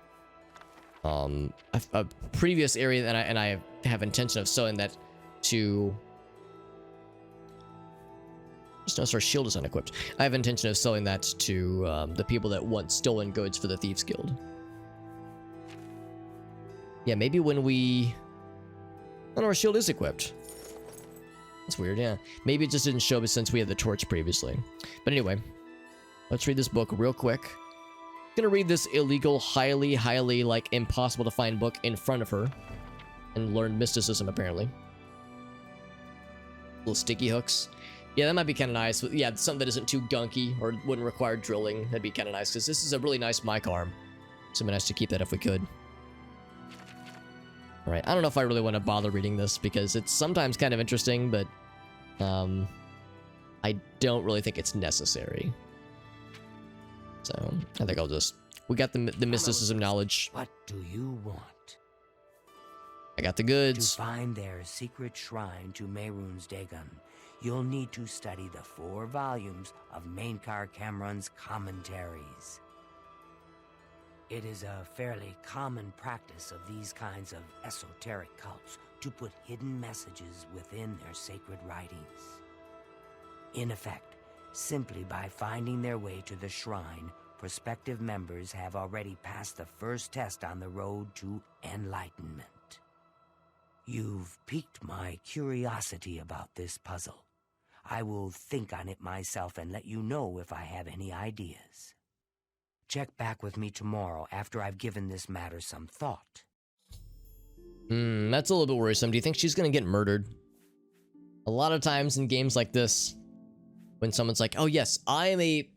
a previous area, and I have intention of selling that to... Just notice our shield is unequipped. I have intention of selling that to the people that want stolen goods for the Thieves Guild. Yeah, maybe when we... Oh, no, our shield is equipped. That's weird, yeah. Maybe it just didn't show me since we had the torch previously. But anyway, let's read this book real quick. I'm gonna read this illegal, highly, like, impossible to find book in front of her. And learn mysticism, apparently. Little sticky hooks. Yeah, that might be kind of nice. Yeah, something that isn't too gunky or wouldn't require drilling. That'd be kind of nice, because this is a really nice mic arm. So it'd be nice to keep that if we could. Alright, I don't know if I really want to bother reading this, because it's sometimes kind of interesting, but... I don't really think it's necessary. So, I think I'll just... We got the mysticism knowledge. What do you want? I got the goods. To find their secret shrine to Mehrunes Dagon, you'll need to study the 4 volumes of Mainkar Cameron's commentaries. It is a fairly common practice of these kinds of esoteric cults to put hidden messages within their sacred writings. In effect, simply by finding their way to the shrine, prospective members have already passed the first test on the road to enlightenment. You've piqued my curiosity about this puzzle. I will think on it myself and let you know if I have any ideas. Check back with me tomorrow after I've given this matter some thought. That's a little bit worrisome. Do you think she's gonna get murdered? A lot of times in games like this, when someone's like, oh yes, I am a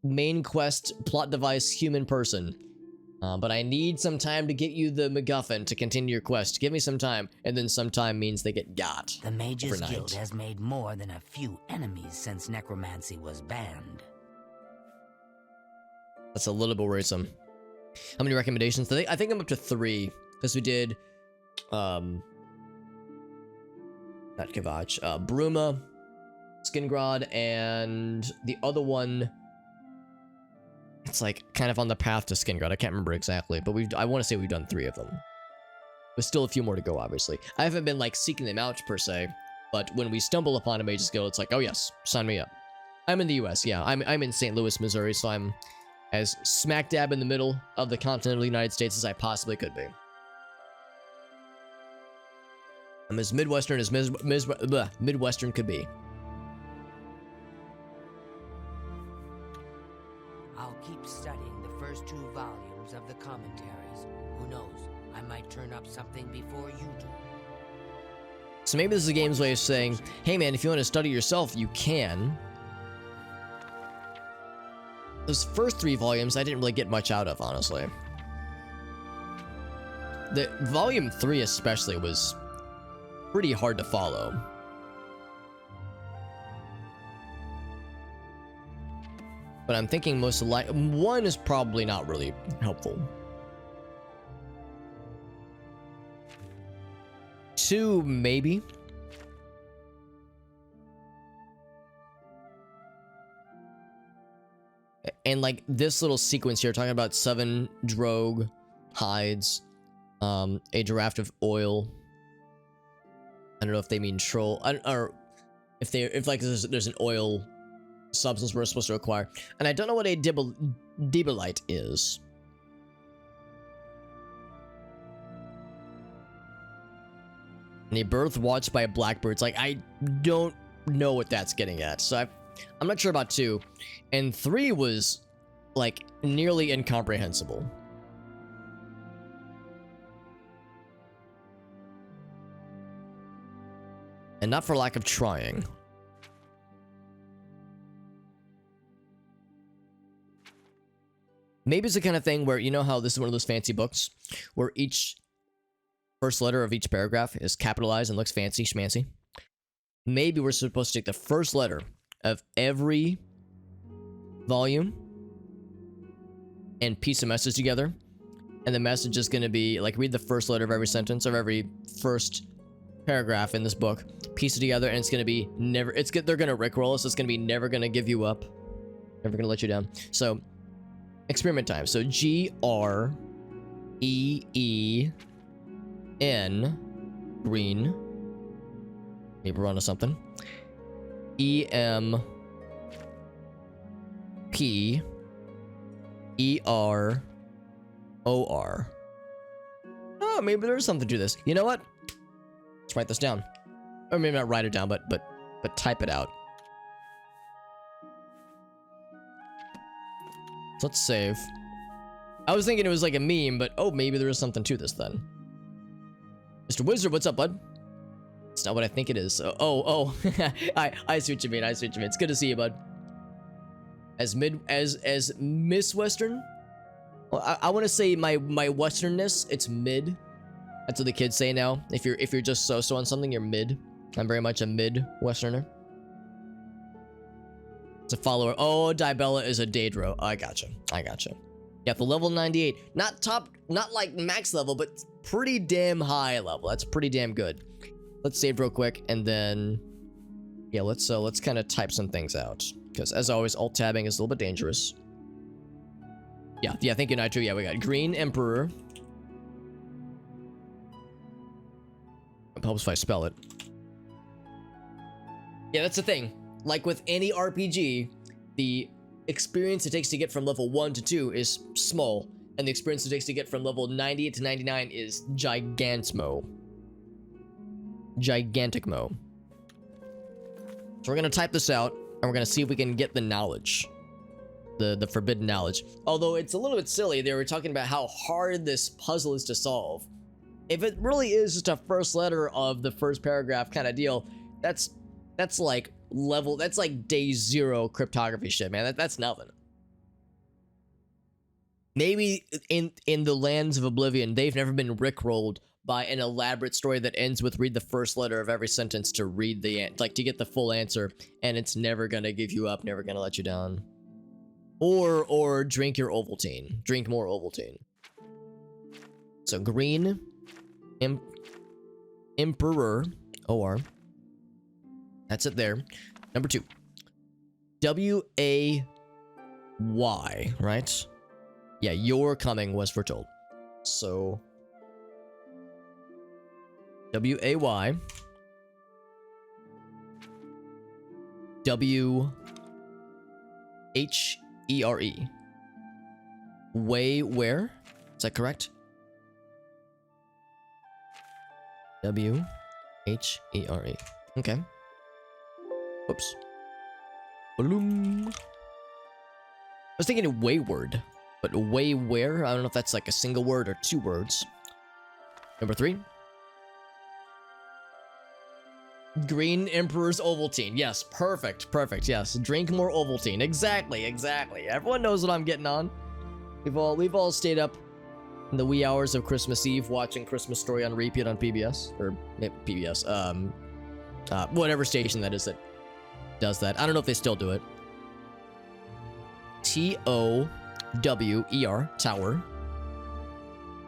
main quest plot device human person, but I need some time to get you the MacGuffin to continue your quest. Give me some time. And then some time means they get got. The Mages overnight. Guild has made more than a few enemies since necromancy was banned. That's a little bit worrisome. How many recommendations? I think I'm up to 3, because we did not Kavach. Bruma, Skingrod, and the other one. It's like kind of on the path to Skingrod. I can't remember exactly, but I want to say we've done 3 of them. There's still a few more to go, obviously. I haven't been like seeking them out per se, but when we stumble upon a Mage's Guild, it's like, oh yes, sign me up. I'm in the US, yeah. I'm in St. Louis, Missouri, so I'm as smack dab in the middle of the continental United States as I possibly could be. I'm as Midwestern as Midwestern could be. I'll keep studying the first 2 volumes of the commentaries. Who knows? I might turn up something before you do. So maybe this is the game's way of saying, hey man, if you want to study yourself, you can. Those first 3 volumes, I didn't really get much out of, honestly. The volume 3 especially was pretty hard to follow. But I'm thinking most likely 1 is probably not really helpful. 2 maybe. And like this little sequence here, talking about 7 drogue hides, a draft of oil. I don't know if they mean troll, or if like there's an oil substance we're supposed to acquire, and I don't know what a dibbolite is. And a birth watched by blackbirds. Like I don't know what that's getting at, so I'm not sure about 2, and 3 was like nearly incomprehensible. And not for lack of trying. Maybe it's the kind of thing where, you know how this is one of those fancy books where each first letter of each paragraph is capitalized and looks fancy schmancy? Maybe we're supposed to take the first letter of every volume and piece a message together, and the message is going to be like, read the first letter of every sentence of every first paragraph in this book, piece it together, and it's going to be never, they're going to rickroll us. It's going to be never going to give you up, never going to let you down. So experiment time. So G-R-E-E-N, green, maybe we're onto something, E-M-P-E-R-O-R. Oh, maybe there's something to this. You know what? Let's write this down. Or maybe not write it down, but type it out. So let's save. I was thinking it was like a meme, but oh, maybe there is something to this then. Mr. Wizard, what's up, bud? It's not what I think it is. Oh. I see what you mean. I see what you mean. It's good to see you, bud. As Miss Western? Well, I want to say my Westernness, it's mid. That's what the kids say now. If you're just so on something, you're mid. I'm very much a mid-Westerner. It's a follower. Oh, Dibella is a Daedro. I gotcha. Yeah, the level 98. Not like max level, but pretty damn high level. That's pretty damn good. Let's save real quick, and then yeah, let's kind of type some things out, because as always, alt tabbing is a little bit dangerous. Yeah. Thank you, Nitro. Yeah, we got Green Emperor. It helps if I spell it. Yeah, that's the thing. Like with any RPG, the experience it takes to get from level 1 to 2 is small, and the experience it takes to get from level 98 to 99 is Gigantic mo. So we're gonna type this out, and we're gonna see if we can get the knowledge. The forbidden knowledge. Although it's a little bit silly, they were talking about how hard this puzzle is to solve. If it really is just a first letter of the first paragraph kind of deal, that's like level, that's like day 0 cryptography shit, man. That's nothing. Maybe in the lands of Oblivion, they've never been rickrolled by an elaborate story that ends with read the first letter of every sentence to read to get the full answer, and it's never gonna give you up, never gonna let you down. Or drink your Ovaltine. Drink more Ovaltine. So Green Emperor, OR, That's it there. Number 2. W-A-Y, right? Yeah, your coming was foretold. So W-A-Y W-H-E-R-E. Way where? Is that correct? W-H-E-R-E. Okay. Oops. Bloom. I was thinking wayward, but way where? I don't know if that's like a single word or 2 words. Number 3. Green Emperor's Ovaltine. Yes, perfect, perfect. Yes, drink more Ovaltine. Exactly, exactly. Everyone knows what I'm getting on. We've all stayed up in the wee hours of Christmas Eve watching Christmas Story on repeat on PBS or PBS. Whatever station that is that does that. I don't know if they still do it. T-O-W-E-R, tower.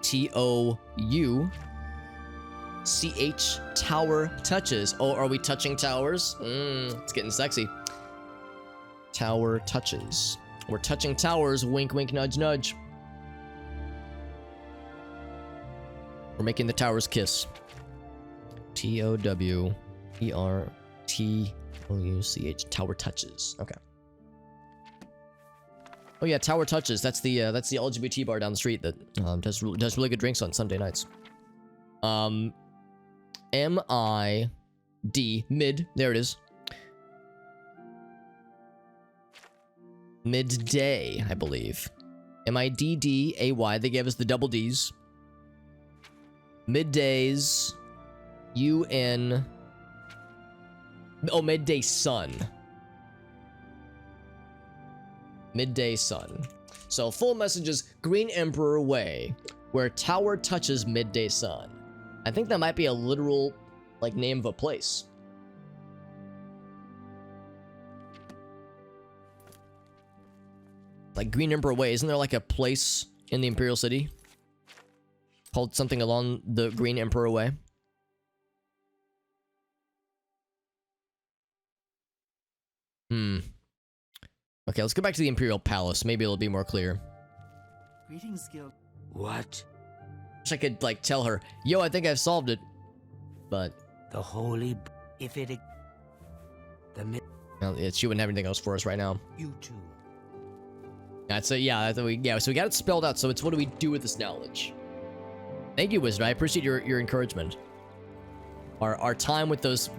T-O-U-C-H, tower touches. Oh, are we touching towers? It's getting sexy. Tower touches. We're touching towers. Wink, wink, nudge, nudge. We're making the towers kiss. T-O-W-E-R-T-O-U-C-H, tower touches. Okay. Oh yeah, Tower Touches. That's the LGBT bar down the street that does really good drinks on Sunday nights. M-I-D, mid. There it is. Midday, I believe. M-I-D-D-A-Y. They gave us the double D's. Middays. U-N. Oh, midday sun. Midday sun. So full message is Green Emperor Way, where tower touches midday sun. I think that might be a literal, like, name of a place. Like Green Emperor Way, isn't there like a place in the Imperial City called something along the Green Emperor Way? Okay, let's go back to the Imperial Palace. Maybe it'll be more clear. Greetings, Guild. What? Wish I could, like, tell her, yo, I think I've solved it. But The holy... If it... The... well, she wouldn't have anything else for us right now. You too. That's a, yeah, so we got it spelled out, so it's what do we do with this knowledge? Thank you, Wizard. I appreciate your encouragement. Our time with those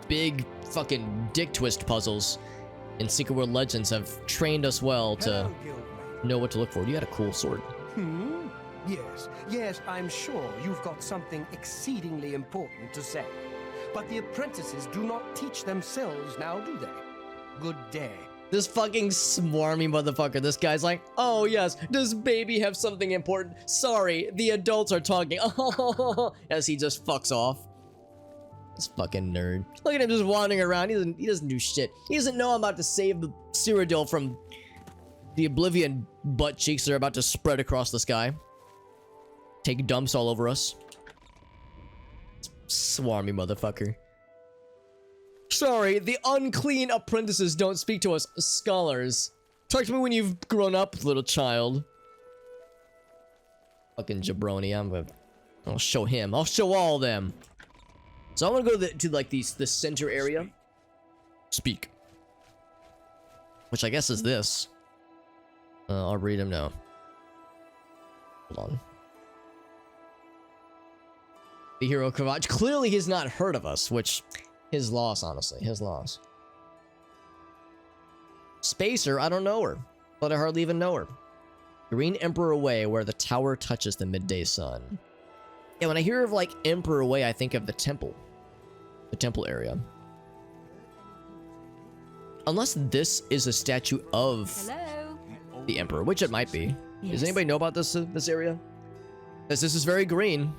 big fucking dick twist puzzles in Secret World Legends have trained us well to know what to look for. You got a cool sword. Yes, I'm sure you've got something exceedingly important to say. But the apprentices do not teach themselves now, do they? Good day. This fucking smarmy motherfucker. This guy's like, oh yes, does baby have something important? Sorry, the adults are talking. As he just fucks off. This fucking nerd. Look at him just wandering around. He doesn't do shit. He doesn't know I'm about to save the Cyrodiil from the Oblivion butt cheeks that are about to spread across the sky. Take dumps all over us. Swarmy motherfucker. Sorry, the unclean apprentices don't speak to us scholars. Talk to me when you've grown up, little child. Fucking jabroni. I'll show him. I'll show all of them. So I want to go to like the center area. Speak. Which I guess is this. I'll read him now. Hold on. The hero Kavach. Clearly he's not heard of us, which... his loss, honestly. His loss. Spacer, I don't know her. But I hardly even know her. Green Emperor Way, where the tower touches the midday sun. Yeah, when I hear of, like, Emperor Way, I think of the temple. The temple area. Unless this is a statue of the Emperor, which it might be. Yes. Does anybody know about this area? Because this is very green.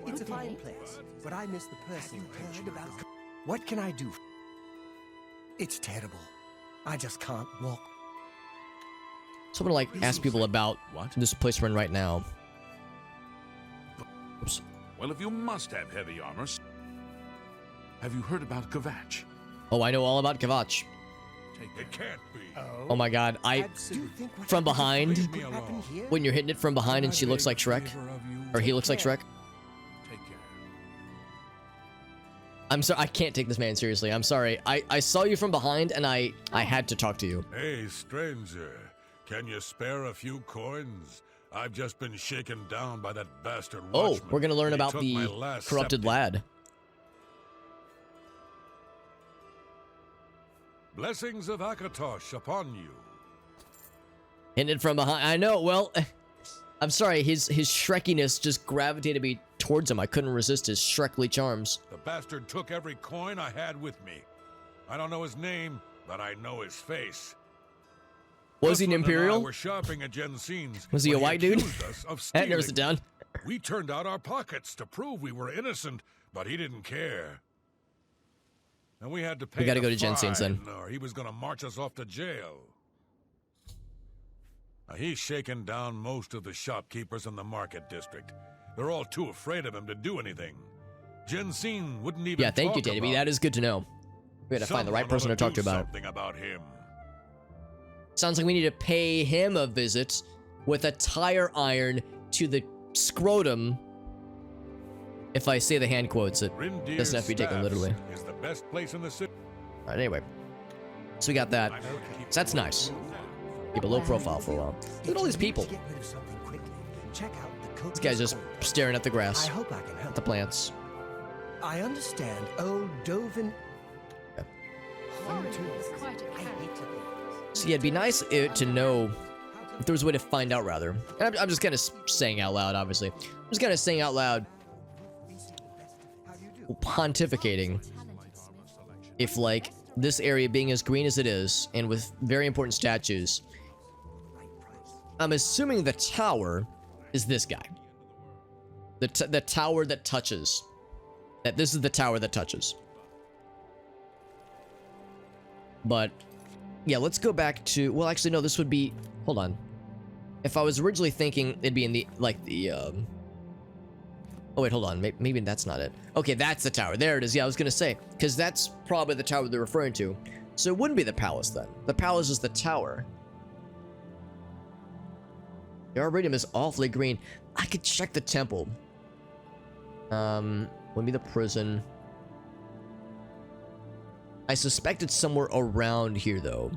It's a fine place, but I miss the person who heard about... What can I do? It's terrible. I just can't walk. So I'm gonna, like, ask people about this place we're in right now. Oops. Well, if you must have heavy armor... Have you heard about Kvatch? Oh, I know all about Kvatch. It can't be. Oh my god, from behind, when you're hitting it from behind and she looks like Shrek, or he looks like Shrek. Take care. I'm sorry, I can't take this man seriously. I'm sorry. I saw you from behind and I had to talk to you. Hey, stranger. Can you spare a few coins? I've just been shaken down by that bastard watchman. Oh, we're gonna learn He about took the my last corrupted septic. lad. Blessings of Akatosh upon you. Hitting it from behind. I know, well, I'm sorry, his Shrekiness just gravitated me towards him. I couldn't resist his Shrekly charms. The bastard took every coin I had with me. I don't know his name, but I know his face. Was he an Ruslan and I Imperial? were shopping at Jensen's. Was he a when white dude? accused us of That never stealing. sit down. We turned out our pockets to prove we were innocent, but he didn't care. And we had to pay gotta the go to Jensen's then. fine, or he was gonna march us off to jail. Now, he's shaken down most of the shopkeepers in the market district. They're all too afraid of him to do anything. Jensen wouldn't even Yeah, thank you, talk Davey. about That is good to know. We gotta find the right Someone person to ought talk to do about it. something about him. Sounds like we need to pay him a visit with a tire iron to the scrotum. If I say the hand quotes, it Rindir's doesn't have to be taken Staffs literally. Is the best place in the city. Alright, anyway. So we got that. So that's nice. Keep a low profile for a while. Look at all these people. Get rid of something quickly. Check out the This guy's just staring at the grass, I hope I can help. at the plants. I understand old Dovin. Warren is quite a character. So yeah, it'd be nice to know if there was a way to find out, rather. And I'm just kind of saying out loud, obviously. I'm just kind of saying out loud, pontificating, if like this area being as green as it is and with very important statues, I'm assuming the tower is this guy. The tower that touches. That this is the tower that touches. But yeah, let's go back to, well, actually no, this would be, hold on. If I was originally thinking it'd be in the, like the, oh wait, hold on, maybe that's not it. Okay, that's the tower, there it is. Yeah, I was gonna say, because that's probably the tower they're referring to. So it wouldn't be the palace then. The palace is the tower. The Arboretum is awfully green. I could check the temple. Would be the prison. I suspect it's somewhere around here, though.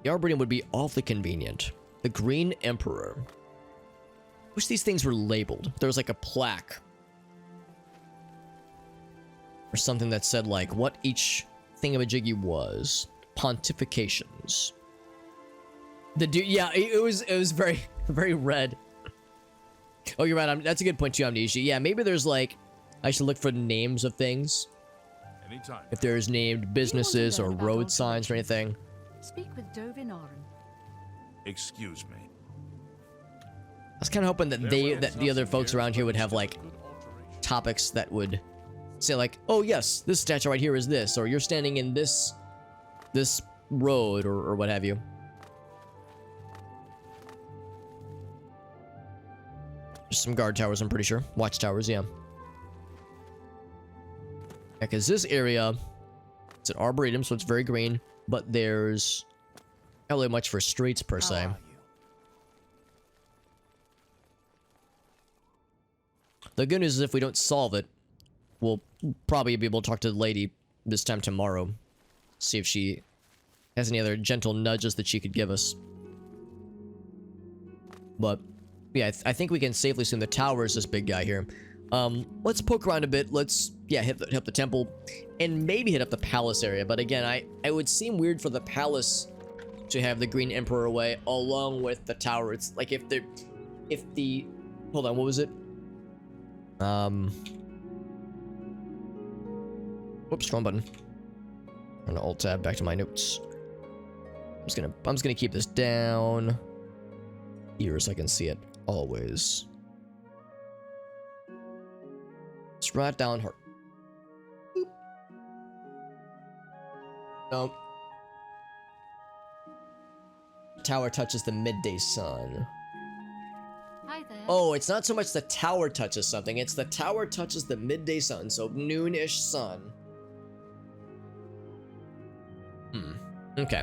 The Arboretum would be awfully convenient. The Green Emperor. Wish these things were labeled. There was like a plaque. Or something that said like what each thingamajiggy was. Pontifications. The dude, yeah, it was very, very red. Oh, you're right. That's a good point too, Amnesia. Yeah, maybe there's like, I should look for names of things. Anytime. If there's named businesses or road signs or anything. Speak with Dovin Oren. Excuse me. I was kind of hoping that the other folks around here would have like topics that would say like, oh yes, this statue right here is this, or you're standing in this road, or what have you. There's some guard towers, I'm pretty sure. Watchtowers, yeah. Yeah, because this area, it's an arboretum, so it's very green, but there's not really much for streets, per se. The good news is if we don't solve it, we'll probably be able to talk to the lady this time tomorrow. See if she has any other gentle nudges that she could give us. But yeah, I think we can safely assume the tower is this big guy here. Let's poke around a bit. Let's, yeah, hit the temple and maybe hit up the palace area. But again, it would seem weird for the palace to have the Green Emperor away along with the tower. It's like if the, hold on, what was it? Whoops, wrong button. I'm gonna alt tab back to my notes. I'm just gonna keep this down here so I can see it always. Let's write down her. Boop. No. Tower touches the midday sun. Hi there. Oh, it's not so much the tower touches something, it's the tower touches the midday sun, so noon-ish sun. Okay.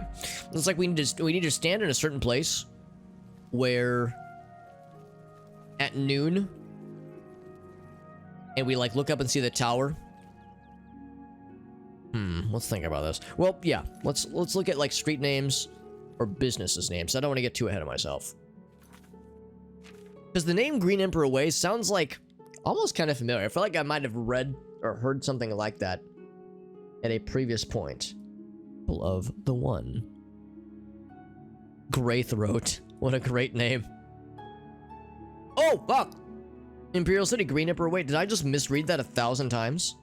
It's like we need to stand in a certain place where at noon and we like look up and see the tower. Let's think about this. Well, yeah, let's look at like street names or businesses names. I don't want to get too ahead of myself. Because the name Green Emperor Way sounds like almost kind of familiar. I feel like I might have read or heard something like that at a previous point. Of the One. Greythroat. What a great name. Oh, fuck! Imperial City, Green Emperor Way. Did I just misread that 1,000 times?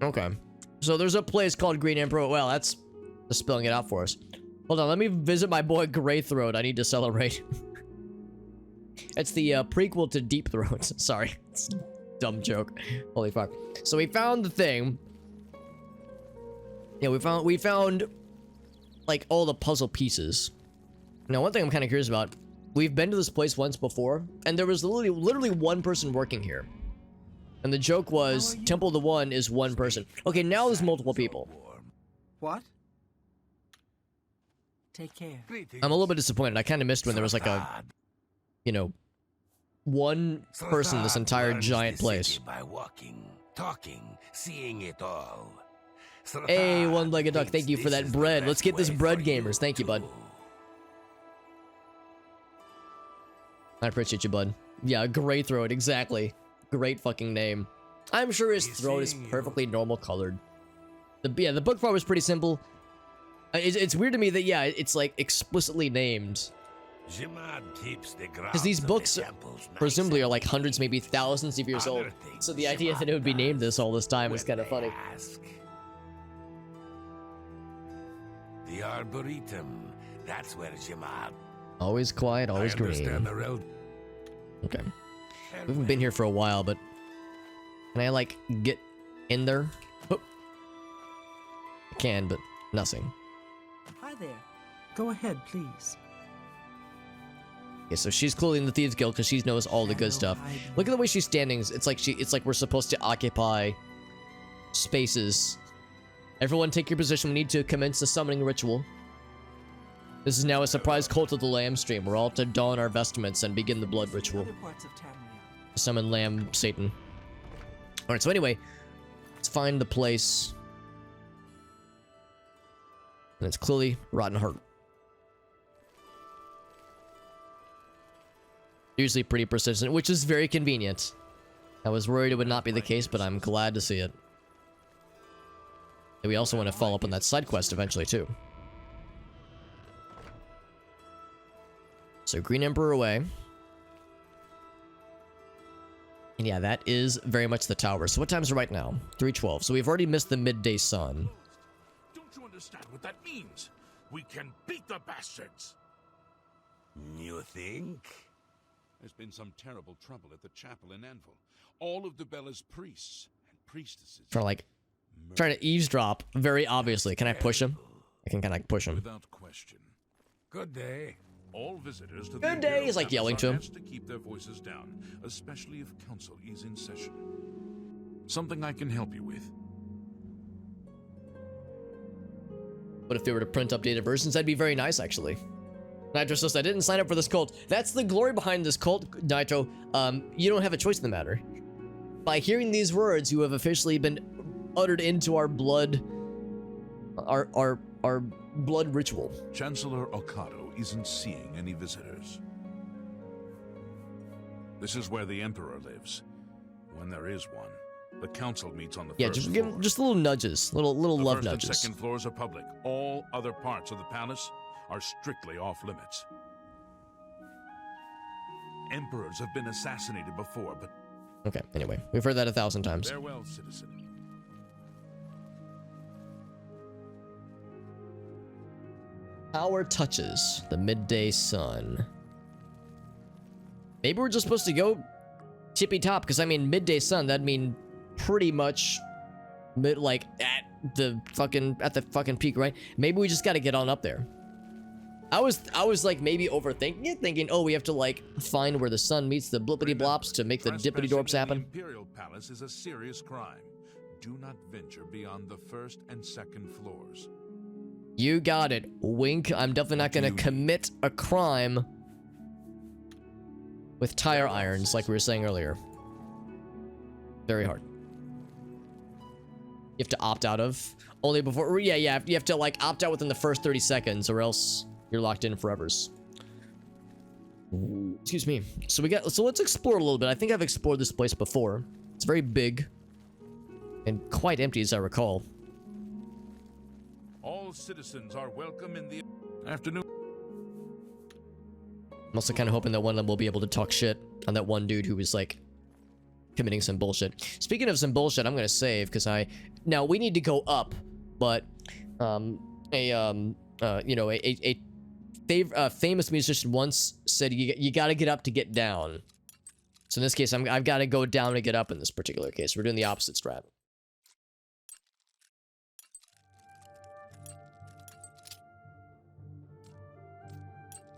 Okay. So there's a place called Green Emperor. Well, that's spelling it out for us. Hold on, let me visit my boy Greythroat. I need to celebrate. It's the prequel to Deep Throat. Sorry. It's a dumb joke. Holy fuck. So we found the thing. Yeah, we found like all the puzzle pieces. Now, one thing I'm kind of curious about. We've been to this place once before, and there was literally one person working here. And the joke was, Temple of the One is one person. Okay, now there's multiple people. What? Take care. I'm a little bit disappointed. I kind of missed when there was like a, you know, one person in this entire giant place. By walking, talking, seeing it all. Hey, one-legged duck, thank you for that bread. Let's get this bread, gamers. Thank you, bud. I appreciate you, bud. Yeah, Greythroat, exactly. Great fucking name. I'm sure his throat is perfectly normal colored. The book part was pretty simple. It's weird to me that, yeah, it's like explicitly named. Because these books presumably are like hundreds, maybe thousands of years old. So the idea that it would be named this all this time is kind of funny. The Arboretum. That's where Jimad. Always quiet, always green. Okay. We haven't been here for a while, but can I like get in there? Oh. I can, but nothing. Hi there. Go ahead, please. Okay, so she's clearly in the Thieves Guild because she knows all the good stuff. Look at the way she's standing. It's like we're supposed to occupy spaces. Everyone take your position. We need to commence the summoning ritual. This is now a surprise cult of the Lamb stream. We're all to don our vestments and begin the blood ritual. Summon Lamb Satan. Alright, so anyway, let's find the place. And it's clearly Rotten Heart. Usually pretty persistent, which is very convenient. I was worried it would not be the case, but I'm glad to see it. And we also want to follow up on that side quest eventually, too. So, Green Emperor away. And yeah, that is very much the tower. So what time is it right now? 3:12. So we've already missed the midday sun. Don't you understand what that means? We can beat the bastards. You think? There's been some terrible trouble at the chapel in Anvil. All of the Bella's priests and priestesses. Trying to eavesdrop, very obviously. Can I push him? I can kind of push him. Without question. Good day. All visitors to Good day is like yelling to him. To keep their voices down, especially if council is in session. Something I can help you with. But if they were to print updated versions, that'd be very nice, actually. Nitro says, I didn't sign up for this cult. That's the glory behind this cult, Nitro. You don't have a choice in the matter. By hearing these words, you have officially been uttered into our blood, our blood ritual. Chancellor Okado isn't seeing any visitors. This is where the Emperor lives. When there is one, the council meets on the first just floor. give him just little nudges, little the love first nudges. And second floors are public. All other parts of the palace are strictly off limits. Emperors have been assassinated before, but... Okay, anyway, we've heard that 1,000 times. Farewell, citizen. Power touches the midday sun. Maybe we're just supposed to go tippy top, because I mean midday sun, that'd mean pretty much like at the fucking peak, right? Maybe we just got to get on up there. I was like maybe overthinking it, thinking, oh, we have to like find where the sun meets the blippity blops to make the dippity dorps happen. The Imperial Palace is a serious crime. Do not venture beyond the first and second floors. You got it. Wink. I'm definitely not gonna commit a crime with tire irons, like we were saying earlier. Very hard. You have to opt out of only before. Yeah. You have to like opt out within the first 30 seconds, or else you're locked in forevers. Excuse me. So let's explore a little bit. I think I've explored this place before. It's very big and quite empty, as I recall. All citizens are welcome in the afternoon. I'm also kind of hoping that one of them will be able to talk shit on that one dude who was like committing some bullshit. Speaking of some bullshit, I'm gonna save because now we need to go up, but famous musician once said you got to get up to get down. So in this case, I've got to go down to get up. In this particular case, we're doing the opposite strat.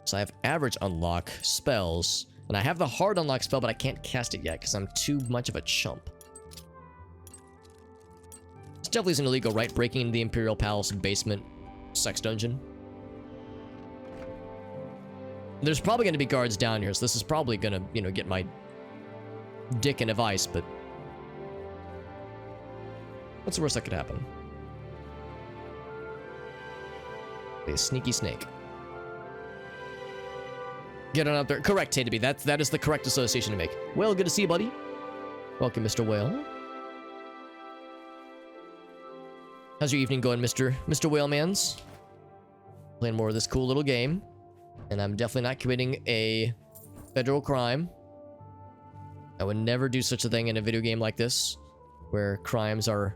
So I have average unlock spells, and I have the hard unlock spell, but I can't cast it yet because I'm too much of a chump. This definitely isn't illegal, right? Breaking into the Imperial Palace basement sex dungeon. There's probably going to be guards down here, so this is probably going to, get my dick in a vice, but what's the worst that could happen? A sneaky snake. Get on up there. Correct, Tateby. That is the correct association to make. Well, good to see you, buddy. Welcome, Mr. Whale. How's your evening going, Mr. Whalemans? Playing more of this cool little game. And I'm definitely not committing a federal crime. I would never do such a thing in a video game like this, where crimes are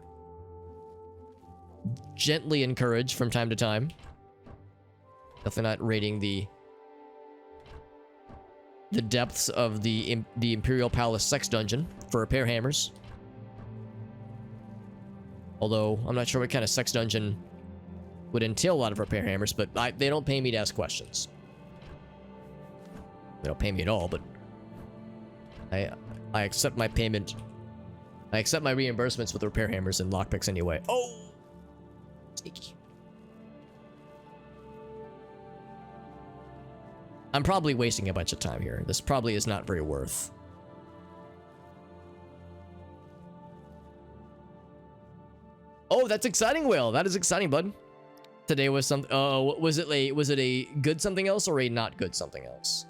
gently encouraged from time to time. Definitely not raiding the depths of the Imperial Palace sex dungeon for repair hammers. Although, I'm not sure what kind of sex dungeon would entail a lot of repair hammers, but they don't pay me to ask questions. They don't pay me at all, but I accept my payment. I accept my reimbursements with repair hammers and lockpicks anyway. Oh! Sneaky. I'm probably wasting a bunch of time here. This probably is not very worth. Oh, that's exciting, Will. That is exciting, bud. Today was some. Was it a good something else or a not good something else?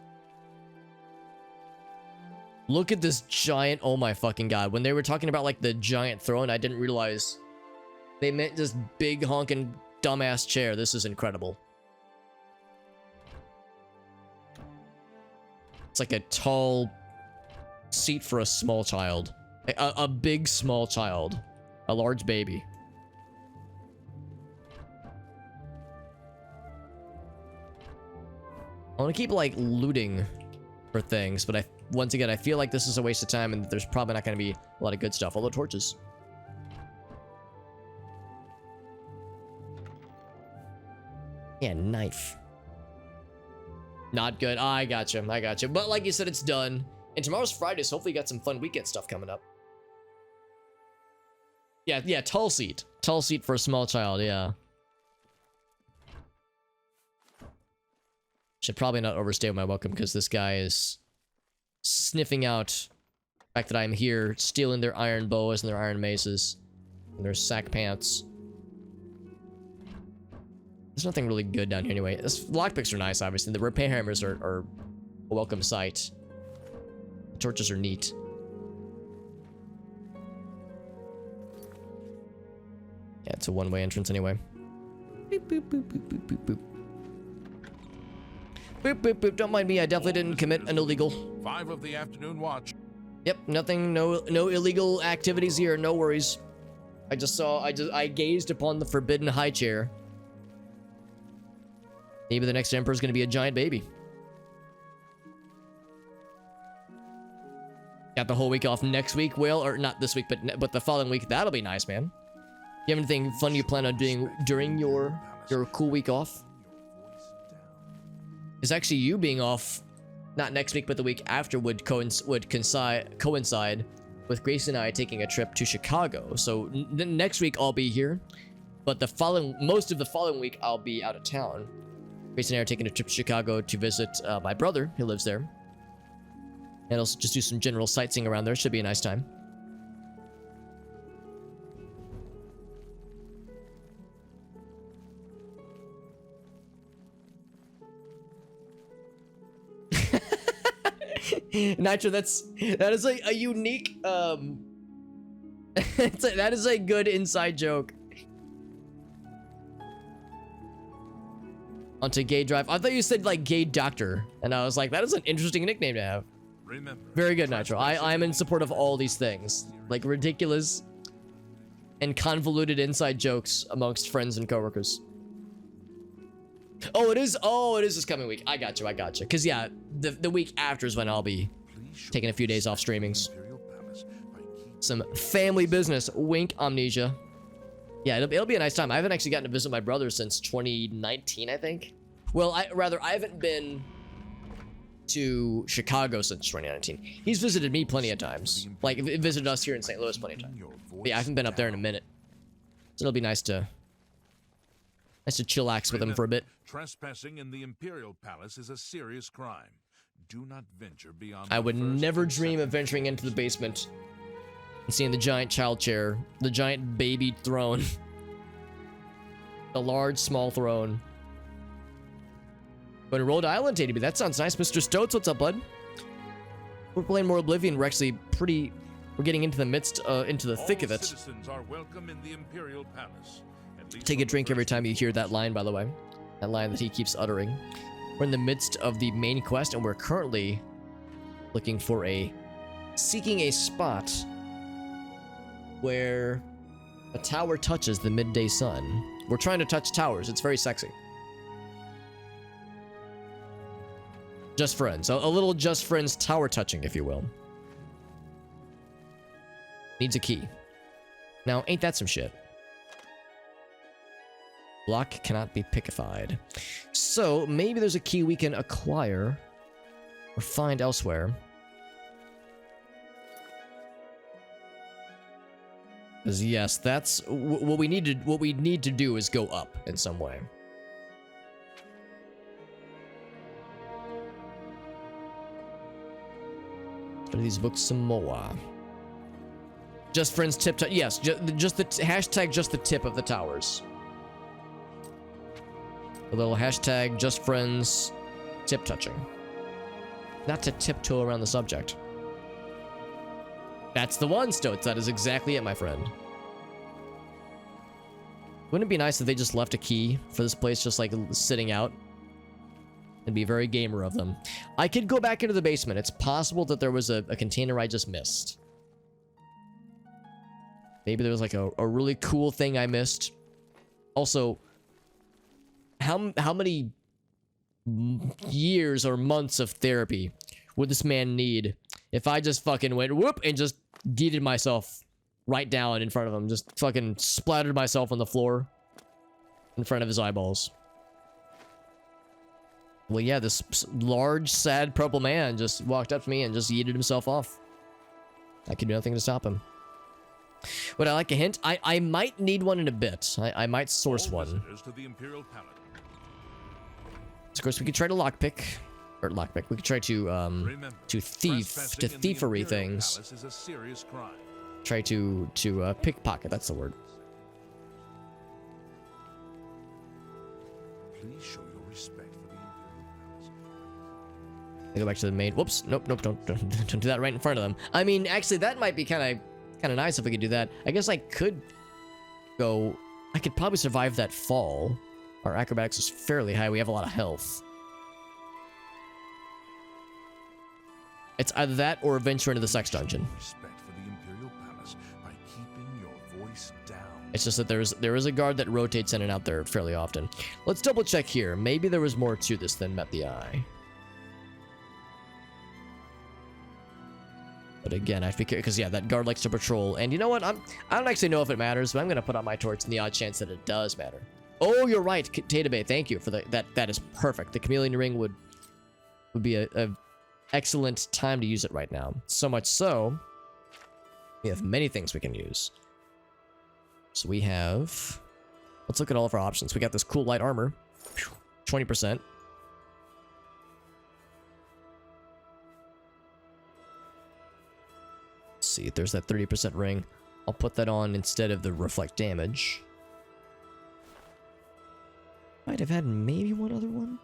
Look at this giant. Oh my fucking god! When they were talking about like the giant throne, I didn't realize they meant this big honking dumbass chair. This is incredible. It's like a tall seat for a small child. A big small child. A large baby. I want to keep like looting for things, but once again, I feel like this is a waste of time and there's probably not going to be a lot of good stuff. Although torches. Yeah, knife. Not good. I gotcha. But like you said, it's done. And tomorrow's Friday, so hopefully you got some fun weekend stuff coming up. Yeah, tall seat. Tall seat for a small child, yeah. Should probably not overstay my welcome because this guy is sniffing out the fact that I'm here, stealing their iron boas and their iron maces and their sack pants. There's nothing really good down here anyway. Lockpicks are nice, obviously. The repair hammers are a welcome sight. The torches are neat. Yeah, it's a one-way entrance anyway. Boop, boop, boop, boop, boop, boop, boop. Boop, boop, boop. Don't mind me, I definitely didn't commit an illegal. 5 of the afternoon watch. Yep, nothing, no illegal activities here, no worries. I gazed upon the forbidden high chair. Maybe the next emperor is going to be a giant baby. Got the whole week off next week, Will, or not this week, but the following week. That'll be nice, man. You have anything fun you plan on doing during your cool week off? It's actually you being off, not next week, but the week after would coincide with Grace and I taking a trip to Chicago. So next week I'll be here, but most of the following week I'll be out of town. Grace and I are taking a trip to Chicago to visit my brother who lives there, and also just do some general sightseeing around there. Should be a nice time. Nitro, that is like a unique that is a good inside joke. Onto Gay Drive. I thought you said like Gay Doctor, and I was like, that is an interesting nickname to have. Very good, Nitro. I'm in support of all these things, like ridiculous and convoluted inside jokes amongst friends and coworkers. Oh, it is this coming week. I got you. Because yeah, the week after is when I'll be taking a few days off streamings. Some family business. Wink, Amnesia. Yeah, it'll be a nice time. I haven't actually gotten to visit my brother since 2019, I think. Well, I haven't been to Chicago since 2019. He's visited me plenty of times. Like, visited us here in St. Louis plenty of times. But yeah, I haven't been up there in a minute. So it'll be nice to chillax with him for a bit. Trespassing in the Imperial Palace is a serious crime. Do not venture beyond. I would never dream of venturing into the basement and seeing the giant child chair, the giant baby throne, the large small throne. But in Rhode Island, ADB, that sounds nice. Mr. Stoats, what's up, bud? We're playing more Oblivion. We're getting into the thick of it. Citizens are welcome in the Imperial Palace. Take a drink every time you hear that line, by the way. That line that he keeps uttering. We're in the midst of the main quest, and we're currently seeking a spot where a tower touches the midday sun. We're trying to touch towers. It's very sexy. Just friends. A little just friends tower touching, if you will. Needs a key. Now, ain't that some shit? Block cannot be pickified. So, maybe there's a key we can acquire or find elsewhere. Because yes, that's what we need to do is go up in some way. Study these books some more. Just friends tip. Yes, just the hashtag. Just the tip of the towers. A little hashtag. Just friends tip touching. Not to tiptoe around the subject. That's the one, Stoats. That is exactly it, my friend. Wouldn't it be nice if they just left a key for this place just like sitting out? It'd be very gamer of them. I could go back into the basement. It's possible that there was a container I just missed. Maybe there was like a really cool thing I missed. Also, how many years or months of therapy would this man need if I just fucking went whoop and just yeeted myself right down in front of him? Just fucking splattered myself on the floor in front of his eyeballs. Well, yeah, this large, sad, purple man just walked up to me and just yeeted himself off. I could do nothing to stop him. Would I like a hint? I might need one in a bit. I might source one. Of course, we could try to lockpick. Or lockpick. We could try to thievery things. Try to pickpocket. That's the word. Please show your respect for the Imperial Palace. I go back to the main. Whoops. Nope. Don't do that right in front of them. I mean, actually, that might be kind of nice if we could do that. I guess I could go. I could probably survive that fall. Our acrobatics is fairly high. We have a lot of health. It's either that or venture into the sex dungeon. Respect for the Imperial Palace by keeping your voice down. It's just that there is a guard that rotates in and out there fairly often. Let's double check here. Maybe there was more to this than met the eye. But again, I have to be careful because yeah, that guard likes to patrol. And you know what? I don't actually know if it matters, but I'm gonna put out my torch in the odd chance that it does matter. Oh, you're right, Tatabay. Thank you for that is perfect. The chameleon ring would be a excellent time to use it right now. So much so, we have many things we can use. So we have, let's look at all of our options. We got this cool light armor, 20%. Let's see, there's that 30% ring. I'll put that on instead of the reflect damage. Might have had maybe one other one.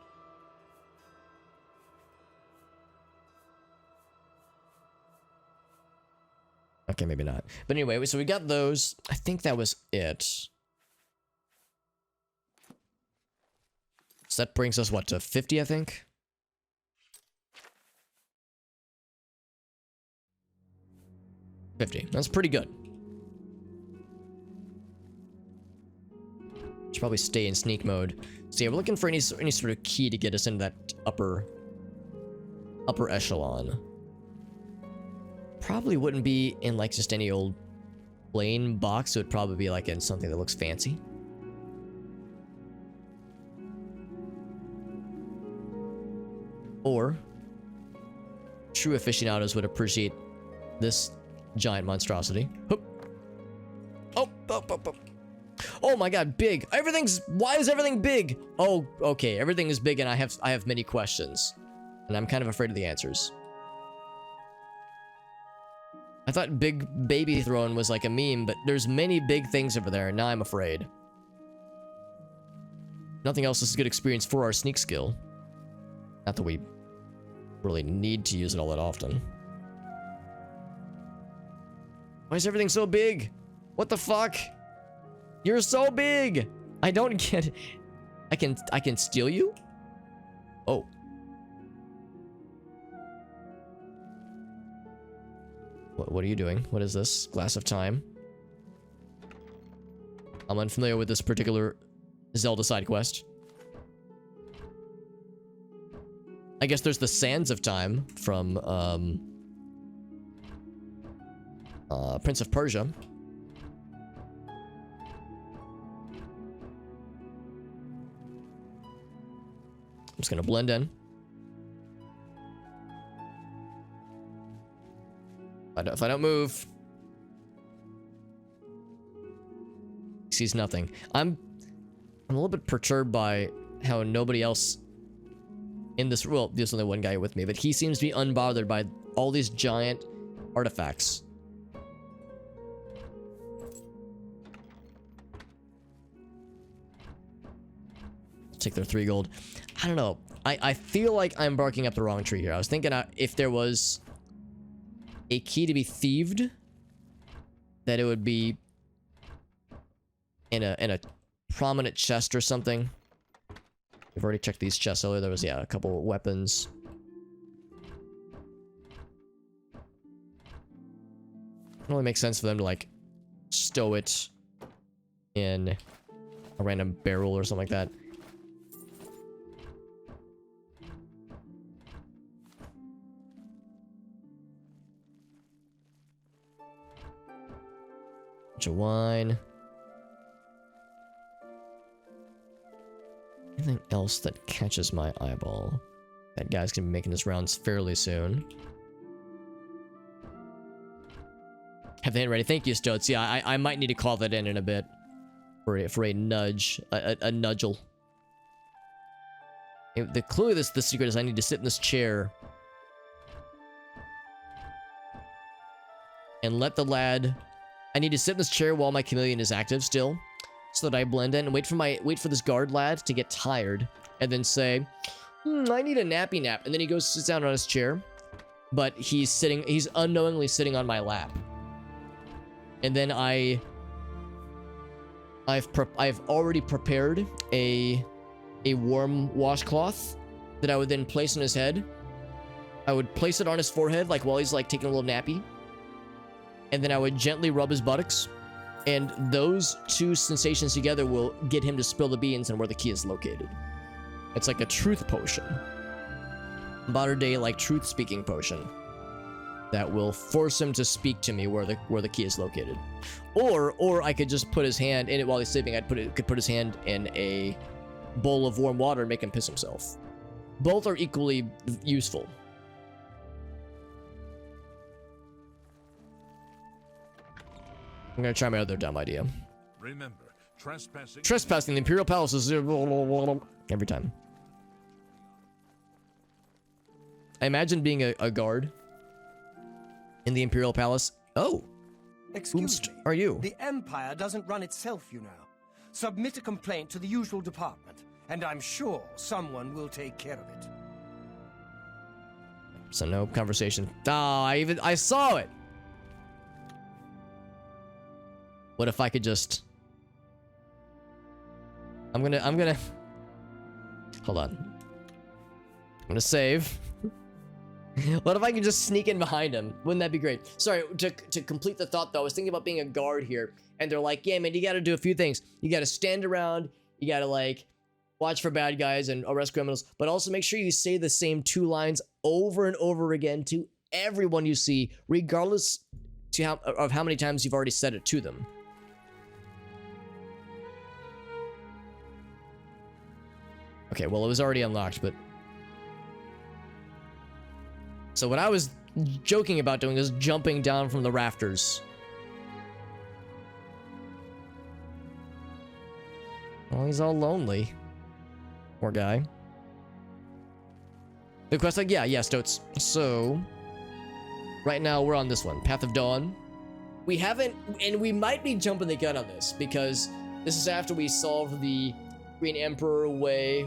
Okay, maybe not. But anyway, so we got those. I think that was it. So that brings us, what, to 50, I think? $50. That's pretty good. Should probably stay in sneak mode. So yeah, we're looking for any sort of key to get us into that upper echelon. Probably wouldn't be in like just any old plain box. It would probably be like in something that looks fancy. Or true aficionados would appreciate this giant monstrosity. Oh, oh my god, big. Why is everything big? Oh, okay, everything is big and I have many questions. And I'm kind of afraid of the answers. I thought Big Baby Throne was like a meme, but there's many big things over there, and now I'm afraid. Nothing else is a good experience for our sneak skill. Not that we really need to use it all that often. Why is everything so big? What the fuck? You're so big! I don't get it. I can steal you? Oh. What are you doing? What is this? Glass of Time. I'm unfamiliar with this particular Zelda side quest. I guess there's the Sands of Time from Prince of Persia. I'm just gonna blend in. If I don't move, he sees nothing. I'm a little bit perturbed by how nobody else in this, well, there's only one guy with me, but he seems to be unbothered by all these giant artifacts. Take their 3 gold. I don't know. I feel like I'm barking up the wrong tree here. I was thinking if there was a key to be thieved, that it would be in a prominent chest or something. We've already checked these chests earlier. There was, yeah, a couple weapons. It only makes sense for them to like stow it in a random barrel or something like that. Bunch of wine. Anything else that catches my eyeball? That guy's gonna be making his rounds fairly soon. Have the hand ready. Thank you, Stoats. Yeah, I might need to call that in a bit for a nudge, a nudgel. The clue of the secret is I need to sit in this chair and let the lad. I need to sit in this chair while my chameleon is active still, so that I blend in and wait for this guard lad to get tired, and then say, I need a nappy nap. And then he goes sits down on his chair, but he's unknowingly sitting on my lap. And then I've already prepared a warm washcloth that I would then place on his head. I would place it on his forehead, like while he's like taking a little nappy. And then I would gently rub his buttocks. And those two sensations together will get him to spill the beans and where the key is located. It's like a truth potion. Modern day, like, truth-speaking potion. that will force him to speak to me where the key is located. Or I could just put his hand in it while he's sleeping. Could put his hand in a bowl of warm water and make him piss himself. Both are equally useful. I'm gonna try my other dumb idea. Remember, trespassing the Imperial Palace is every time. I imagine being a guard in the Imperial Palace. Oh, Excuse me. Are you? The Empire doesn't run itself, you know. Submit a complaint to the usual department, and I'm sure someone will take care of it. So no conversation. I saw it. What if I could just... I'm gonna... Hold on. I'm gonna save. What if I could just sneak in behind him? Wouldn't that be great? Sorry, to complete the thought though, I was thinking about being a guard here. And they're like, yeah, man, you gotta do a few things. You gotta stand around. You gotta, like, watch for bad guys and arrest criminals. But also make sure you say the same 2 lines over and over again to everyone you see, regardless of how many times you've already said it to them. Okay, well, it was already unlocked, but... So what I was joking about doing is jumping down from the rafters. Well, he's all lonely. Poor guy. The quest, like, yeah, Stoats. So... Right now, we're on this one. Path of Dawn. We haven't... And we might be jumping the gun on this, because this is after we solve the Green Emperor way,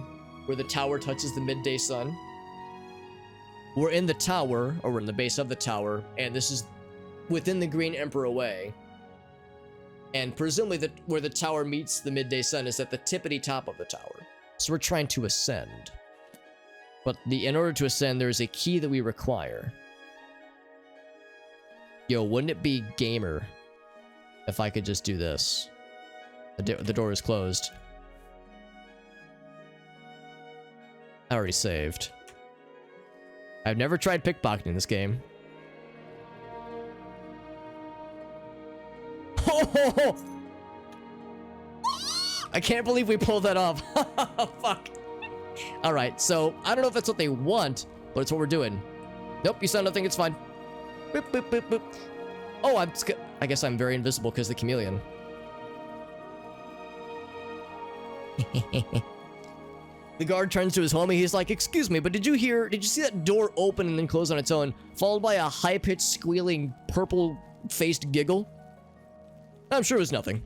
where the tower touches the midday sun. We're in the tower, or we're in the base of the tower, and this is within the Green Emperor way. And presumably where the tower meets the midday sun is at the tippity top of the tower. So we're trying to ascend. But in order to ascend, there's a key that we require. Yo, wouldn't it be gamer if I could just do this? The door is closed. I already saved. I've never tried pickpocketing this game. Oh! I can't believe we pulled that off. Fuck. Alright, so I don't know if that's what they want, but it's what we're doing. Nope, you saw nothing, it's fine. Boop, boop, boop, boop. Oh, I guess I'm very invisible because of the chameleon. The guard turns to his homie. He's like, excuse me, but did you see that door open and then close on its own, followed by a high-pitched, squealing, purple-faced giggle? I'm sure it was nothing.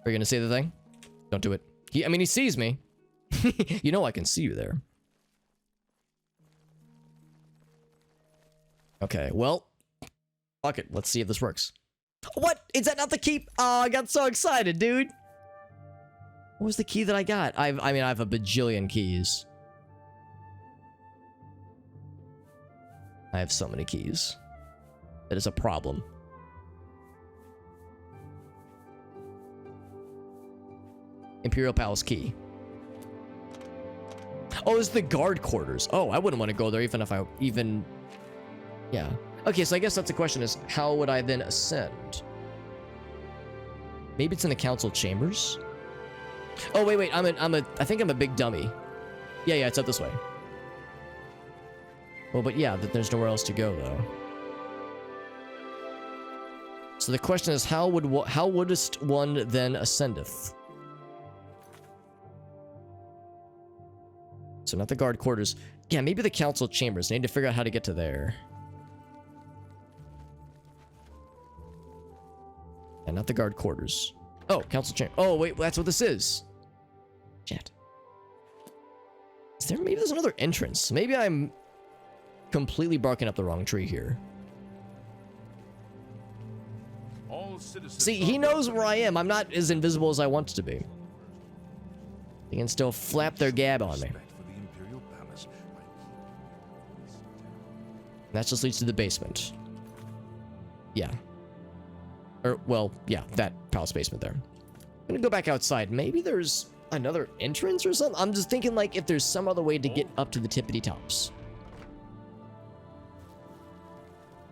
Are you gonna say the thing? Don't do it. I mean, he sees me. You know I can see you there. Okay, well, fuck it. Let's see if this works. What? Is that not the key? Oh, I got so excited, dude. What was the key that I got? I mean, I have a bajillion keys. I have so many keys. That is a problem. Imperial Palace key. Oh, it's the guard quarters. Oh, I wouldn't want to go there even if I yeah. Okay, so I guess that's the question is, how would I then ascend? Maybe it's in the council chambers? Oh, wait, I think I'm a big dummy. Yeah, it's up this way. Well, but yeah, there's nowhere else to go, though. So the question is, how wouldest one then ascendeth? So not the guard quarters. Yeah, maybe the council chambers. I need to figure out how to get to there. And not the guard quarters. Oh, council chamber. Oh, wait, that's what this is. Shit. Maybe there's another entrance. Maybe I'm completely barking up the wrong tree here. See, he knows where I am. I'm not as invisible as I want to be. They can still flap their gab on me. That just leads to the basement. Yeah. Or, well, yeah, that palace basement there. I'm gonna go back outside. Maybe there's... another entrance or something? I'm just thinking like if there's some other way to get up to the tippity tops.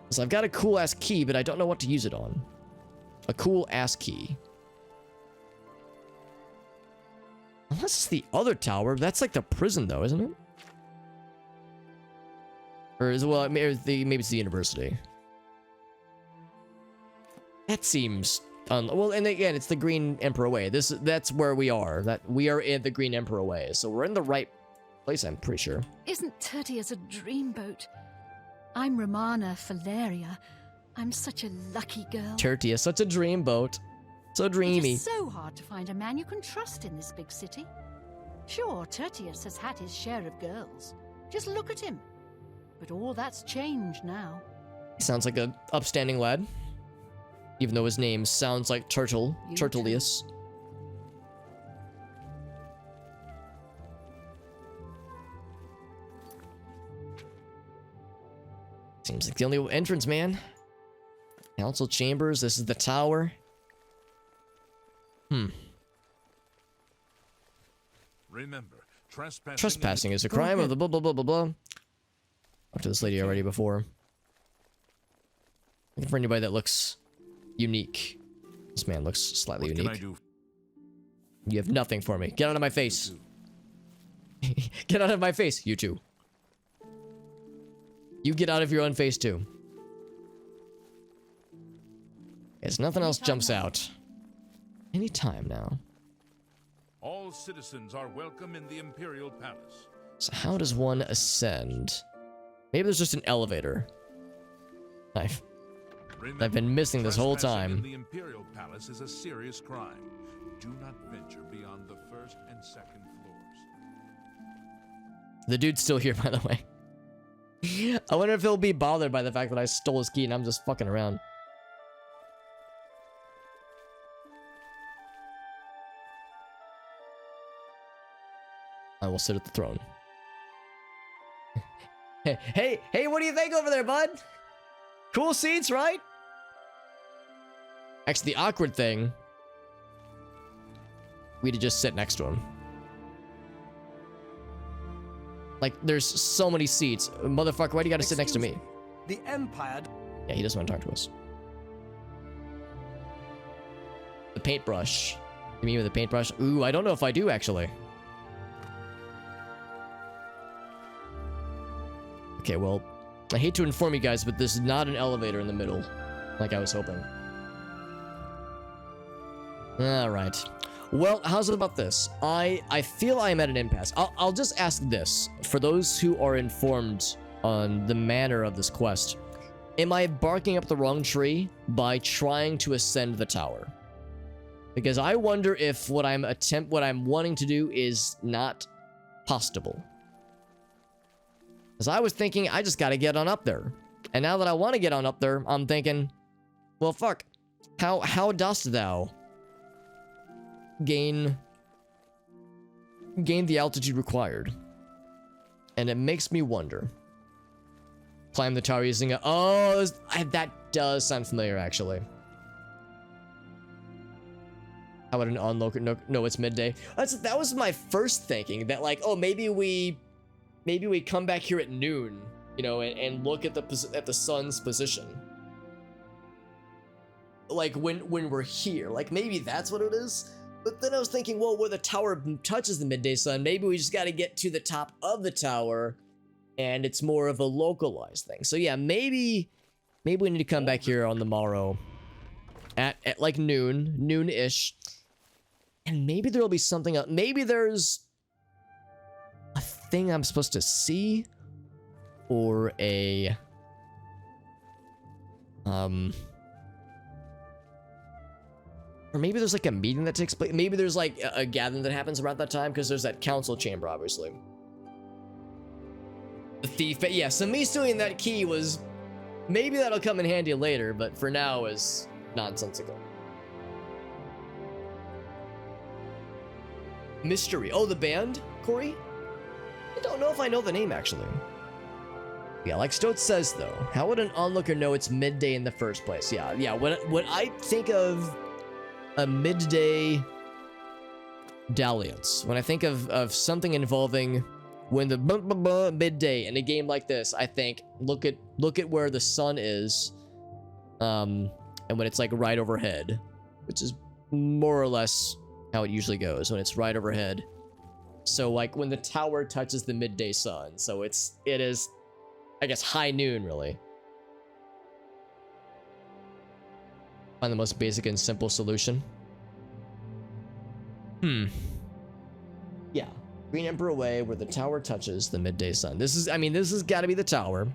So I've got a cool ass key, but I don't know what to use it on. A cool ass key. Unless it's the other tower. That's like the prison though, isn't it? Or is it, well, maybe it's the university. That seems well, and again, it's the Green Emperor Way. That's where we are. That we are in the Green Emperor Way. So we're in the right place, I'm pretty sure. Isn't Tertius a dreamboat? I'm Romana Valeria. I'm such a lucky girl. Tertius, such a dreamboat. So dreamy. It is so hard to find a man you can trust in this big city. Sure, Tertius has had his share of girls. Just look at him. But all that's changed now. He sounds like an upstanding lad. Even though his name sounds like Turtilius. Seems like the only entrance, man. Council chambers, this is the tower. Remember, trespassing is a crime of the blah blah blah blah blah. Talked to this lady already before. Looking for anybody that looks unique. This man looks slightly unique. You have nothing for me. Get out of my face. Get out of my face, you two. You get out of your own face too. As nothing else jumps out. Any time now. All citizens are welcome in the Imperial Palace. So how does one ascend? Maybe there's just an elevator. I've been missing this whole time. The Imperial Palace is a serious crime. Do not venture beyond the first and second floors. The dude's still here, by the way. I wonder if he'll be bothered by the fact that I stole his key and I'm just fucking around. I will sit at the throne. Hey, what do you think over there, bud? Cool seats, right? Actually, the awkward thing, we'd just sit next to him. Like, there's so many seats. Motherfucker, why do you gotta sit next to me? The Empire... Yeah, he doesn't want to talk to us. The paintbrush. You mean with the paintbrush? Ooh, I don't know if I do, actually. Okay, well, I hate to inform you guys, but there's not an elevator in the middle, like I was hoping. Alright. Well, how's it about this? I feel I am at an impasse. I'll just ask this, for those who are informed on the manner of this quest. Am I barking up the wrong tree by trying to ascend the tower? Because I wonder if what I'm wanting to do is not possible. Because I was thinking, I just gotta get on up there. And now that I want to get on up there, I'm thinking, well, fuck. How dost thou gain the altitude required? And it makes me wonder. Climb the tower using a... Oh, that does sound familiar, actually. How about an onlooker? No, it's midday. That was my first thinking. That, like, oh, maybe we come back here at noon, you know, and look at the sun's position. Like when we're here, like maybe that's what it is. But then I was thinking, well, where the tower touches the midday sun, maybe we just got to get to the top of the tower, and it's more of a localized thing. So yeah, maybe we need to come back here on the morrow at like noon-ish, and maybe there'll be something else. Maybe there's a thing I'm supposed to see, or a or maybe there's like a meeting that takes place. Maybe there's like a gathering that happens around that time, because there's that council chamber, obviously. The thief, but yeah, so me stealing that key was, maybe that'll come in handy later, but for now is nonsensical. Mystery. Oh, the band, Corey? I don't know if I know the name, actually. Yeah, like Stoat says, though, how would an onlooker know it's midday in the first place? Yeah, when I think of a midday dalliance, when I think of something involving when the midday in a game like this, I think look at where the sun is, and when it's like right overhead, which is more or less how it usually goes when it's right overhead. So like when the tower touches the midday sun, so it is, I guess, high noon really. Find the most basic and simple solution. Yeah. Green Emperor Way, where the tower touches the midday sun. This is, I mean, this has got to be the tower.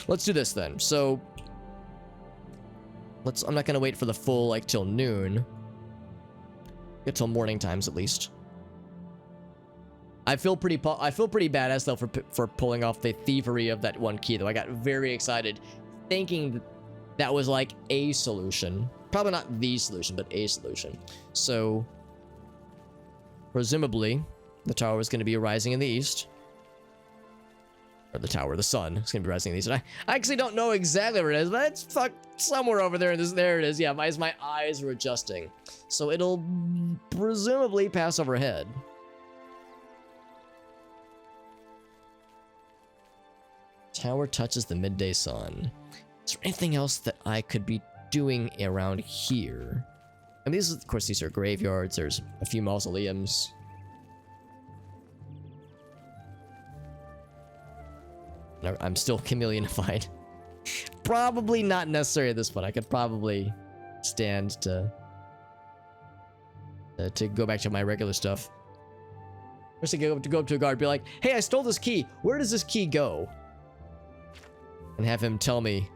Let's do this then. So, I'm not going to wait for the full, like, till noon. Get till morning times, at least. I feel pretty badass, though, for pulling off the thievery of that one key, though. I got very excited, thinking that was, like, a solution. Probably not the solution, but a solution. So, presumably, the tower is going to be rising in the east. Or the sun is going to be rising in the east. And I actually don't know exactly where it is, but it's somewhere over there. There it is. Yeah, as my eyes are adjusting. So it'll presumably pass overhead. Tower touches the midday sun. Is there anything else that I could be doing around here? I mean, of course, these are graveyards. There's a few mausoleums. I'm still chameleonified. Probably not necessary at this point. I could probably stand to go back to my regular stuff. First, I go up to a guard, be like, "Hey, I stole this key. Where does this key go?" And have him tell me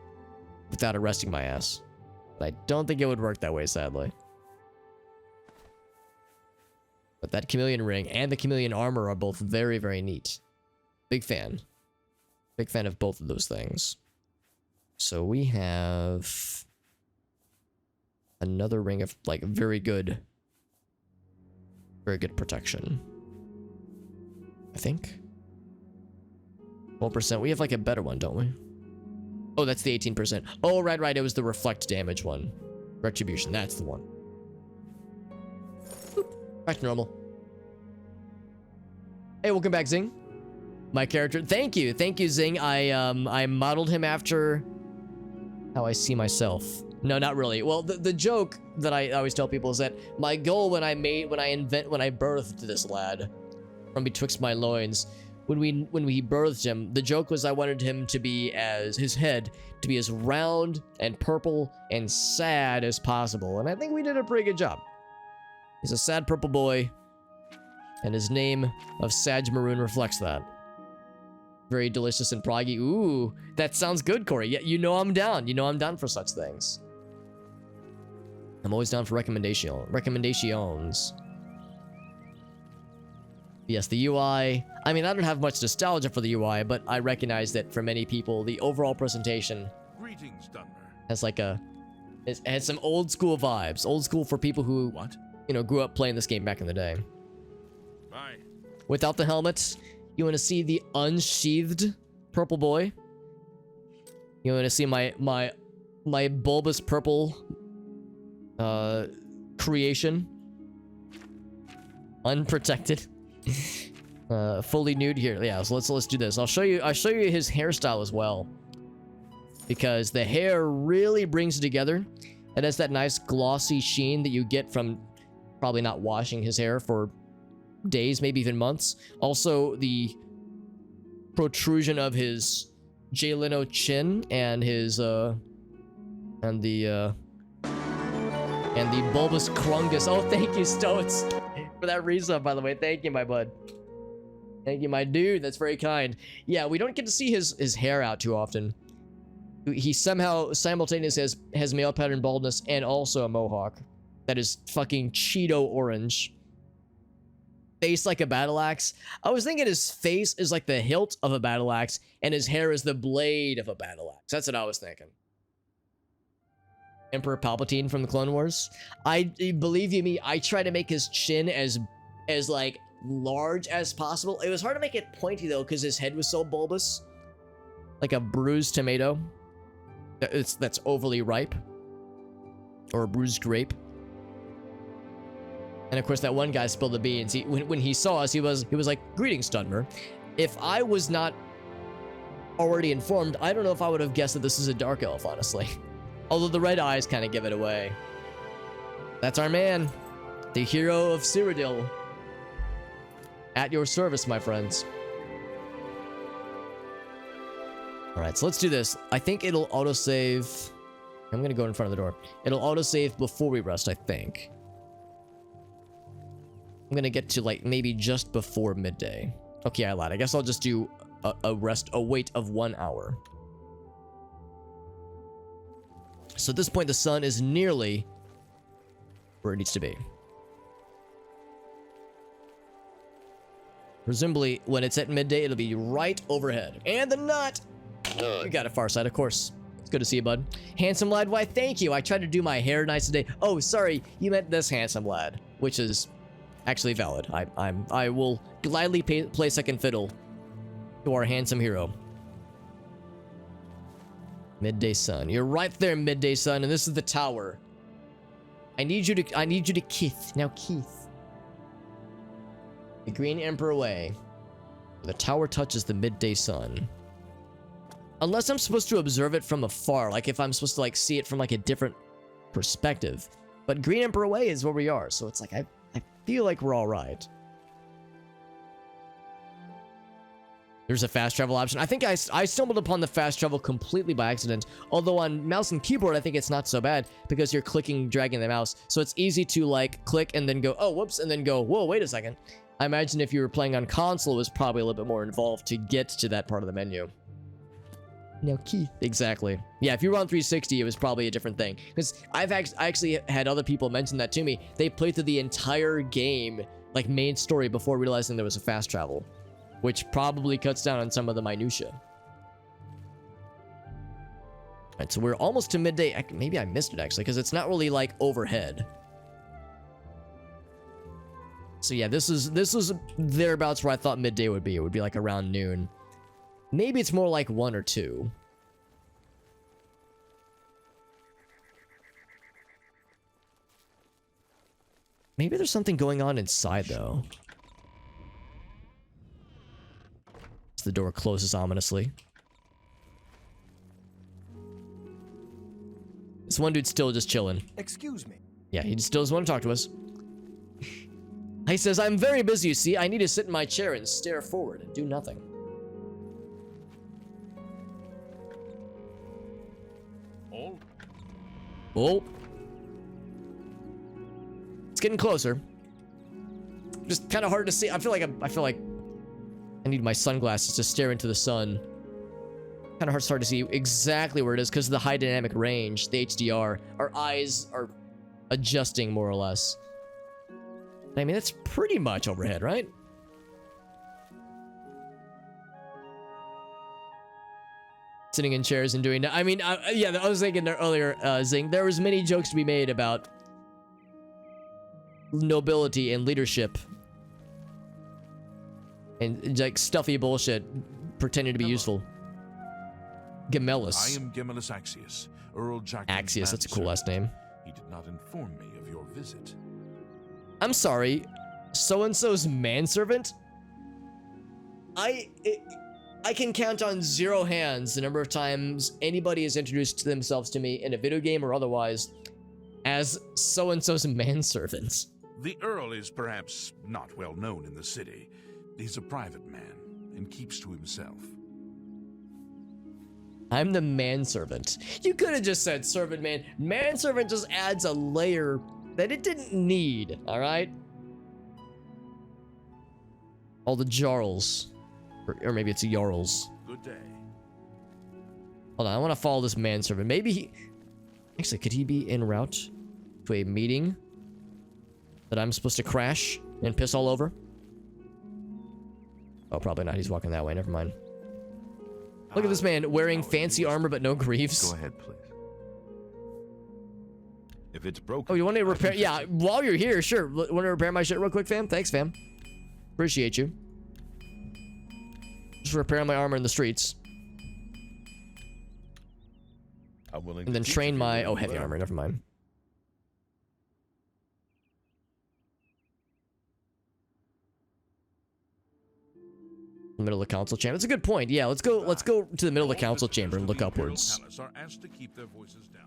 without arresting my ass. But I don't think it would work that way, sadly. But that chameleon ring and the chameleon armor are both very, very neat. Big fan. Big fan of both of those things. So we have another ring of, like, very good protection. I think. 12%. We have, like, a better one, don't we? Oh, that's the 18%. Oh, right. It was the reflect damage one. Retribution. That's the one. Boop. Back to normal. Hey, welcome back, Zing. My character. Thank you, Zing. I modeled him after how I see myself. No, not really. Well, the joke that I always tell people is that my goal when I birthed this lad from betwixt my loins, when we birthed him, the joke was I wanted him to be his head to be as round and purple and sad as possible, and I think we did a pretty good job. He's a sad purple boy, and his name of Sadge Maroon reflects that. Very delicious and proggy. Ooh, that sounds good, Corey. Yeah, you know I'm down. You know I'm down for such things. I'm always down for recommendations. Yes, the UI. I mean, I don't have much nostalgia for the UI, but I recognize that for many people, the overall presentation Greetings, Dunmer. has like it has some old school vibes. Old school for people who grew up playing this game back in the day. Bye. Without the helmet. You want to see the unsheathed purple boy? You want to see my bulbous purple creation? Unprotected. Fully nude here. Yeah, so let's do this. I'll show you his hairstyle as well. Because the hair really brings it together. It has that nice glossy sheen that you get from probably not washing his hair for days, maybe even months. Also, the protrusion of his Jay Leno chin and his and the bulbous crungus. Oh, thank you, Stones, for that resub, by the way. Thank you, my bud. Thank you, my dude. That's very kind. Yeah, we don't get to see his hair out too often. He somehow simultaneously has male pattern baldness and also a mohawk that is fucking Cheeto orange. Face like a battle axe. I was thinking his face is like the hilt of a battle axe and his hair is the blade of a battle axe. That's what I was thinking. Emperor Palpatine from the Clone Wars. Believe you me, I try to make his chin as like large as possible. It was hard to make it pointy though because his head was so bulbous, like a bruised tomato that's overly ripe, or a bruised grape. And of course, that one guy spilled the beans. When he saw us, he was like, "Greetings, Dunmer." If I was not already informed, I don't know if I would have guessed that this is a dark elf, honestly. Although the red eyes kind of give it away. That's our man, the hero of Cyrodiil. At your service, my friends. All right, so let's do this. I think it'll autosave. I'm gonna go in front of the door. It'll autosave before we rest, I think. I'm gonna get to like maybe just before midday. Okay, I lied. I guess I'll just do a wait of 1 hour. So at this point, the sun is nearly where it needs to be. Presumably, when it's at midday, it'll be right overhead. And the nut! You got it, Farside, of course. It's good to see you, bud. Handsome lad, why thank you. I tried to do my hair nice today. Oh, sorry, you meant this handsome lad, which is actually valid. I will gladly play second fiddle to our handsome hero. Midday sun. You're right there, midday sun, and this is the tower. I need you to Keith. Now, Keith. The Green Emperor Way. The tower touches the midday sun. Unless I'm supposed to observe it from afar, like if I'm supposed to like see it from like a different perspective. But Green Emperor Way is where we are, so it's like I feel like we're all right. There's a fast travel option. I think I stumbled upon the fast travel completely by accident. Although on mouse and keyboard, I think it's not so bad because you're clicking, dragging the mouse. So it's easy to like click and then go, oh, whoops, and then go, whoa, wait a second. I imagine if you were playing on console, it was probably a little bit more involved to get to that part of the menu. Now, Keith. Exactly. Yeah, if you were on 360, it was probably a different thing. Because I actually had other people mention that to me. They played through the entire game, like main story, before realizing there was a fast travel. Which probably cuts down on some of the minutia. Alright, so we're almost to midday. Maybe I missed it, actually, because it's not really, like, overhead. So yeah, this is thereabouts where I thought midday would be. It would be, like, around noon. Maybe it's more like 1 or 2. Maybe there's something going on inside, though. The door closes ominously. This one dude's still just chilling. Excuse me. Yeah, he still doesn't want to talk to us. He says, I'm very busy, you see. I need to sit in my chair and stare forward and do nothing. Oh. It's getting closer. Just kind of hard to see. I feel like I need my sunglasses to stare into the sun. Kind of hard to see exactly where it is because of the high dynamic range, the HDR. Our eyes are adjusting more or less. I mean, that's pretty much overhead, right? Sitting in chairs and doing that. I mean, yeah, I was thinking there earlier, Zing, there was many jokes to be made about nobility and leadership. And like stuffy bullshit pretending to be useful. Gemellus. I am Gemellus Axius, Earl Jack. Axius, that's a cool last name. He did not inform me of your visit. I'm sorry, so-and-so's manservant? I can count on 0 hands the number of times anybody has introduced themselves to me in a video game or otherwise as so-and-so's manservant. The Earl is perhaps not well known in the city. He's a private man and keeps to himself. I'm the manservant. You could have just said servant man. Manservant just adds a layer that it didn't need, alright? All the Jarls. Or maybe it's Jarls. Good day. Hold on, I want to follow this manservant. Maybe he... Actually, could he be en route to a meeting that I'm supposed to crash and piss all over? Oh, probably not. He's walking that way. Never mind. Look at this man wearing fancy armor but no greaves. Go ahead, please. If it's broken... Oh, you want to repair... Yeah, while you're here, sure. Want to repair my shit real quick, fam? Thanks, fam. Appreciate you. Just repairing my armor in the streets. I'm willing and then train my... Oh, heavy armor. Never mind. The middle of the council chamber. That's a good point. Yeah, let's go to the middle of the council chamber and look upwards. Are asked to keep their voices down,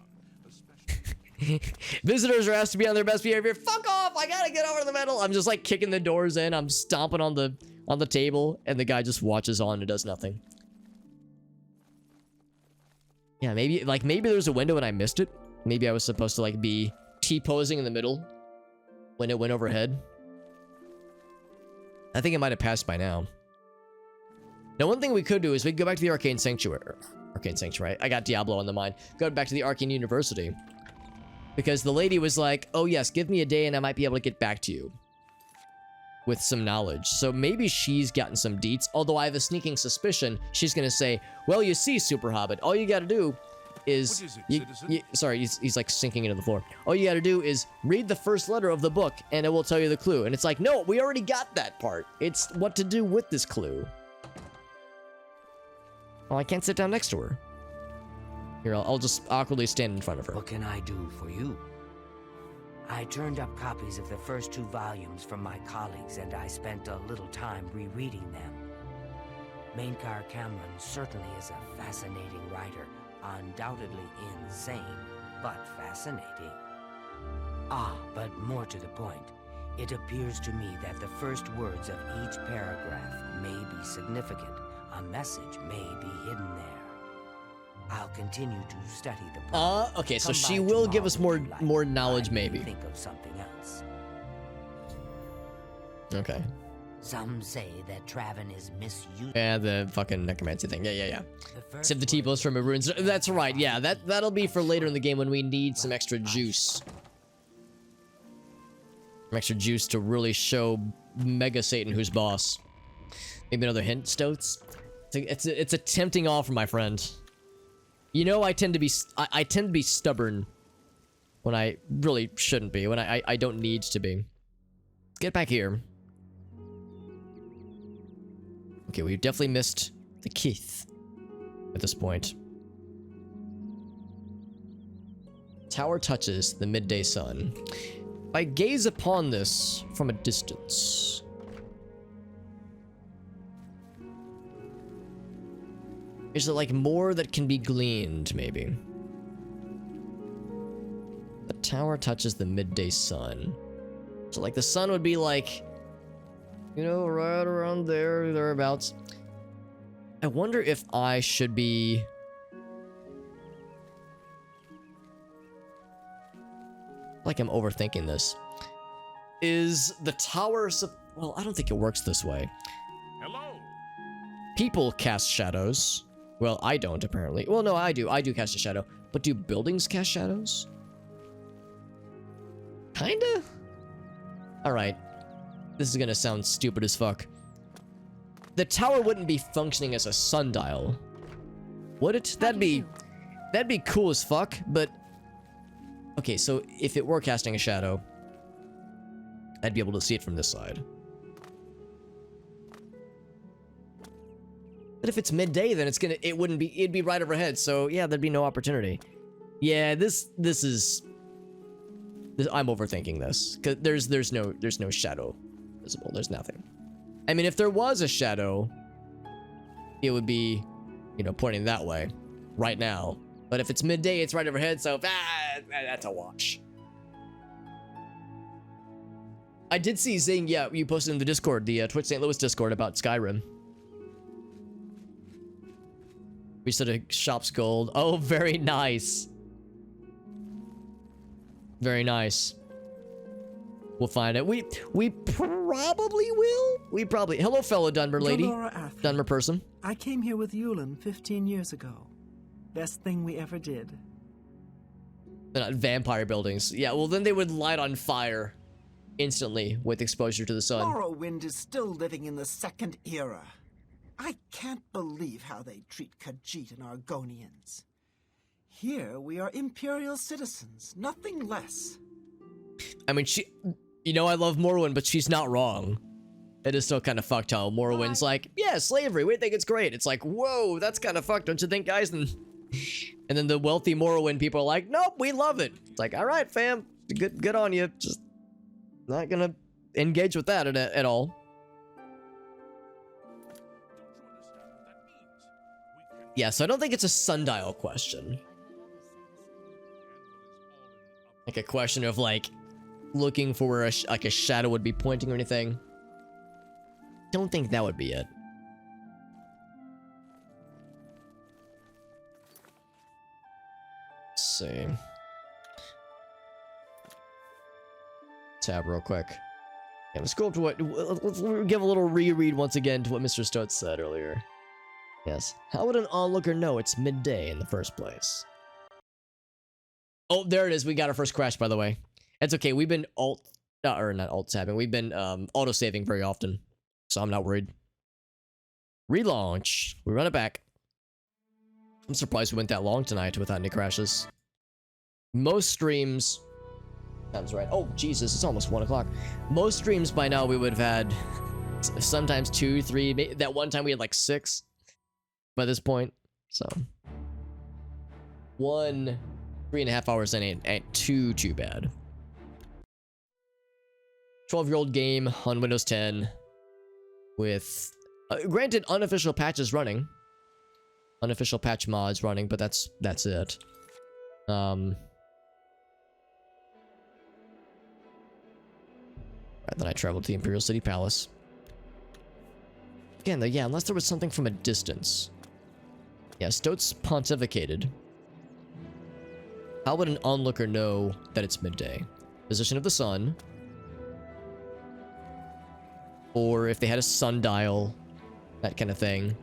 Visitors are asked to be on their best behavior. Fuck off! I gotta get over to the middle. I'm just like kicking the doors in. I'm stomping on the table, and the guy just watches on and does nothing. Yeah, maybe there's a window and I missed it. Maybe I was supposed to like be T-posing in the middle when it went overhead. I think it might have passed by now. Now, one thing we could do is we could go back to the Arcane Sanctuary. I got Diablo on the mind. Go back to the Arcane University. Because the lady was like, oh yes, give me a day and I might be able to get back to you with some knowledge. So maybe she's gotten some deets, although I have a sneaking suspicion she's going to say, well, you see, Super Hobbit, all you got to do is... What is it, citizen? Sorry, he's like sinking into the floor. All you got to do is read the first letter of the book and it will tell you the clue. And it's like, no, we already got that part. It's what to do with this clue. Well, I can't sit down next to her. Here, I'll just awkwardly stand in front of her. What can I do for you? I turned up copies of the first 2 volumes from my colleagues, and I spent a little time rereading them. Mainkar Cameron certainly is a fascinating writer, undoubtedly insane, but fascinating. But more to the point, it appears to me that the first words of each paragraph may be significant. A message may be hidden there. I'll continue to study the problem. Okay, so she will give us more knowledge, maybe. Think of something else. Okay. Some say that Traven is misused. Yeah, the fucking necromancy thing. Yeah. Sip the T-post from a ruins. That's right. Yeah, that'll be for later in the game when we need some extra juice. Some extra juice to really show Mega Satan who's boss. Maybe another hint, Stoats. It's a tempting offer, my friend. You know, I tend to be stubborn when I really shouldn't be, when I don't need to be. Let's get back here. Okay, we've definitely missed the Keith at this point. Tower touches the midday sun. I gaze upon this from a distance. Is there like more that can be gleaned, maybe? The tower touches the midday sun. So like the sun would be like, you know, right around there, thereabouts. I wonder if I should be... like I'm overthinking this. Is the tower... well, I don't think it works this way. Hello. People cast shadows. Well, I don't, apparently. Well, no, I do. I do cast a shadow. But do buildings cast shadows? Kinda? Alright. This is gonna sound stupid as fuck. The tower wouldn't be functioning as a sundial. Would it? That'd be cool as fuck, but... okay, so if it were casting a shadow, I'd be able to see it from this side. But if it's midday, then it'd be right overhead, so yeah, there'd be no opportunity. Yeah, this is... I'm overthinking this, because there's no shadow visible, there's nothing. I mean, if there was a shadow, it would be, you know, pointing that way, right now. But if it's midday, it's right overhead, so that's a wash. I did see Zing, yeah, you posted in the Discord, the Twitch St. Louis Discord about Skyrim. We said a shop's gold. Oh, very nice. Very nice. We'll find it. We probably will. Hello, fellow Dunmer lady. Dunmer person. I came here with Yulin 15 years ago. Best thing we ever did. They're not vampire buildings. Yeah, well then they would light on fire instantly with exposure to the sun. Morrowind is still living in the second era. I can't believe how they treat Khajiit and Argonians. Here we are Imperial citizens, nothing less. I mean, you know I love Morrowind, but she's not wrong. It is still kind of fucked how Morrowind's like, yeah, slavery, we think it's great. It's like, whoa, that's kind of fucked, don't you think, guys? And then the wealthy Morrowind people are like, nope, we love it. It's like, all right, fam, good on you. Just not gonna engage with that at all. Yeah, so I don't think it's a sundial question. Like a question of like looking for where like a shadow would be pointing or anything. Don't think that would be it. Let's see. Tab real quick. Yeah, let's go up to what. Let's give a little reread once again to what Mr. Stoats said earlier. Yes. How would an onlooker know it's midday in the first place? Oh, there it is. We got our first crash, by the way. It's okay. We've been not alt-tabbing. We've been auto-saving very often, so I'm not worried. Relaunch. We run it back. I'm surprised we went that long tonight without any crashes. Most streams... Sounds right. Oh, Jesus. It's almost 1 o'clock. Most streams by now we would have had sometimes 2, 3... That one time we had like 6 by this point. So... 3.5 hours in ain't too bad. 12-year-old game on Windows 10 with granted unofficial patches running, unofficial patch mods running, but that's it. Right, then I traveled to the Imperial City Palace. Again, yeah, unless there was something from a distance. Yeah, Stoats pontificated. How would an onlooker know that it's midday? Position of the sun. Or if they had a sundial, that kind of thing,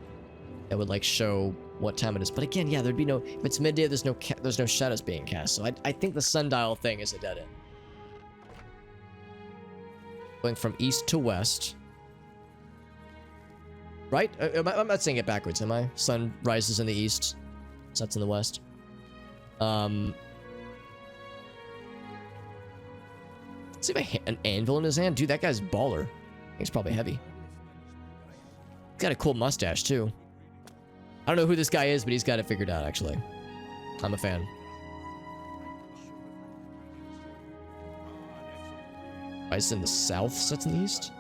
that would like show what time it is. But again, yeah, there'd be no, if it's midday, there's no shadows being cast. So I think the sundial thing is a dead end. Going from east to west. Right? I'm not saying it backwards, am I? Sun rises in the east, sets in the west. See if an anvil in his hand. Dude, that guy's baller. He's probably heavy. He's got a cool mustache, too. I don't know who this guy is, but he's got it figured out, actually. I'm a fan. Rises in the south, sets in the east?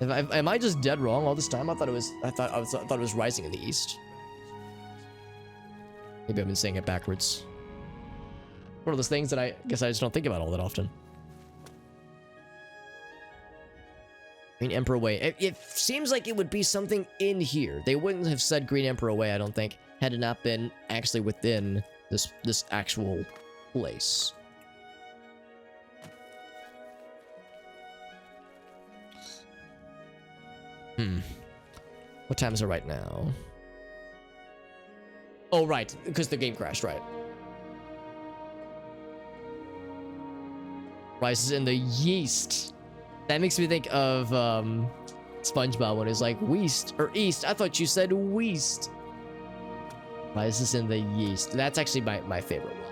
Am I just dead wrong all this time? I thought it was rising in the east. Maybe I've been saying it backwards. One of those things that I guess I just don't think about all that often. Green Emperor Way. It seems like it would be something in here. They wouldn't have said Green Emperor Way, I don't think, had it not been actually within this actual place. What time is it right now? Oh, right, because the game crashed, right. Rises in the yeast. That makes me think of SpongeBob when he's like, Weast, or East. I thought you said Weast. Rises in the yeast. That's actually my favorite one.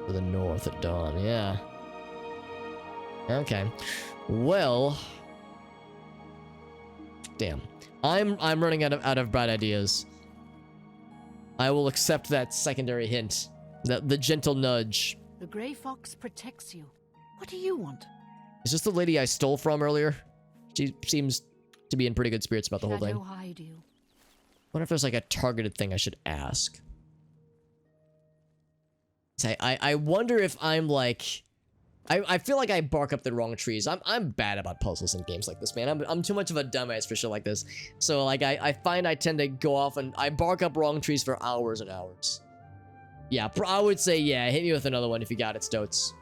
To the north at dawn, yeah. Okay. Well... Damn. I'm running out of bright ideas. I will accept that secondary hint. The gentle nudge. The Grey Fox protects you. What do you want? Is this the lady I stole from earlier? She seems to be in pretty good spirits about the whole thing. Hide you. Wonder if there's like a targeted thing I should ask. I wonder if I'm like... I feel like I bark up the wrong trees. I'm bad about puzzles in games like this, man. I'm too much of a dumbass for shit like this. So like I find I tend to go off and I bark up wrong trees for hours and hours. Yeah, I would say yeah. Hit me with another one if you got it, Stoats.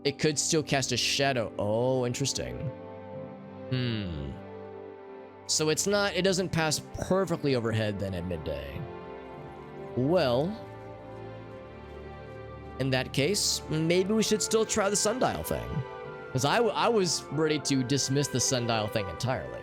It could still cast a shadow. Oh, interesting. So it's not, it doesn't pass perfectly overhead then at midday. Well, in that case, maybe we should still try the sundial thing. Because I was ready to dismiss the sundial thing entirely.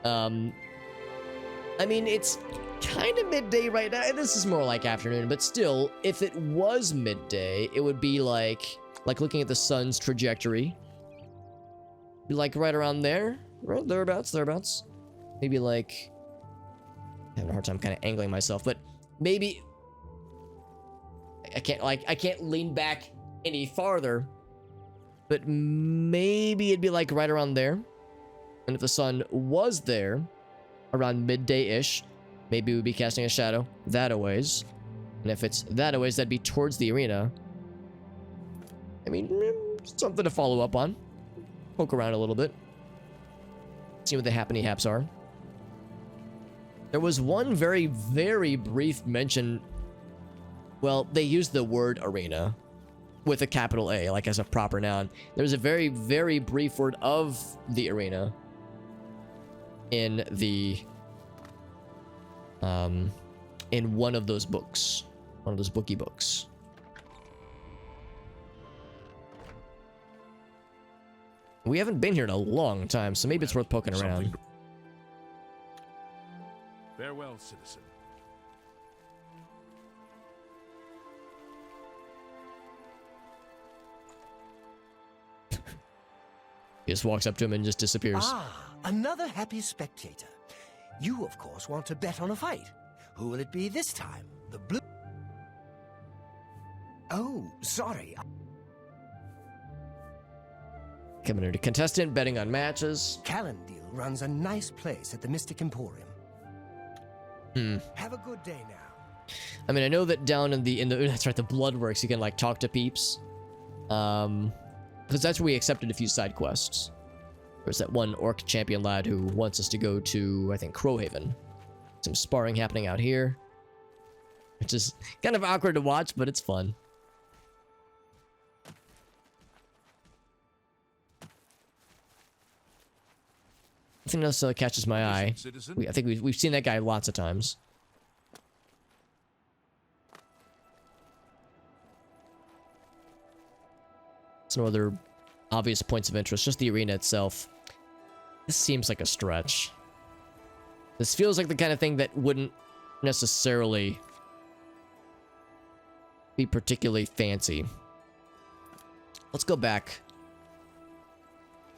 I mean, it's kind of midday right now. This is more like afternoon, but still, if it was midday, it would be like looking at the sun's trajectory. Be like right around there, right thereabouts. Maybe like, I'm having a hard time kind of angling myself, but maybe I can't lean back any farther. but maybe it'd be like right around there. And if the sun was there, around midday-ish, maybe we'd be casting a shadow that-a-ways. And if it's that-a-ways, that'd be towards the arena. I mean, something to follow up on. Poke around a little bit. See what the happy haps are. There was one very, very brief mention. Well, they used the word arena with a capital A, like as a proper noun. There's a very, very brief word of the arena in the in one of those books, one of those bookie books. We haven't been here in a long time, so maybe it's worth poking around. Farewell, citizen. He just walks up to him and just disappears. Ah, another happy spectator. You, of course, want to bet on a fight. Who will it be this time? The blue... Oh, sorry. Coming into contestant, betting on matches. Calendil runs a nice place at the Mystic Emporium. Have a good day now. I mean, I know that down in the that's right, the Bloodworks, you can like talk to peeps. Because that's where we accepted a few side quests. There's that one orc champion lad who wants us to go to, I think, Crowhaven. Some sparring happening out here, which is kind of awkward to watch, but it's fun. Nothing else catches my eye. I think we've seen that guy lots of times. No other obvious points of interest, just the arena itself. This seems like a stretch. This feels like the kind of thing that wouldn't necessarily be particularly fancy. Let's go back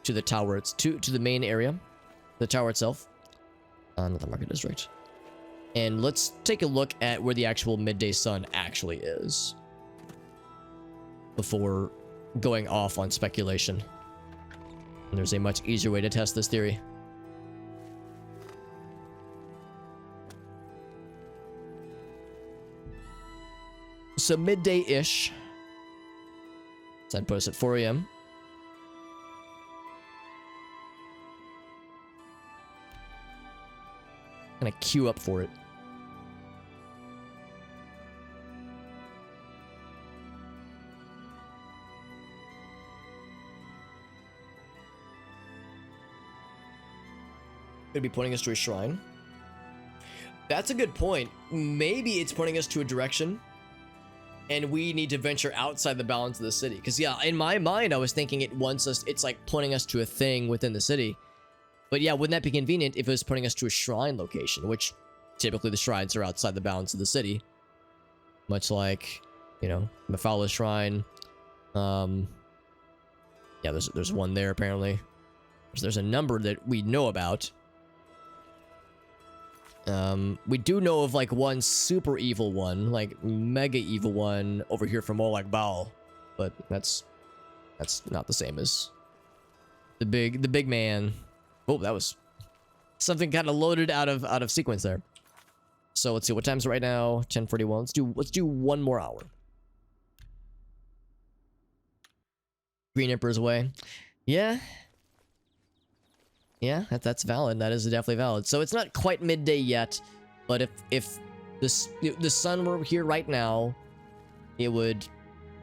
to the tower. It's to the main area, the tower itself. Not the market district. And let's take a look at where the actual midday sun actually is before going off on speculation. And there's a much easier way to test this theory. So midday-ish. So I'd put us at 4 a.m. Gonna queue up for it. Could be pointing us to a shrine. That's a good point. Maybe it's pointing us to a direction and we need to venture outside the bounds of the city. Because yeah, in my mind, I was thinking it's like pointing us to a thing within the city. But yeah, wouldn't that be convenient if it was pointing us to a shrine location, which typically the shrines are outside the bounds of the city. Much like, you know, Mephala Shrine. Yeah, there's one there apparently. There's a number that we know about. We do know of like one super evil one, like mega evil one over here from Olak Baal, but that's not the same as the big man. Oh, that was something kind of loaded out of sequence there. So let's see what time's it right now. 10:41. Let's do one more hour. Green Emperor's Way. Yeah. Yeah, that's valid. That is definitely valid. So it's not quite midday yet, but if the sun were here right now, it would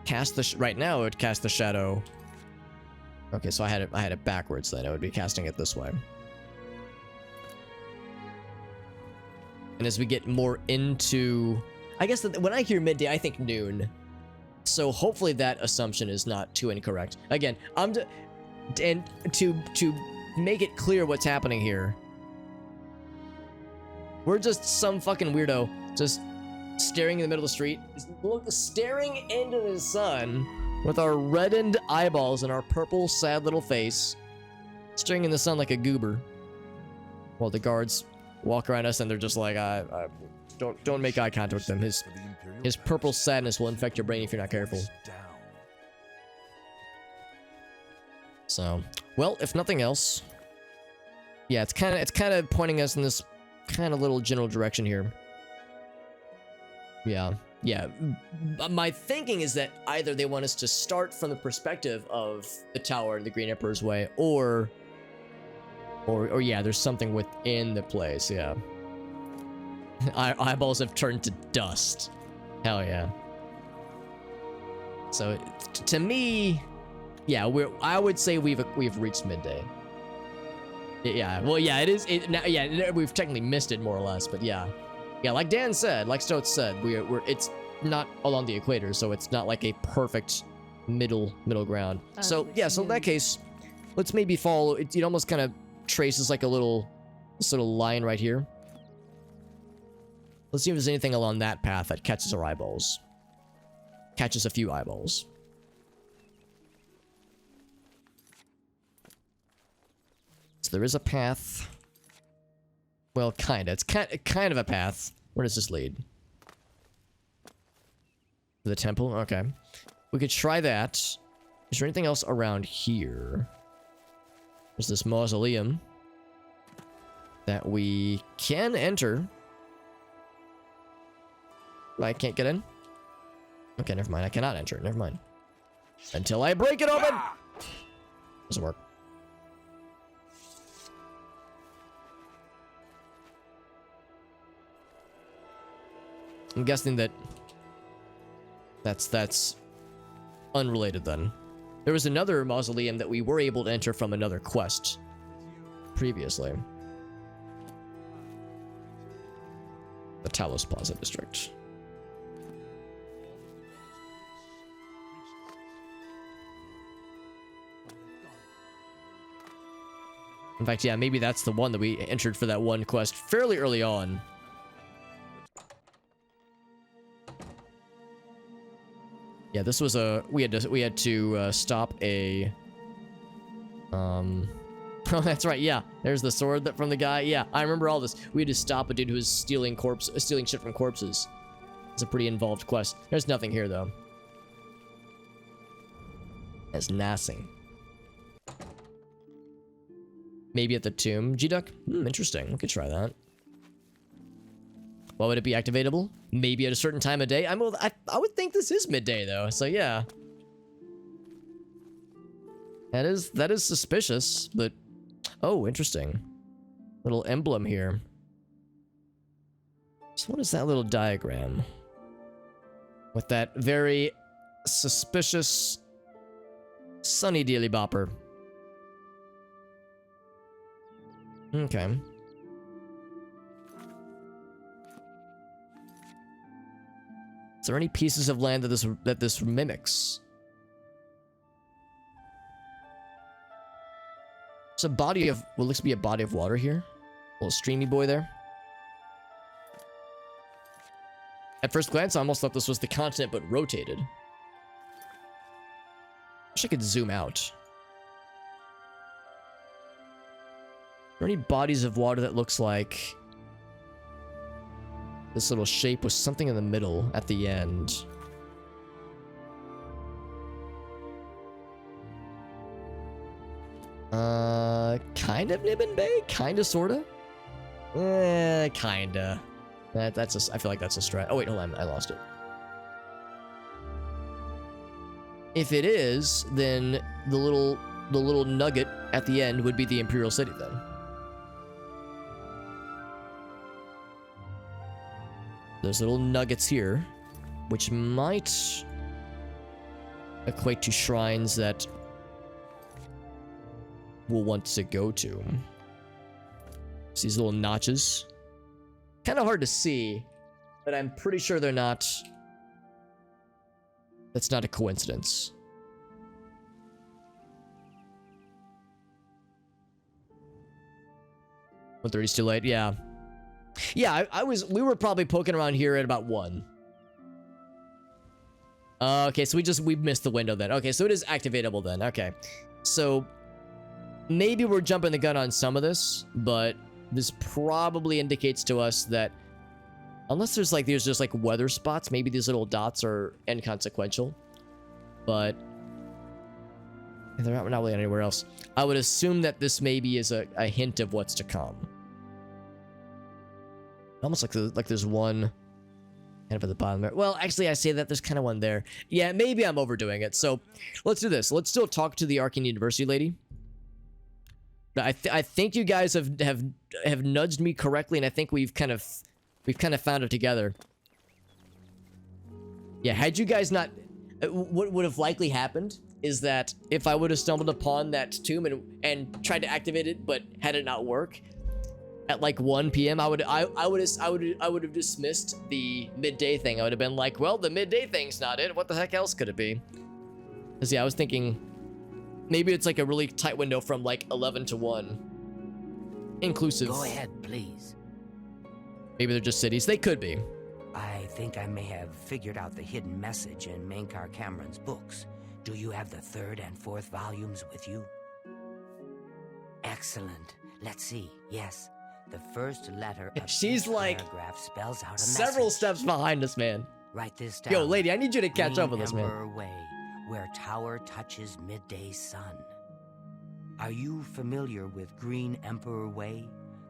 cast the right now it would cast the shadow. Okay, so I had it backwards then. I would be casting it this way. And as we get more into, I guess that when I hear midday, I think noon. So hopefully that assumption is not too incorrect. Again, and to make it clear what's happening here, we're just some fucking weirdo just staring in the middle of the street, staring into the sun with our reddened eyeballs and our purple sad little face, staring in the sun like a goober, while the guards walk around us and they're just like, don't make eye contact with them. His purple sadness will infect your brain if you're not careful. So, well, if nothing else, yeah, it's kind of pointing us in this kind of little general direction here. Yeah. My thinking is that either they want us to start from the perspective of the tower and the Green Emperor's Way, or yeah, there's something within the place. Yeah. Our eyeballs have turned to dust. Hell yeah. So to me, yeah, I would say we've reached midday. Yeah, well, yeah, it is. Yeah, we've technically missed it more or less, but yeah, like Dan said, like Stoats said, it's not along the equator, so it's not like a perfect middle ground. So yeah, so in that case, let's maybe follow. It almost kind of traces like a little sort of line right here. Let's see if there's anything along that path that catches our eyeballs. Catches a few eyeballs. So there is a path. Well, kinda. It's kind of a path. Where does this lead? To the temple? Okay. We could try that. Is there anything else around here? There's this mausoleum that we can enter. I can't get in? Okay, never mind. I cannot enter it. Never mind. Until I break it open! Doesn't work. I'm guessing that's unrelated then. There was another mausoleum that we were able to enter from another quest previously. The Talos Plaza District. In fact, yeah, maybe that's the one that we entered for that one quest fairly early on. Yeah, this was we had to stop a oh, that's right. Yeah, there's the sword from the guy. Yeah, I remember all this. We had to stop a dude who was stealing shit from corpses. It's a pretty involved quest. There's nothing here though. There's nothing. Maybe at the tomb, G-Duck? Interesting. We could try that. What would it be activatable? Maybe at a certain time of day? I would think this is midday though, so yeah. That is suspicious, but oh, interesting. Little emblem here. So what is that little diagram? With that very suspicious sunny dealy bopper. Okay. Is there any pieces of land that this mimics? There's a body of what looks to be a body of water here. A little streamy boy there. At first glance, I almost thought this was the continent, but rotated. Wish I could zoom out. Are there any bodies of water that looks like this little shape with something in the middle at the end? Kind of Nibbin Bay? Kinda, sorta? Kinda. That's I feel like that's a stretch. Oh wait, hold on, I lost it. If it is, then the little nugget at the end would be the Imperial City then. There's little nuggets here, which might equate to shrines that we'll want to go to. It's these little notches. Kind of hard to see, but I'm pretty sure they're not. That's not a coincidence. $1:30's too late, yeah. Yeah, we were probably poking around here at about 1. Okay, so we missed the window then. Okay, so it is activatable then. Okay. So maybe we're jumping the gun on some of this, but this probably indicates to us that unless there's just like weather spots, maybe these little dots are inconsequential. But They're not really anywhere else. I would assume that this maybe is a hint of what's to come. Almost like there's one kind of at the bottom there. Well, actually, I say that there's kind of one there. Yeah, maybe I'm overdoing it. So let's do this. Let's still talk to the Arcane University lady. I think you guys have nudged me correctly, and I think we've kind of found it together. Yeah, had you guys not, what would have likely happened is that if I would have stumbled upon that tomb and tried to activate it, but had it not work at like 1 p.m., I would have dismissed the midday thing. I would have been like, well, the midday thing's not it. What the heck else could it be? Because yeah, I was thinking maybe it's like a really tight window from like 11 to 1, inclusive. Go ahead, please. Maybe they're just cities. They could be. I think I may have figured out the hidden message in Mankar Cameron's books. Do you have the 3rd and 4th volumes with you? Excellent. Let's see. Yes. The first letter of She's each like paragraph spells out a several message. steps behind us, man. Write this down. Yo, lady, I need you to catch Green up with us, man. Emperor Way, where tower touches midday sun. Are you familiar with Green Emperor Way?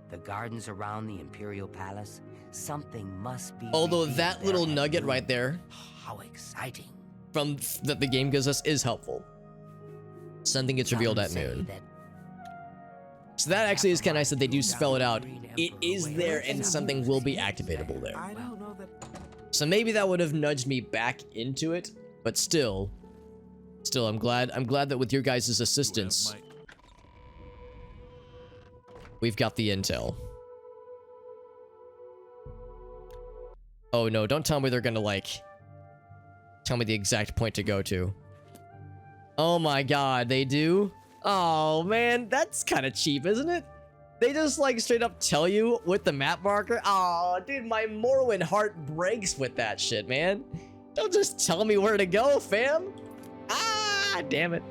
The gardens around the Imperial Palace? Something must be. Although revealed that there little at nugget noon. right there How exciting. from that the game gives us is helpful. Something gets revealed at Some say noon. that So that actually is kind of nice that they do spell it out. It is there and something will be activatable there. I don't know that. So maybe that would have nudged me back into it, but still I'm glad that with your guys' assistance, we've got the intel. Oh no, don't tell me they're gonna like tell me the exact point to go to. Oh my god, they do? Oh man, that's kind of cheap, isn't it? They just like straight up tell you with the map marker. Oh, dude, my Morrowind heart breaks with that shit, man. Don't just tell me where to go, fam. Ah, damn it.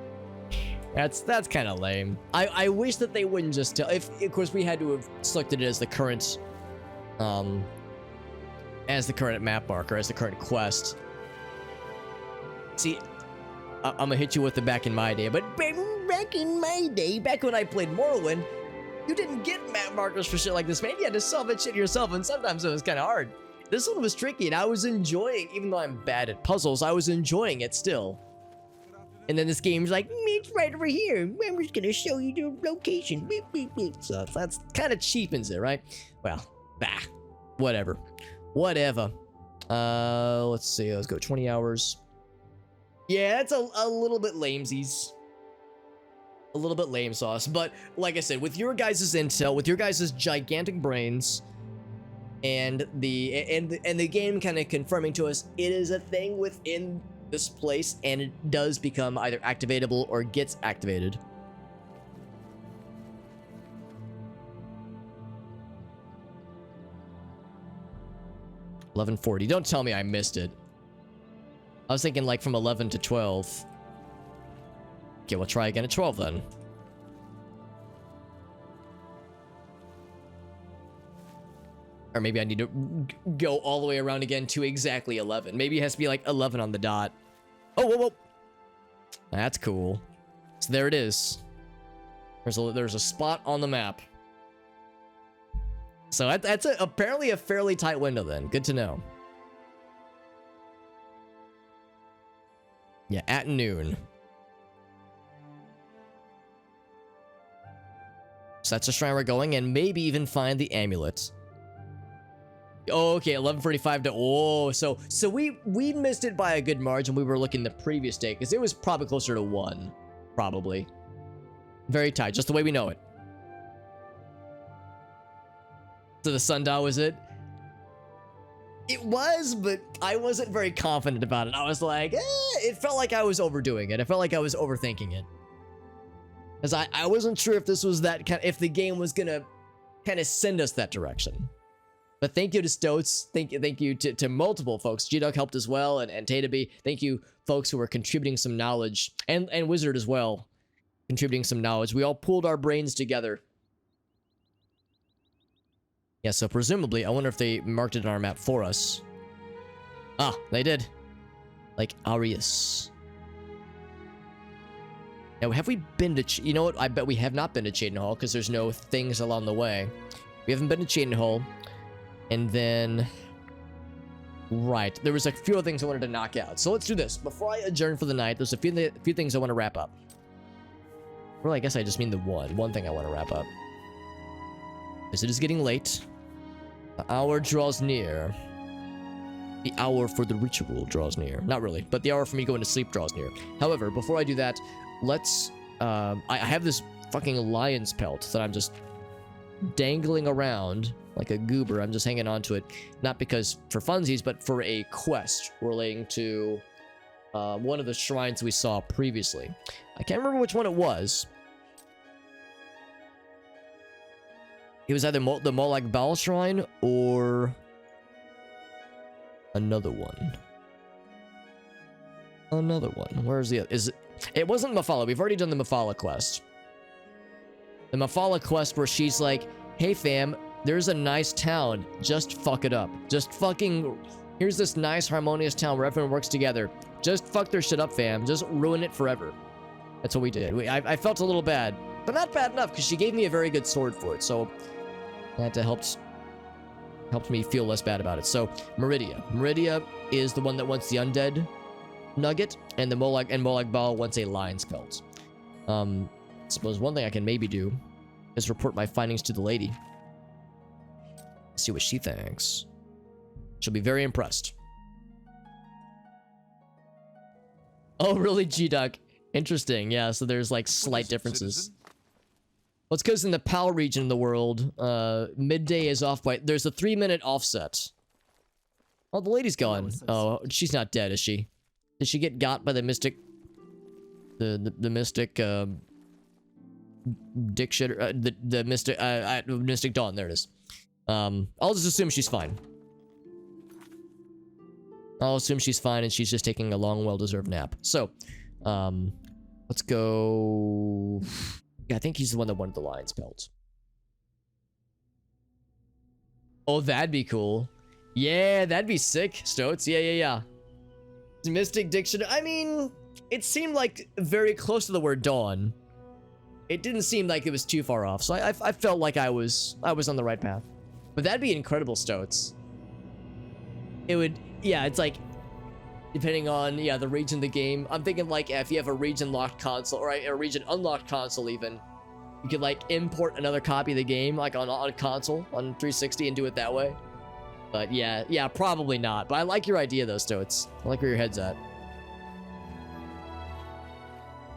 That's kind of lame. I wish that they wouldn't just tell. If of course we had to have selected it as the current map marker, as the current quest. See, I'm gonna hit you with the back in my day, but back in my day, back when I played Morrowind, you didn't get map markers for shit like this, man. You had to solve that shit yourself, and sometimes it was kind of hard. This one was tricky, and I was enjoying, even though I'm bad at puzzles, I was enjoying it still. And then this game's like, it's right over here. I'm just gonna show you the location. Beep, beep, beep. So that's kind of cheapens it, right? Well, whatever. Let's see. Let's go 20 hours. Yeah, that's a little bit lamesies. A little bit lame sauce. But like I said, with your guys' intel, with your guys' gigantic brains, and the game kind of confirming to us it is a thing within this place, and it does become either activatable or gets activated. $11:40. Don't tell me I missed it. I was thinking like from 11 to 12. Okay, we'll try again at 12 then. Or maybe I need to go all the way around again to exactly 11. Maybe it has to be like 11 on the dot. Oh, whoa. That's cool. So there it is. There's a spot on the map. So that's apparently a fairly tight window then. Good to know. Yeah, at noon. So that's the shrine we're going, and maybe even find the amulet. Oh, okay, 11:45 to... Oh, so we missed it by a good margin. We were looking the previous day, because it was probably closer to 1. Probably. Very tight, just the way we know it. So the sundial was it? It was, but I wasn't very confident about it. I was like, it felt like I was overdoing it. I felt like I was overthinking it. Because I wasn't sure if this was that kind of, if the game was gonna kind of send us that direction. But thank you to Stoats. Thank you to multiple folks. G-Duck helped as well, and Tataby. Thank you, folks who are contributing some knowledge. And Wizard as well, contributing some knowledge. We all pooled our brains together. Yeah, so presumably, I wonder if they marked it on our map for us. Ah, they did. Like Arius. Now, have we been to... You know what? I bet we have not been to Cheydinhal because there's no things along the way. We haven't been to Cheydinhal. And then... Right. There was a few other things I wanted to knock out. So let's do this. Before I adjourn for the night, there's a few things I want to wrap up. Well, I guess I just mean the one thing I want to wrap up. As it is getting late. The hour draws near. The hour for the ritual draws near. Not really, but the hour for me going to sleep draws near. However, before I do that, let's... I have this fucking lion's pelt that I'm just dangling around like a goober. I'm just hanging on to it. Not because for funsies, but for a quest relating to one of the shrines we saw previously. I can't remember which one it was. It was either the Molag Bal shrine or another one. Another one. Where is the other? It wasn't Mephala. We've already done the Mephala quest. The Mephala quest where she's like, hey fam, there's a nice town. Just fuck it up. Just fucking... Here's this nice harmonious town where everyone works together. Just fuck their shit up, fam. Just ruin it forever. That's what we did. I felt a little bad. But not bad enough, because she gave me a very good sword for it. So that helped me feel less bad about it. So, Meridia. Meridia is the one that wants the undead nugget, and Molag Bal wants a lion's pelt. I suppose one thing I can maybe do is report my findings to the lady. See what she thinks. She'll be very impressed. Oh, really, G-Duck? Interesting, yeah, so there's like slight differences. Citizen? Well, it's because in the PAL region of the world, midday is off by... There's a 3-minute offset. Oh, the lady's gone. Oh, she's not dead, is she? Did she get got by the mystic... The mystic, dick shitter? The mystic... Mystic Dawn, there it is. I'll just assume she's fine. I'll assume she's fine and she's just taking a long, well-deserved nap. So, let's go... Yeah, I think he's the one that wanted the lion's pelt. Oh, that'd be cool. Yeah, that'd be sick, Stoats. Yeah. Mystic Dictionary. I mean, it seemed like very close to the word dawn. It didn't seem like it was too far off, so I felt like I was on the right path. But that'd be incredible, Stoats. It would, yeah, it's like, depending on, yeah, the region of the game. I'm thinking, like, if you have a region-locked console, or a region-unlocked console, even, you could, like, import another copy of the game, like, on console, on 360, and do it that way. But, yeah, probably not. But I like your idea, though, Stoats. I like where your head's at.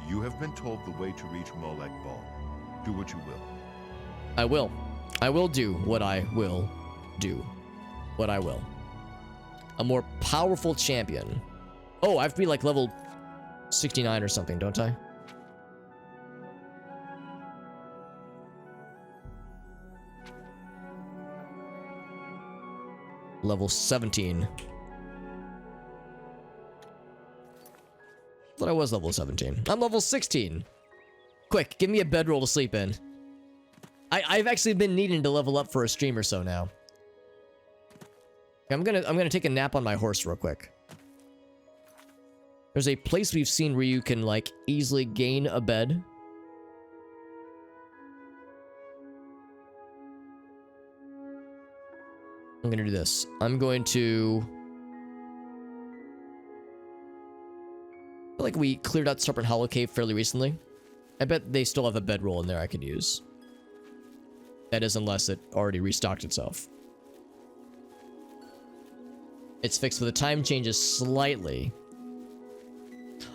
You have been told the way to reach Molag Bal. Do what you will. I will. I will do what I will do. What I will. A more powerful champion. Oh, I have to be like level 69 or something, don't I? Level 17. Thought I was level 17. I'm level 16. Quick, give me a bedroll to sleep in. I've actually been needing to level up for a stream or so now. I'm gonna take a nap on my horse real quick. There's a place we've seen where you can like easily gain a bed. I'm gonna do this. I'm going to... I feel like we cleared out Serpent Hollow Cave fairly recently. I bet they still have a bedroll in there I can use. That is, unless it already restocked itself. It's fixed for the time changes slightly.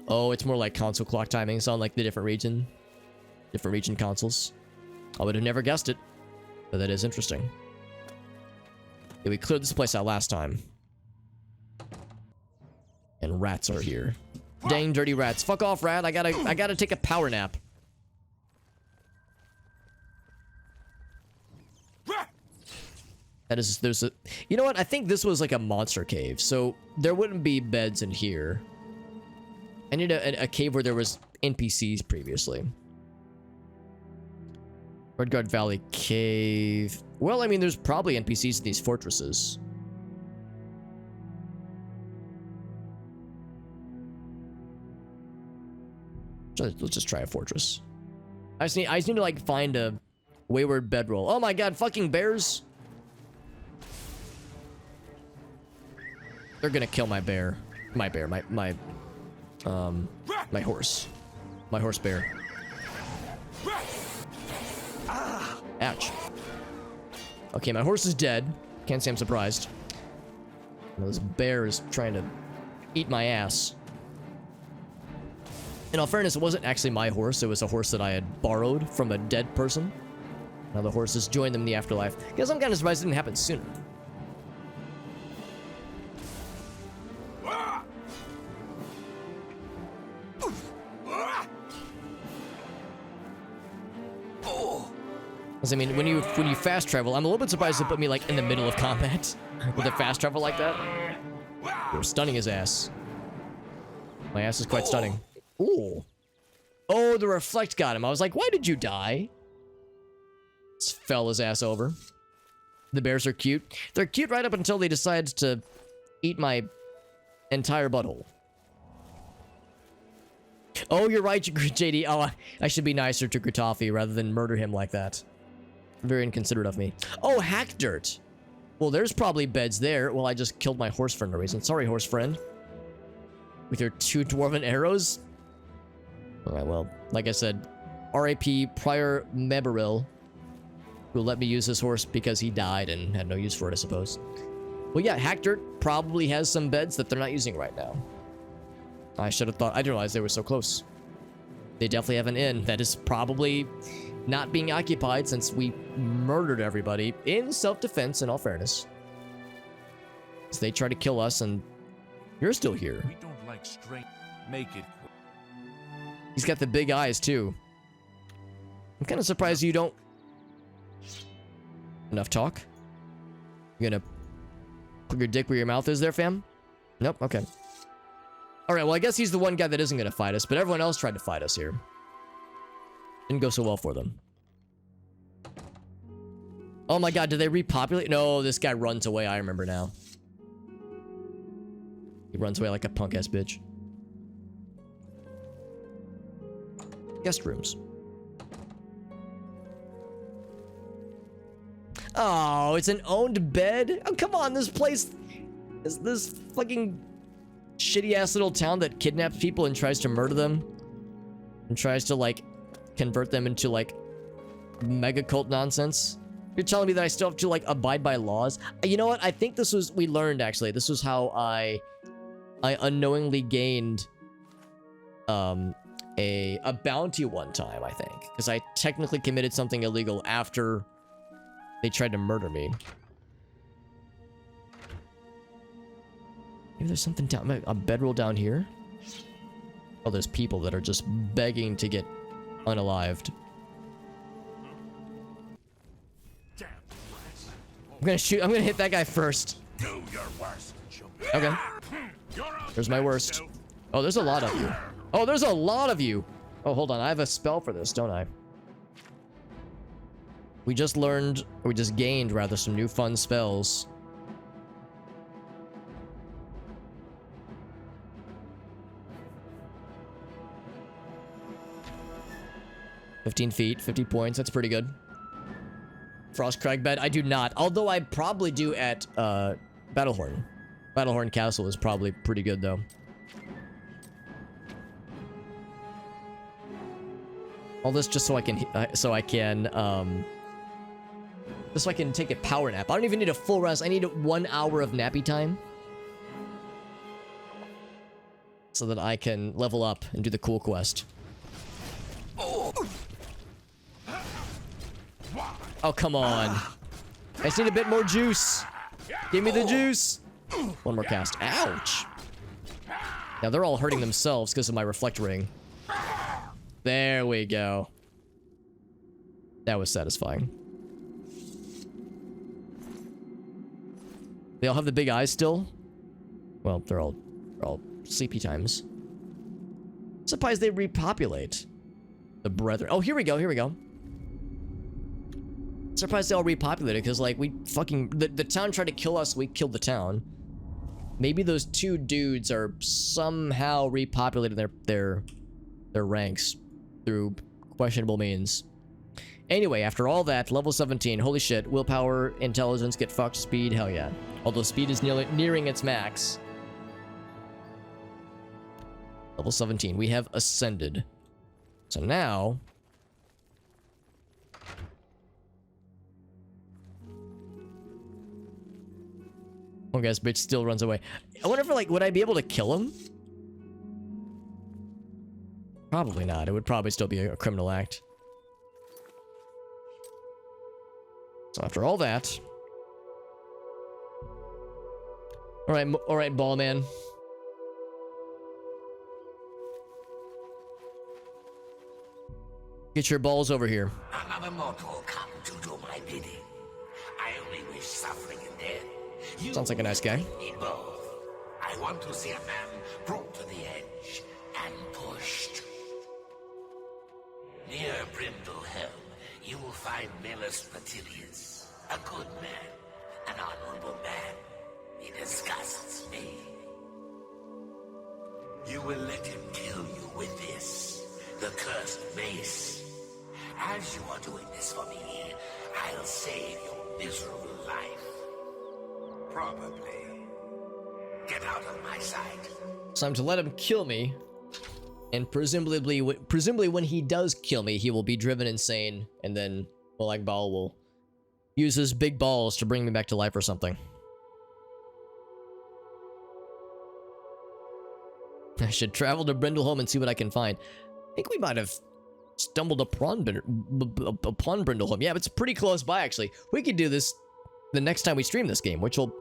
Oh, it's more like console clock timings on like the different region consoles. I would have never guessed it, but that is interesting. Yeah, we cleared this place out last time. And rats are here. Dang dirty rats. Fuck off, rat. I gotta take a power nap. That is, there's a... You know what? I think this was like a monster cave, so there wouldn't be beds in here. I need a cave where there was NPCs previously. Redguard Valley Cave. Well, I mean, there's probably NPCs in these fortresses. Let's just try a fortress. I just need to like find a wayward bedroll. Oh my god, fucking bears! They're gonna kill my bear. My horse. My horse bear. Ouch. Okay, my horse is dead. Can't say I'm surprised. This bear is trying to eat my ass. In all fairness, it wasn't actually my horse. It was a horse that I had borrowed from a dead person. Now the horse has joined them in the afterlife. Guess I'm kind of surprised it didn't happen sooner. I mean, when you fast travel, I'm a little bit surprised to put me like in the middle of combat with a fast travel like that. We're stunning his ass. My ass is quite stunning. Ooh. Oh, the reflect got him. I was like, why did you die? Just fell his ass over. The bears are cute. They're cute right up until they decide to eat my entire butthole. Oh, you're right, JD. Oh, I should be nicer to Kritofi rather than murder him like that. Very inconsiderate of me. Oh, hack dirt. Well, there's probably beds there. Well, I just killed my horse for no reason. Sorry, horse friend. With your 2 dwarven arrows? Alright, well, like I said, R.A.P. Prior Meberil, who let me use his horse because he died and had no use for it, I suppose. Well, yeah, hack dirt probably has some beds that they're not using right now. I should have thought. I didn't realize they were so close. They definitely have an inn that is probably not being occupied since we murdered everybody in self-defense, in all fairness. So they try to kill us and you're still here. We don't like straight. Make it quick. He's got the big eyes too. I'm kind of surprised you don't... Enough talk? You gonna put your dick where your mouth is there, fam? Nope, okay. Alright, well I guess he's the one guy that isn't gonna fight us, but everyone else tried to fight us here. Didn't go so well for them. Oh my god, did they repopulate? No, this guy runs away, I remember now. He runs away like a punk-ass bitch. Guest rooms. Oh, it's an owned bed? Oh, come on, this place... Is this fucking shitty-ass little town that kidnaps people and tries to murder them? And tries to, like, convert them into, like, mega cult nonsense? You're telling me that I still have to, like, abide by laws? You know what? I think this was... We learned, actually. This was how I unknowingly gained... a bounty one time, I think. Because I technically committed something illegal after they tried to murder me. Maybe there's something down... A bedroll down here? Oh, there's people that are just begging to get unalived. I'm gonna shoot... I'm gonna hit that guy first. Do your worst. Okay. There's my worst. Oh, there's a lot of you. Oh, there's a lot of you. Oh, hold on. I have a spell for this, don't I? We just learned, or we just gained, rather, some new fun spells. $15 feet, 50 points. That's pretty good. Frostcrag bed. I do not. Although I probably do at Battlehorn. Battlehorn Castle is probably pretty good, though. All this just so I can just so I can take a power nap. I don't even need a full rest. I need 1 hour of nappy time so that I can level up and do the cool quest. Oh, come on. I just need a bit more juice. Give me the juice. One more cast. Ouch. Now they're all hurting themselves because of my reflect ring. There we go. That was satisfying. They all have the big eyes still? Well, they're all sleepy times. Surprised they repopulate. The brethren. Oh, here we go, here we go. Surprised they all repopulated, because, like, we fucking... The town tried to kill us, we killed the town. Maybe those two dudes are somehow repopulating their ranks through questionable means. Anyway, after all that, level 17, holy shit, willpower, intelligence, get fucked, speed, hell yeah. Although speed is nearing its max. Level 17, we have ascended. So now... Oh, guys, bitch still runs away. I wonder if, like, would I be able to kill him? Probably not. It would probably still be a criminal act. So after all that... Alright, ball man. Get your balls over here. Another mortal come to do my bidding. I only wish suffering and death. You Sounds like a nice guy. need both. I want to see a man brought to the edge and pushed. Near Brindle Helm, you will find Milus Patilius, a good man, an honorable man. He disgusts me. You will let him kill you with this, the cursed mace. As you are doing this for me, I'll save your miserable life. Probably. Get out of my sight. So I'm to let him kill me. And presumably when he does kill me, he will be driven insane. And then Molag Bal will use his big balls to bring me back to life or something. I should travel to Brindleholm and see what I can find. I think we might have stumbled upon Brindleholm. Yeah, but it's pretty close by, actually. We could do this the next time we stream this game, which will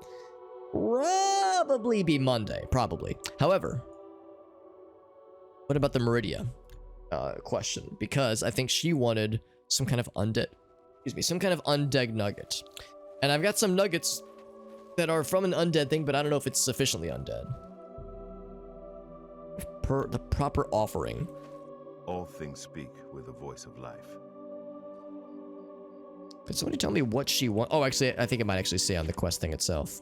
probably be Monday. Probably. However, what about the Meridia question? Because I think she wanted some kind of undead... Excuse me, some kind of undead nugget. And I've got some nuggets that are from an undead thing, but I don't know if it's sufficiently undead. The proper offering. All things speak with the voice of life. Could somebody tell me what she wants? Oh, actually, I think it might actually say on the quest thing itself.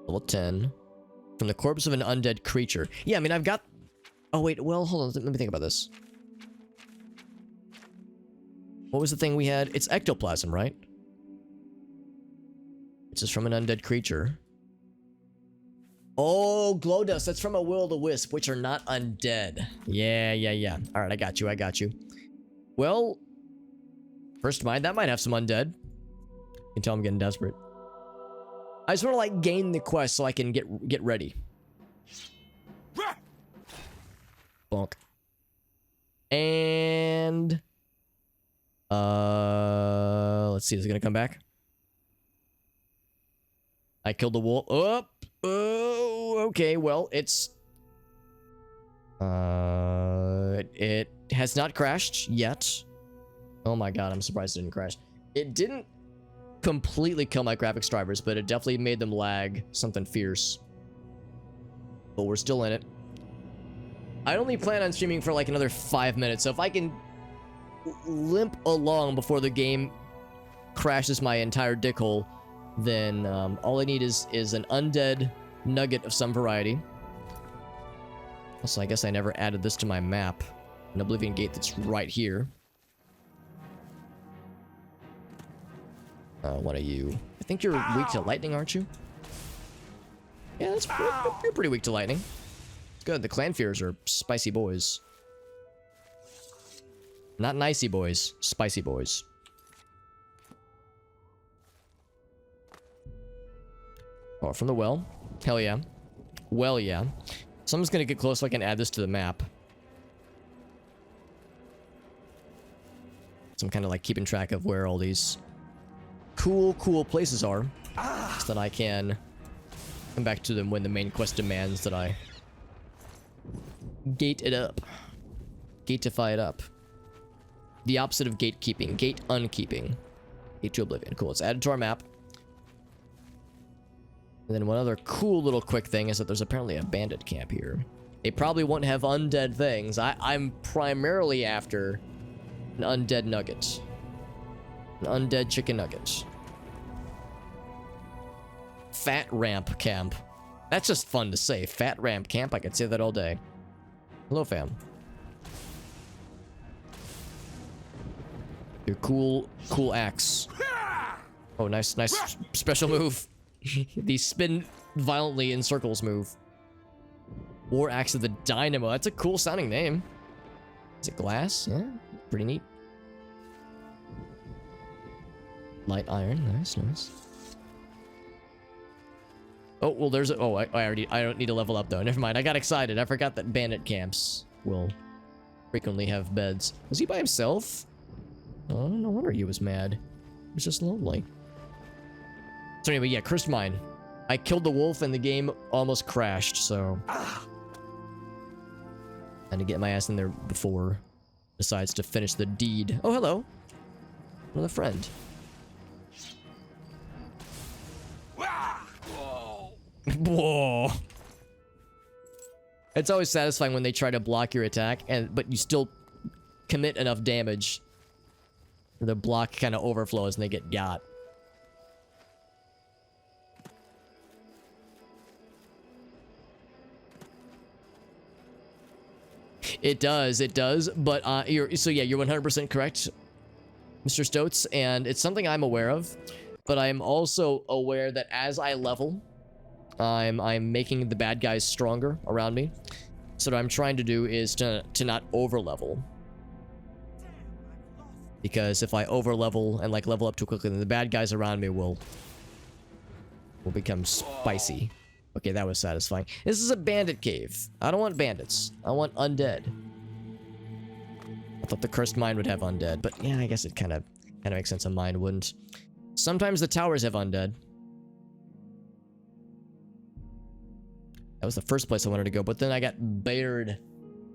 Level 10. From the corpse of an undead creature. Yeah, I mean, I've got... Oh, wait, well, hold on. Let me think about this. What was the thing we had? It's ectoplasm, right? It's just from an undead creature. Oh, glow dust. That's from a will-o'-the-wisp, which are not undead. Yeah. All right, I got you. Well, first mind, that might have some undead. You can tell I'm getting desperate. I just want to, like, gain the quest so I can get ready. Bonk. And... let's see. Is it gonna come back? I killed the wolf. Oh, okay. Well, it's... It has not crashed yet. Oh my god, I'm surprised it didn't crash. It didn't completely kill my graphics drivers, but it definitely made them lag something fierce. But we're still in it. I only plan on streaming for like another 5 minutes, so if I can limp along before the game crashes my entire dickhole, then all I need is an undead nugget of some variety. Also, I guess I never added this to my map. An Oblivion gate that's right here. One of you. I think you're weak to lightning, aren't you? Yeah, that's you're pretty weak to lightning. It's good. The clan fears are spicy boys. Not nicey boys, spicy boys. Oh, from the well. Hell yeah. Well, yeah. So I'm just gonna get close so I can add this to the map. So I'm kind of like keeping track of where all these cool places are. So that I can come back to them when the main quest demands that I gate it up. Gateify it up. The opposite of gatekeeping. Gate unkeeping. Gate to Oblivion. Cool. It's added to our map. And then one other cool little quick thing is that there's apparently a bandit camp here. They probably won't have undead things. I'm primarily after an undead nugget. An undead chicken nugget. Fat ramp camp. That's just fun to say. Fat ramp camp. I could say that all day. Hello, fam. Your cool axe. Oh, nice special move. The spin violently in circles move. War Axe of the Dynamo. That's a cool sounding name. Is it glass? Yeah, pretty neat. Light iron. Nice. Oh, well, there's a... Oh, I don't need to level up, though. Never mind. I got excited. I forgot that bandit camps will frequently have beds. Was he by himself? Oh, no wonder he was mad. He was just lonely. So anyway, yeah, cursed mine. I killed the wolf and the game almost crashed, so... And to get my ass in there before decides to finish the deed. Oh, hello. Another friend. Whoa. It's always satisfying when they try to block your attack, but you still commit enough damage. The block kind of overflows and they get got. It does, but you're 100% correct, Mr. Stoats, and it's something I'm aware of, but I'm also aware that as I level, I'm making the bad guys stronger around me. So what I'm trying to do is to not over level. Because if I over level and like level up too quickly, then the bad guys around me will become spicy. Okay, that was satisfying. This is a bandit cave. I don't want bandits. I want undead. I thought the cursed mine would have undead, but yeah, I guess it kind of makes sense a mine wouldn't. Sometimes the towers have undead. That was the first place I wanted to go, but then I got baited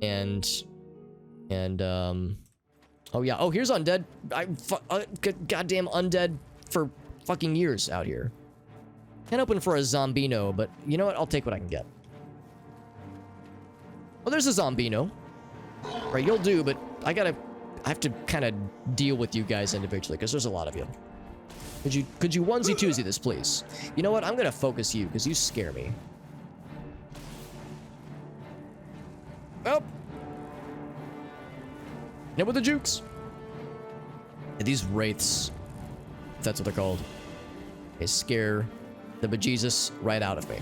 and oh yeah, oh here's undead. Goddamn undead for fucking years out here. Can't open for a zombino, but you know what? I'll take what I can get. Oh, there's a zombino. Right, you'll do, but I have to kind of deal with you guys individually, because there's a lot of you. Could you onesie twosie this, please? You know what? I'm gonna focus you, because you scare me. Oh! Hit with the jukes! And these wraiths, if that's what they're called, they scare the bejesus right out of me.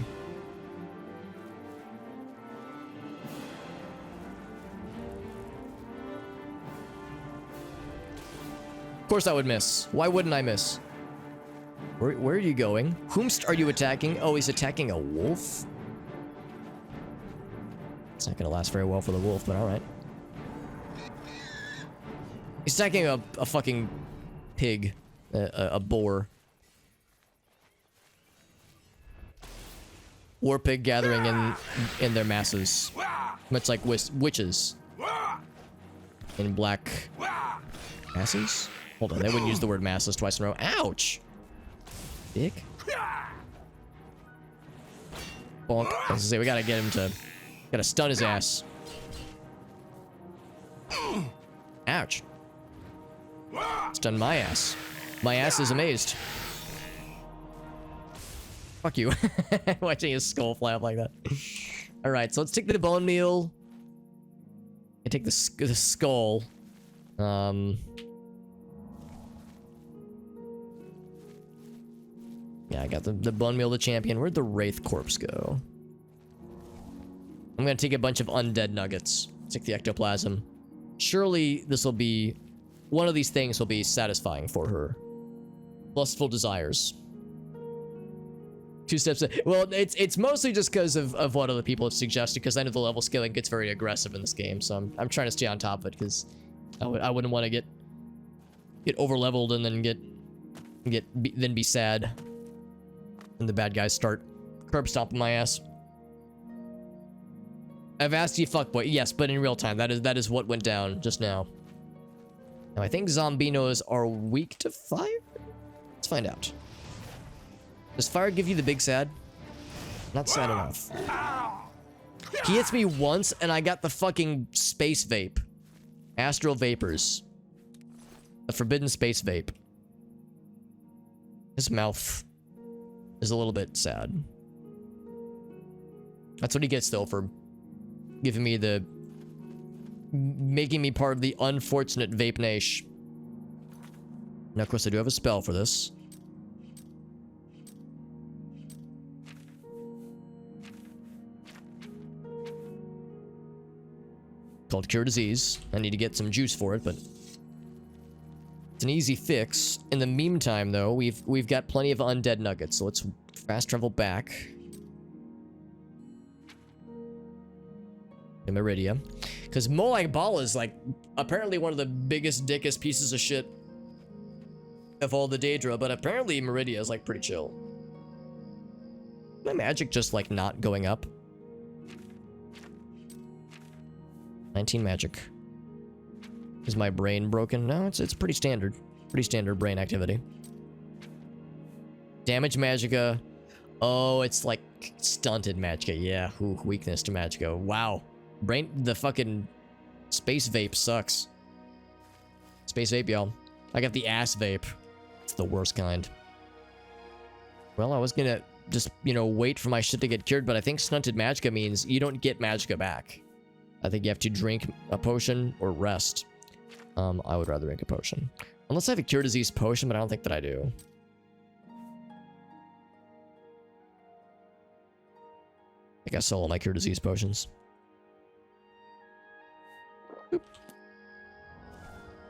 Of course I would miss. Why wouldn't I miss? Where are you going? Whomst are you attacking? Oh, he's attacking a wolf? It's not gonna last very well for the wolf, but alright. He's attacking a fucking pig. A boar. War pig gathering in their masses. Much like witches. In black masses? Hold on, they wouldn't use the word masses twice in a row. Ouch! Dick. Bonk. I was gonna say, we gotta get him to... Gotta stun his ass. Ouch. Stun my ass. My ass is amazed. Fuck you. Watching his skull fly up like that. Alright, so let's take the bone meal. And take the skull. Yeah, I got the bone meal, the champion. Where'd the wraith corpse go? I'm gonna take a bunch of undead nuggets. Take the ectoplasm. Surely this will be... One of these things will be satisfying for her. Lustful desires. 2 steps. Well, it's mostly just because of what other people have suggested, because I know the level scaling gets very aggressive in this game, so I'm trying to stay on top of it, because I wouldn't want to get over leveled and then then be sad when the bad guys start curb stomping my ass. I've asked you fuckboy. Yes, but in real time. That is what went down just now. Now I think zombinos are weak to fire? Let's find out. Does fire give you the big sad? Not sad enough. He hits me once and I got the fucking space vape. Astral vapors. The forbidden space vape. His mouth is a little bit sad. That's what he gets though for giving me the making me part of the unfortunate Vape Nation. Now, of course, I do have a spell for this. Called Cure Disease. I need to get some juice for it, but it's an easy fix. In the meantime, though, we've got plenty of undead nuggets, so let's fast travel back. In Meridia. Because Molag Bal is, like, apparently one of the biggest, dickest pieces of shit of all the Daedra, but apparently Meridia is, like, pretty chill. My magic just, like, not going up? 19 magic. Is my brain broken? No, it's pretty standard. Pretty standard brain activity. Damage magicka. Oh, it's like stunted magicka. Yeah, ooh, weakness to magicka. Wow. The fucking space vape sucks. Space vape, y'all. I got the ass vape. It's the worst kind. Well, I was gonna just, you know, wait for my shit to get cured, but I think stunted magicka means you don't get magicka back. I think you have to drink a potion or rest. I would rather drink a potion. Unless I have a cure disease potion, but I don't think that I do. I think I sell all my cure disease potions. Oop.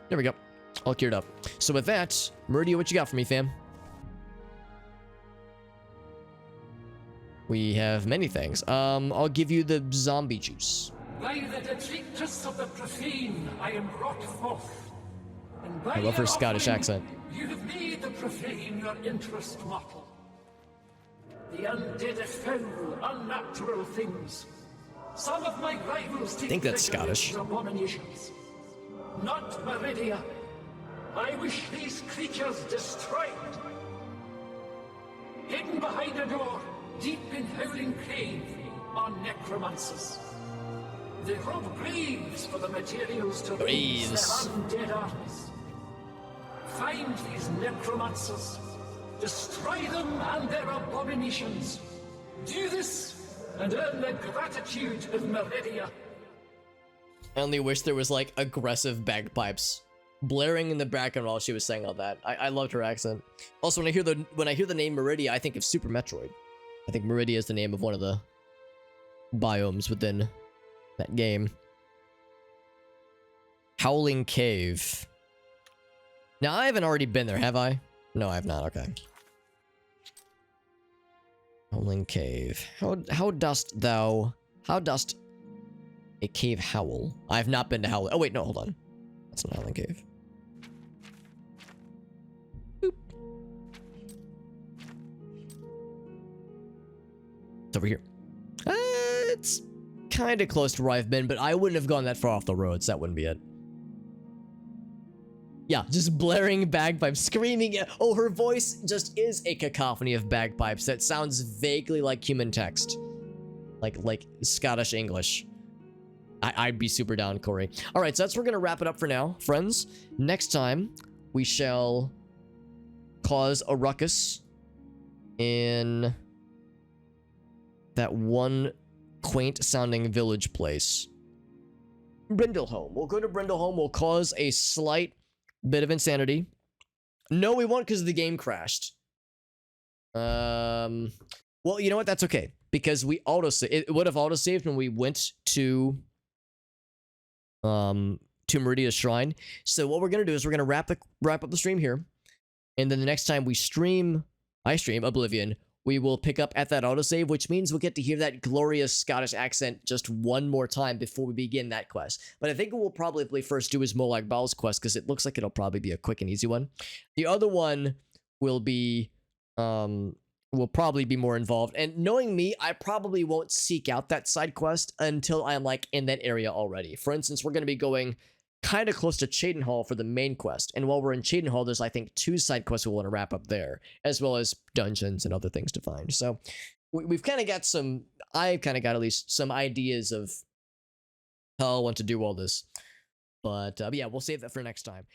There we go. All cured up. So with that, Meridia, what you got for me, fam? We have many things. I'll give you the zombie juice. By the detritus of the profane, I am brought forth. And by I love her Scottish accent. You have made the profane your interest mortal. The undead are foul, unnatural things. Some of my rivals take I think that's Scottish. Abominations. Not Meridia. I wish these creatures destroyed. Hidden behind a door, deep in Howling Cave, are necromancers. They rob graves for the materials to raise their undead armies. Find these necromancers, destroy them and their abominations. Do this, and earn the gratitude of Meridia. I only wish there was, like, aggressive bagpipes blaring in the background while she was saying all that. I loved her accent. Also, when I hear the name Meridia, I think of Super Metroid. I think Meridia is the name of one of the biomes within that game. Howling Cave. Now, I haven't already been there, have I? No, I have not. Okay. Howling Cave. How dost a cave howl? I have not been to Howling. Oh, wait, no, hold on. That's not Howling Cave. Boop. It's over here. It's kind of close to where I've been, but I wouldn't have gone that far off the roads. That wouldn't be it. Yeah, just blaring bagpipes, screaming. Oh, her voice just is a cacophony of bagpipes that sounds vaguely like human text. Like Scottish English. I'd be super down, Corey. All right, so that's where we're going to wrap it up for now, friends. Next time, we shall cause a ruckus in that one quaint-sounding village place. Brindleholm. We'll go to Brindleholm. We'll cause a slight bit of insanity. No, we won't because the game crashed. Well, you know what? That's okay. Because we it would have auto-saved when we went to Meridia's Shrine. So what we're going to do is we're going to wrap up the stream here. And then the next time I stream Oblivion, we will pick up at that autosave, which means we'll get to hear that glorious Scottish accent just one more time before we begin that quest. But I think what we'll probably first do is Molag Bal's quest, because it looks like it'll probably be a quick and easy one. The other one will be, will probably be more involved. And knowing me, I probably won't seek out that side quest until I'm, like, in that area already. For instance, we're going to be going kind of close to Cheydinhal for the main quest. And while we're in Cheydinhal, there's, I think, 2 side quests we want to wrap up there, as well as dungeons and other things to find. So we've kind of got I've kind of got at least some ideas of how I want to do all this. But yeah, we'll save that for next time.